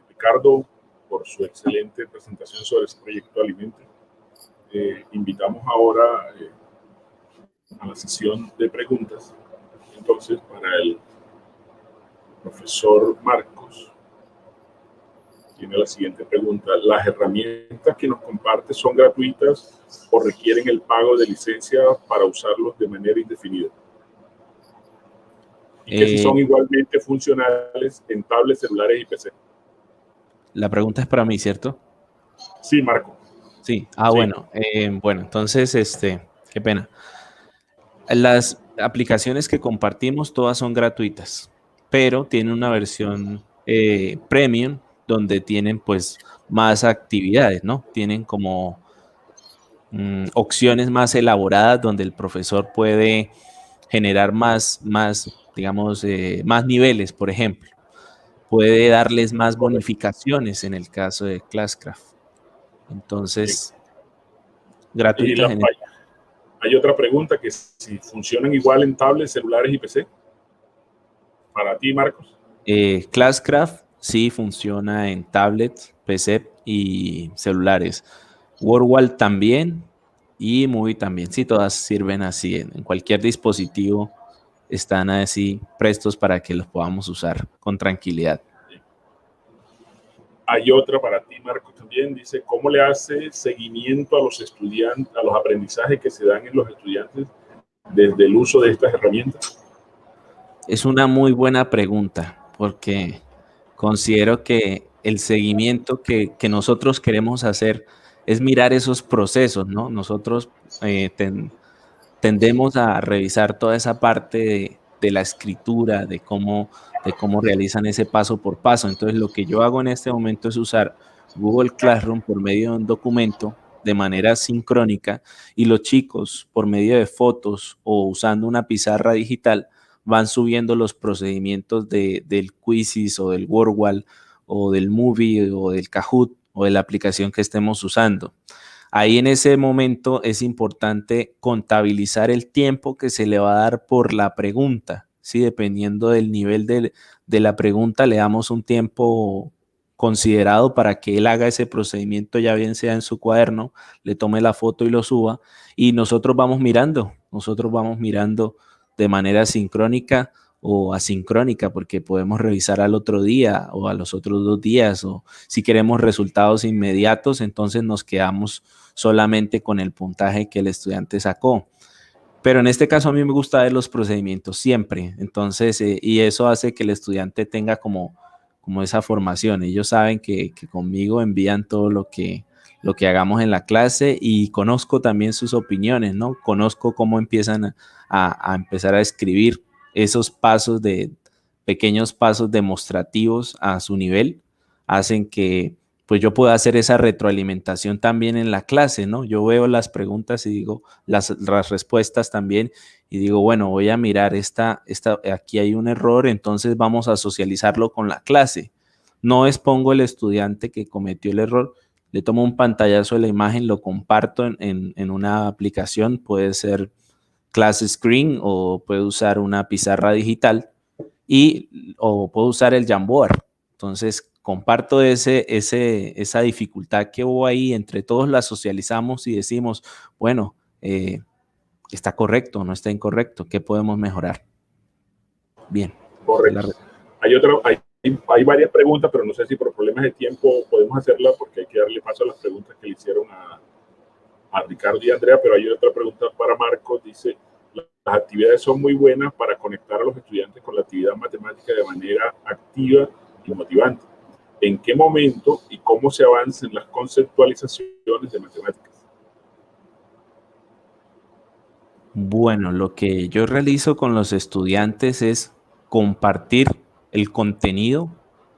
C: Ricardo, por su excelente presentación sobre este proyecto de alimentos. Invitamos ahora a la sesión de preguntas. Entonces, para el profesor Marcos, tiene la siguiente pregunta. ¿Las herramientas que nos comparte son gratuitas o requieren el pago de licencia para usarlos de manera indefinida? Y que si son igualmente funcionales en tablets, celulares y PC.
D: La pregunta es para mí, ¿cierto?
C: Sí, Marco.
D: Sí. Ah, sí. Bueno, entonces, qué pena. Las aplicaciones que compartimos todas son gratuitas, pero tienen una versión premium donde tienen pues más actividades, ¿no? Tienen como opciones más elaboradas donde el profesor puede generar más digamos, más niveles, por ejemplo. Puede darles más bonificaciones en el caso de Classcraft. Entonces, gratuitas.
C: Hay otra pregunta, que si funcionan igual en tablets, celulares y PC. Para ti, Marcos.
D: Classcraft sí funciona en tablets, PC y celulares. WordWall también y Movie también. Sí, todas sirven así. En cualquier dispositivo están así prestos para que los podamos usar con tranquilidad.
C: Hay otra para ti, Marcos, también. Dice, ¿cómo le hace seguimiento a los estudiantes, a los aprendizajes que se dan en los estudiantes desde el uso de estas herramientas?
D: Es una muy buena pregunta, porque considero que el seguimiento que nosotros queremos hacer es mirar esos procesos, ¿no? Nosotros tendemos a revisar toda esa parte de la escritura, de cómo realizan ese paso por paso. Entonces, lo que yo hago en este momento es usar Google Classroom por medio de un documento de manera sincrónica y los chicos, por medio de fotos o usando una pizarra digital, van subiendo los procedimientos del Quizzes o del WordWall o del Movie o del Kahoot o de la aplicación que estemos usando. Ahí en ese momento es importante contabilizar el tiempo que se le va a dar por la pregunta, ¿sí? Dependiendo del nivel de la pregunta, le damos un tiempo considerado para que él haga ese procedimiento, ya bien sea en su cuaderno, le tome la foto y lo suba, y nosotros vamos mirando de manera sincrónica o asincrónica, porque podemos revisar al otro día o a los otros 2 días, o si queremos resultados inmediatos, entonces nos quedamos solamente con el puntaje que el estudiante sacó. Pero en este caso a mí me gusta ver los procedimientos siempre, entonces, y eso hace que el estudiante tenga como esa formación. Ellos saben que conmigo envían todo lo que hagamos en la clase, y conozco también sus opiniones, ¿no? Conozco cómo empiezan a empezar a escribir esos pequeños pasos demostrativos a su nivel, hacen que pues yo pueda hacer esa retroalimentación también en la clase, ¿no? Yo veo las preguntas y digo, las respuestas también, y digo, bueno, voy a mirar aquí hay un error, entonces vamos a socializarlo con la clase. No expongo al estudiante que cometió el error, le tomo un pantallazo de la imagen, lo comparto en una aplicación, puede ser Class Screen o puedo usar una pizarra digital, o puedo usar el Jamboard. Entonces, comparto esa dificultad que hubo ahí, entre todos la socializamos y decimos, bueno, ¿está correcto o no está incorrecto? ¿Qué podemos mejorar? Bien.
C: Correcto. Hay varias preguntas, pero no sé si por problemas de tiempo podemos hacerlas, porque hay que darle paso a las preguntas que le hicieron a Ricardo y Andrea, pero hay otra pregunta para Marcos. Dice, las actividades son muy buenas para conectar a los estudiantes con la actividad matemática de manera activa y motivante. ¿En qué momento y cómo se avanza en las conceptualizaciones de matemáticas?
D: Bueno, lo que yo realizo con los estudiantes es compartir el contenido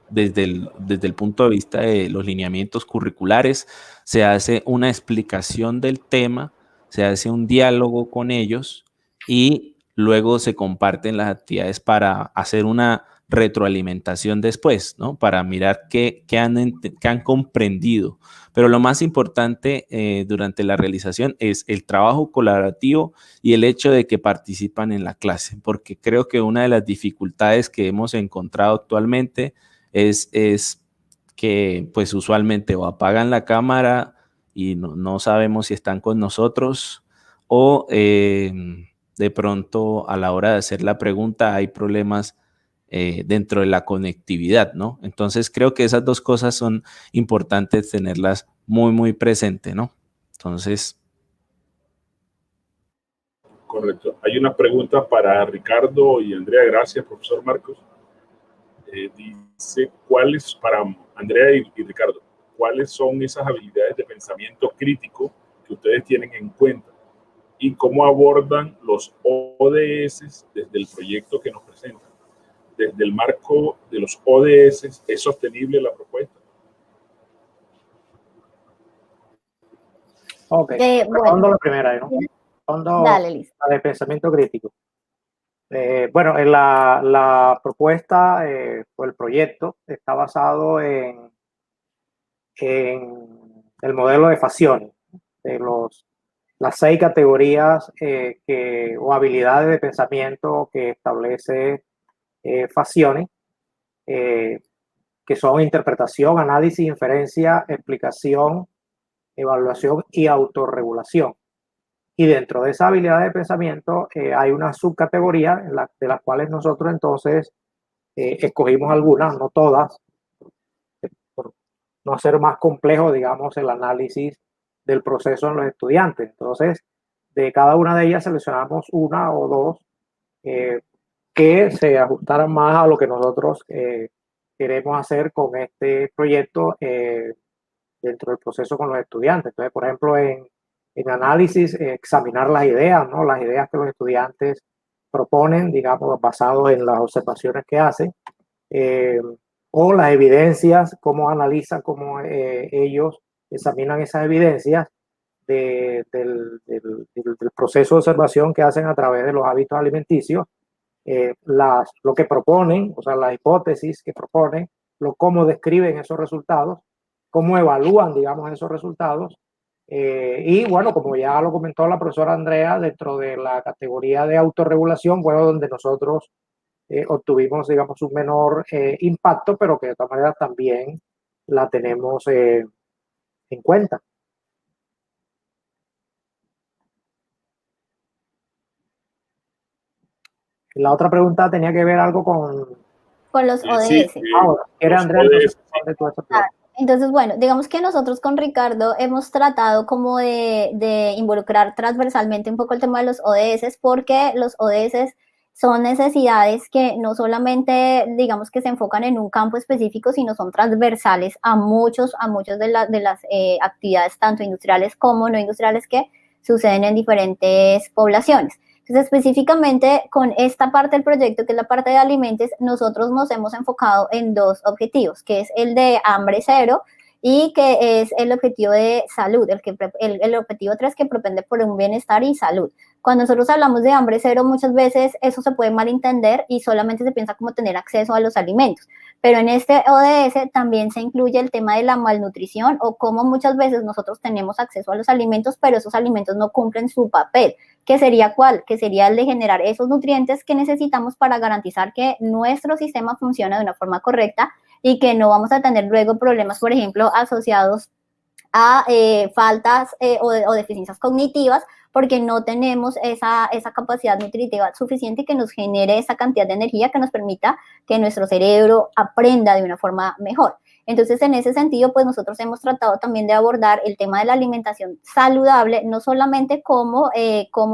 D: desde el punto de vista de los lineamientos curriculares. Se hace una explicación del tema, se hace un diálogo con ellos, y luego se comparten las actividades para hacer una retroalimentación después, ¿no? Para mirar qué han comprendido. Pero lo más importante durante la realización es el trabajo colaborativo y el hecho de que participan en la clase, porque creo que una de las dificultades que hemos encontrado actualmente es que pues usualmente o apagan la cámara y no sabemos si están con nosotros, o de pronto a la hora de hacer la pregunta hay problemas dentro de la conectividad, ¿no? Entonces creo que esas dos cosas son importantes tenerlas muy, muy presente, ¿no? Entonces...
C: Correcto. Hay una pregunta para Ricardo y Andrea. Gracias, profesor Marcos. Dice, ¿cuáles, para Andrea y Ricardo, cuáles son esas habilidades de pensamiento crítico que ustedes tienen en cuenta y cómo abordan los ODS desde el proyecto que nos presentan? Desde el marco de los ODS, ¿es sostenible la propuesta?
E: Ok,
F: bueno,
E: la primera, ¿no?
F: dale, listo.
E: La de pensamiento crítico. Bueno, en la propuesta o el proyecto está basado en el modelo de Fazioni, de las 6 categorías o habilidades de pensamiento que establece Fazioni, que son interpretación, análisis, inferencia, explicación, evaluación y autorregulación. Y dentro de esa habilidad de pensamiento hay una subcategoría de las cuales nosotros entonces escogimos algunas, no todas, por no hacer más complejo, digamos, el análisis del proceso en los estudiantes. Entonces, de cada una de ellas seleccionamos una o dos que se ajustaran más a lo que nosotros queremos hacer con este proyecto dentro del proceso con los estudiantes. Entonces, por ejemplo, en análisis, examinar las ideas, ¿no? Las ideas que los estudiantes proponen, digamos, basados en las observaciones que hacen, o las evidencias, cómo analizan, cómo ellos examinan esas evidencias del proceso de observación que hacen a través de los hábitos alimenticios, lo que proponen, o sea, las hipótesis que proponen, cómo describen esos resultados, cómo evalúan, digamos, esos resultados. Y bueno, como ya lo comentó la profesora Andrea, dentro de la categoría de autorregulación, bueno, donde nosotros obtuvimos, digamos, un menor impacto, pero que de todas maneras también la tenemos en cuenta. La otra pregunta tenía que ver algo
F: Con los ODS.
C: Sí,
E: ahora, ¿quiere
C: los
E: Andrea?
C: ODS,
E: Entonces, todo eso, claro.
F: Entonces, bueno, digamos que nosotros con Ricardo hemos tratado como de involucrar transversalmente un poco el tema de los ODS, porque los ODS son necesidades que no solamente, digamos, que se enfocan en un campo específico, sino son transversales a muchos de las actividades, tanto industriales como no industriales, que suceden en diferentes poblaciones. Entonces, específicamente con esta parte del proyecto, que es la parte de alimentos, nosotros nos hemos enfocado en dos objetivos, que es el de hambre cero y que es el objetivo de salud, el objetivo 3, que propende por un bienestar y salud. Cuando nosotros hablamos de hambre cero, muchas veces eso se puede malentender y solamente se piensa como tener acceso a los alimentos. Pero en este ODS también se incluye el tema de la malnutrición, o cómo muchas veces nosotros tenemos acceso a los alimentos, pero esos alimentos no cumplen su papel. ¿Qué sería cuál? Que sería el de generar esos nutrientes que necesitamos para garantizar que nuestro sistema funciona de una forma correcta y que no vamos a tener luego problemas, por ejemplo, asociados a faltas o deficiencias cognitivas, porque no tenemos esa capacidad nutritiva suficiente que nos genere esa cantidad de energía que nos permita que nuestro cerebro aprenda de una forma mejor. Entonces, en ese sentido, pues nosotros hemos tratado también de abordar el tema de la alimentación saludable, no solamente cómo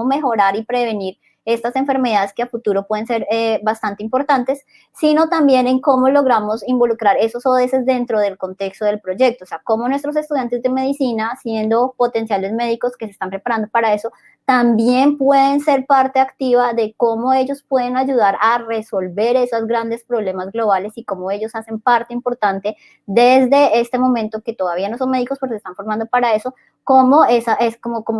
F: mejorar y prevenir estas enfermedades que a futuro pueden ser bastante importantes, sino también en cómo logramos involucrar esos ODS dentro del contexto del proyecto. O sea, cómo nuestros estudiantes de medicina, siendo potenciales médicos que se están preparando para eso, también pueden ser parte activa de cómo ellos pueden ayudar a resolver esos grandes problemas globales y cómo ellos hacen parte importante desde este momento, que todavía no son médicos porque se están formando para eso, como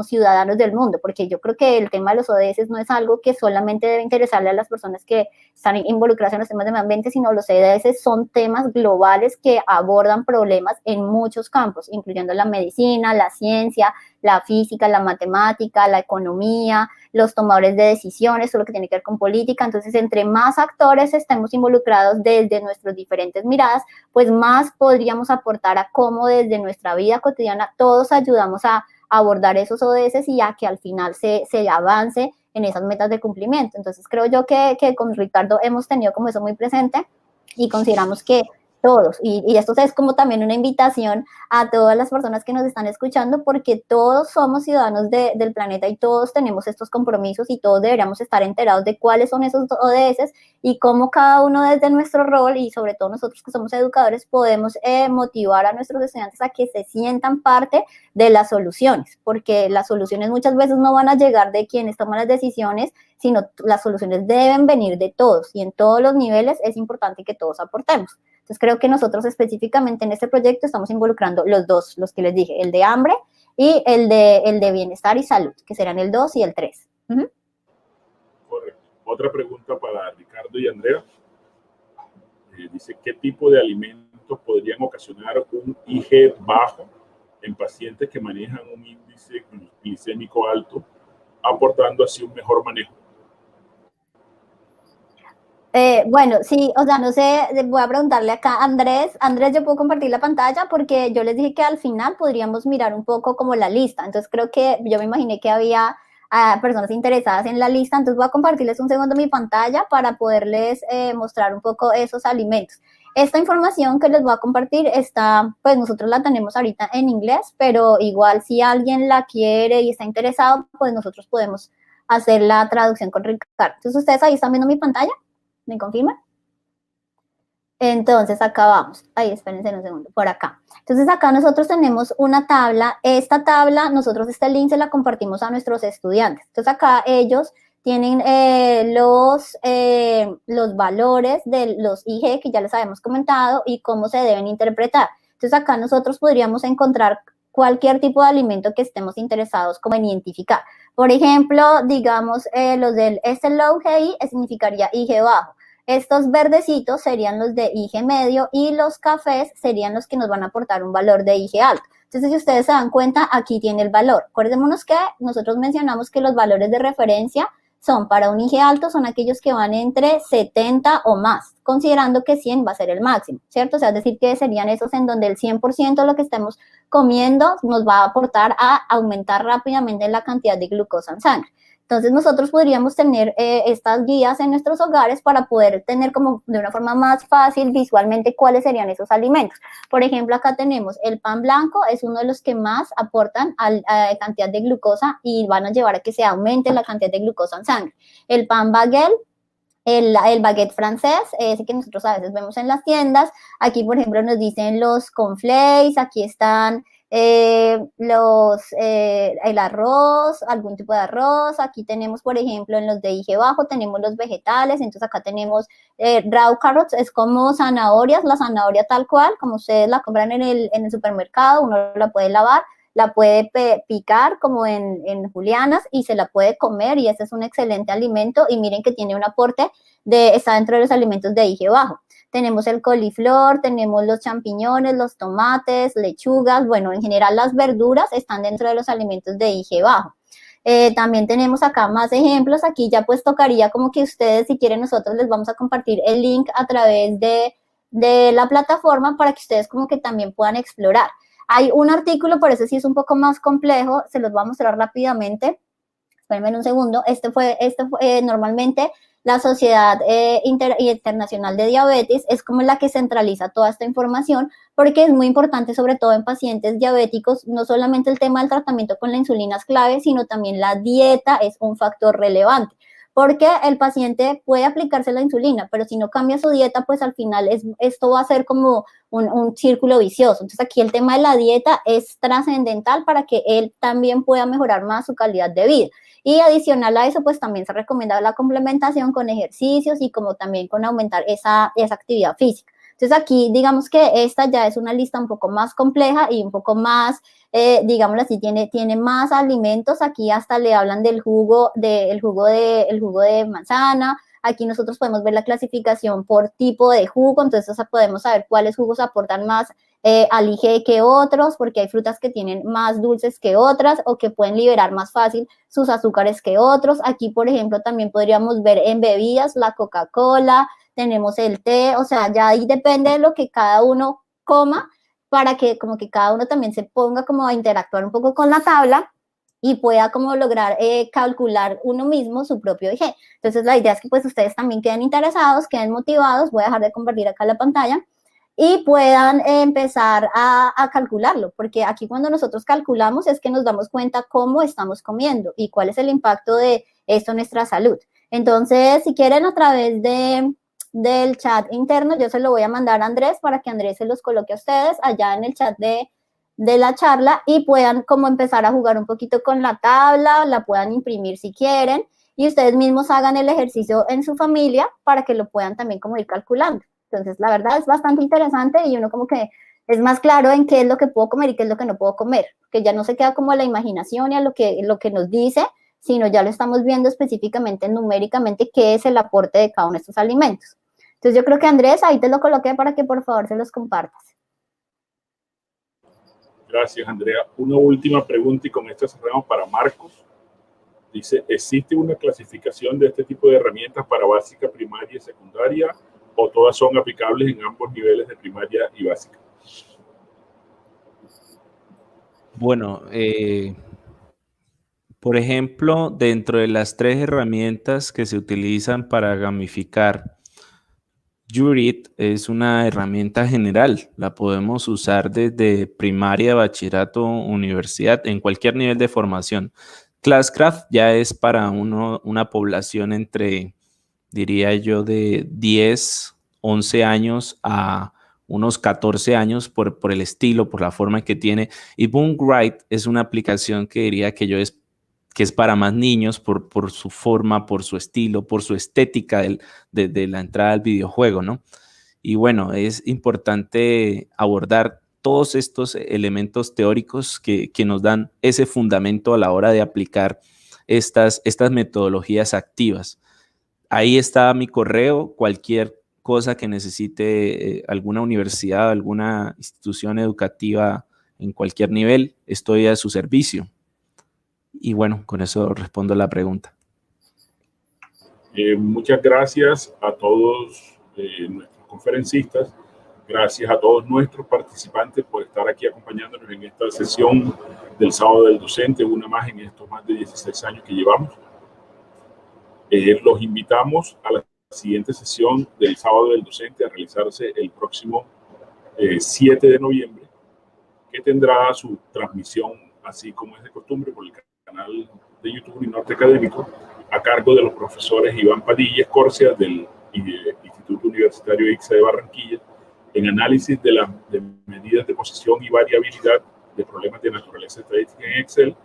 F: ciudadanos del mundo, porque yo creo que el tema de los ODS no es algo que solamente debe interesarle a las personas que están involucradas en los temas de medio ambiente, sino los ODS son temas globales que abordan problemas en muchos campos, incluyendo la medicina, la ciencia, la física, la matemática, la economía, los tomadores de decisiones, todo lo que tiene que ver con política. Entonces, entre más actores estemos involucrados desde nuestras diferentes miradas, pues más podríamos aportar a cómo desde nuestra vida cotidiana todos ayudamos a abordar esos ODS y a que al final se avance en esas metas de cumplimiento. Entonces, creo yo que con Ricardo hemos tenido como eso muy presente y consideramos que todos, y esto es como también una invitación a todas las personas que nos están escuchando, porque todos somos ciudadanos del planeta y todos tenemos estos compromisos y todos deberíamos estar enterados de cuáles son esos ODS y cómo cada uno desde nuestro rol, y sobre todo nosotros que somos educadores, podemos motivar a nuestros estudiantes a que se sientan parte de las soluciones, porque las soluciones muchas veces no van a llegar de quienes toman las decisiones, sino las soluciones deben venir de todos, y en todos los niveles es importante que todos aportemos. Entonces, creo que nosotros específicamente en este proyecto estamos involucrando los dos, los que les dije, el de hambre y el de bienestar y salud, que serán el 2 y el 3.
C: Correcto. Otra pregunta para Ricardo y Andrea. Dice, ¿qué tipo de alimentos podrían ocasionar un IG bajo en pacientes que manejan un índice glicémico alto, aportando así un mejor manejo?
F: Bueno, sí, o sea, no sé, voy a preguntarle acá a Andrés. Andrés, yo puedo compartir la pantalla porque yo les dije que al final podríamos mirar un poco como la lista. Entonces creo que yo me imaginé que había personas interesadas en la lista. Entonces voy a compartirles un segundo mi pantalla para poderles mostrar un poco esos alimentos. Esta información que les voy a compartir está, pues nosotros la tenemos ahorita en inglés, pero igual si alguien la quiere y está interesado, pues nosotros podemos hacer la traducción con Ricardo. Entonces, ¿ustedes ahí están viendo mi pantalla? ¿Me confirman? Entonces, acá vamos. Ahí, espérense un segundo, por acá. Entonces, acá nosotros tenemos una tabla. Esta tabla, nosotros este link se la compartimos a nuestros estudiantes. Entonces, acá ellos tienen los valores de los IG que ya les habíamos comentado y cómo se deben interpretar. Entonces, acá nosotros podríamos encontrar cualquier tipo de alimento que estemos interesados como en identificar. Por ejemplo, digamos, los del low GI significaría IG bajo. Estos verdecitos serían los de IG medio y los cafés serían los que nos van a aportar un valor de IG alto. Entonces, si ustedes se dan cuenta, aquí tiene el valor. Acuérdense que nosotros mencionamos que los valores de referencia son para un IG alto, son aquellos que van entre 70 o más, considerando que 100 va a ser el máximo, ¿cierto? O sea, es decir, que serían esos en donde el 100% de lo que estemos comiendo nos va a aportar a aumentar rápidamente la cantidad de glucosa en sangre. Entonces nosotros podríamos tener estas guías en nuestros hogares para poder tener como de una forma más fácil visualmente cuáles serían esos alimentos. Por ejemplo, acá tenemos el pan blanco, es uno de los que más aportan a cantidad de glucosa y van a llevar a que se aumente la cantidad de glucosa en sangre. El pan baguette, el baguette francés, ese que nosotros a veces vemos en las tiendas. Aquí, por ejemplo, nos dicen los cornflakes, aquí están el arroz, algún tipo de arroz. Aquí tenemos, por ejemplo, en los de IG bajo, tenemos los vegetales. Entonces acá tenemos raw carrots, es como zanahorias, la zanahoria tal cual, como ustedes la compran en el supermercado, uno la puede lavar, la puede picar como en julianas y se la puede comer, y ese es un excelente alimento. Y miren que tiene un aporte está dentro de los alimentos de IG bajo. Tenemos el coliflor, tenemos los champiñones, los tomates, lechugas, bueno, en general las verduras están dentro de los alimentos de IG bajo. También tenemos acá más ejemplos. Aquí ya pues tocaría como que ustedes, si quieren, nosotros les vamos a compartir el link a través de la plataforma para que ustedes como que también puedan explorar. Hay un artículo, por eso sí es un poco más complejo, se los voy a mostrar rápidamente. Espérenme un segundo. Normalmente la Sociedad Internacional de Diabetes es como la que centraliza toda esta información, porque es muy importante, sobre todo en pacientes diabéticos, no solamente el tema del tratamiento con la insulina es clave, sino también la dieta es un factor relevante. Porque el paciente puede aplicarse la insulina, pero si no cambia su dieta, pues al final esto va a ser como un círculo vicioso. Entonces aquí el tema de la dieta es trascendental para que él también pueda mejorar más su calidad de vida. Y adicional a eso, pues también se recomienda la complementación con ejercicios y como también con aumentar esa actividad física. Entonces aquí digamos que esta ya es una lista un poco más compleja y un poco más, digámoslo así, tiene más alimentos. Aquí hasta le hablan del jugo de manzana. Aquí nosotros podemos ver la clasificación por tipo de jugo, entonces podemos saber cuáles jugos aportan más al IG que otros, porque hay frutas que tienen más dulces que otras o que pueden liberar más fácil sus azúcares que otros. Aquí, por ejemplo, también podríamos ver en bebidas la Coca-Cola, tenemos el té, o sea, ya ahí depende de lo que cada uno coma, para que como que cada uno también se ponga como a interactuar un poco con la tabla y pueda como lograr calcular uno mismo su propio IG. Entonces la idea es que pues ustedes también queden interesados, queden motivados. Voy a dejar de compartir acá la pantalla y puedan empezar a calcularlo, porque aquí cuando nosotros calculamos es que nos damos cuenta cómo estamos comiendo y cuál es el impacto de esto en nuestra salud. Entonces, si quieren, a través del chat interno, yo se lo voy a mandar a Andrés para que Andrés se los coloque a ustedes allá en el chat de la charla y puedan como empezar a jugar un poquito con la tabla, la puedan imprimir si quieren y ustedes mismos hagan el ejercicio en su familia para que lo puedan también como ir calculando. Entonces, la verdad es bastante interesante y uno como que es más claro en qué es lo que puedo comer y qué es lo que no puedo comer, que ya no se queda como a la imaginación y a lo que nos dice, sino ya lo estamos viendo específicamente, numéricamente, qué es el aporte de cada uno de estos alimentos. Entonces, yo creo que Andrés, ahí te lo coloqué para que por favor se los compartas.
C: Gracias, Andrea. Una última pregunta y con esto cerramos para Marcos. Dice, ¿existe una clasificación de este tipo de herramientas para básica, primaria y secundaria o todas son aplicables en ambos niveles de primaria y básica?
D: Bueno, por ejemplo, dentro de las 3 herramientas que se utilizan para gamificar, YourIt es una herramienta general. La podemos usar desde primaria, bachillerato, universidad, en cualquier nivel de formación. Classcraft ya es para una población entre, diría yo, de 10, 11 años a unos 14 años por el estilo, por la forma que tiene. Y Boomwrite es una aplicación que diría que es para más niños por su forma, por su estilo, por su estética de la entrada al videojuego, ¿no? Y bueno, es importante abordar todos estos elementos teóricos que nos dan ese fundamento a la hora de aplicar estas metodologías activas. Ahí está mi correo, cualquier cosa que necesite alguna universidad, alguna institución educativa en cualquier nivel, estoy a su servicio. Y bueno, con eso respondo la pregunta.
C: Muchas gracias a todos nuestros conferencistas. Gracias a todos nuestros participantes por estar aquí acompañándonos en esta sesión del Sábado del Docente, una más en estos más de 16 años que llevamos. Los invitamos a la siguiente sesión del sábado del docente a realizarse el próximo 7 de noviembre, que tendrá su transmisión, así como es de costumbre, por el canal de YouTube Uninorte Académico, a cargo de los profesores Iván Padilla Escorcia del Instituto Universitario ICSA de Barranquilla, en análisis de las medidas de posición y variabilidad de problemas de naturaleza estadística en Excel,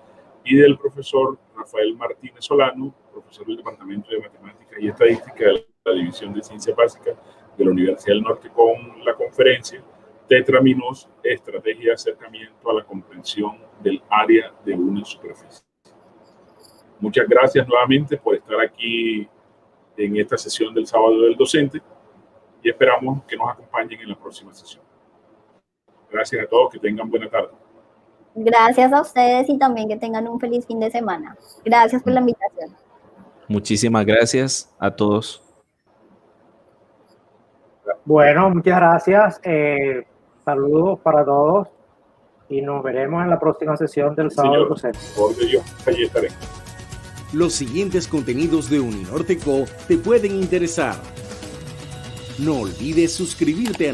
C: y del profesor Rafael Martínez Solano, profesor del Departamento de Matemáticas y Estadística de la División de Ciencias Básicas de la Universidad del Norte, con la conferencia Tetraminos, estrategia de acercamiento a la comprensión del área de una superficie. Muchas gracias nuevamente por estar aquí en esta sesión del sábado del docente y esperamos que nos acompañen en la próxima sesión. Gracias a todos, que tengan buena tarde.
F: Gracias a ustedes y también que tengan un feliz fin de semana. Gracias por la invitación.
D: Muchísimas gracias a todos.
E: Bueno, muchas gracias. Saludos para todos y nos veremos en la próxima sesión del sábado del docente.
C: Por Dios, allí estaré.
A: Los siguientes contenidos de Uninorte Co te pueden interesar. No olvides suscribirte a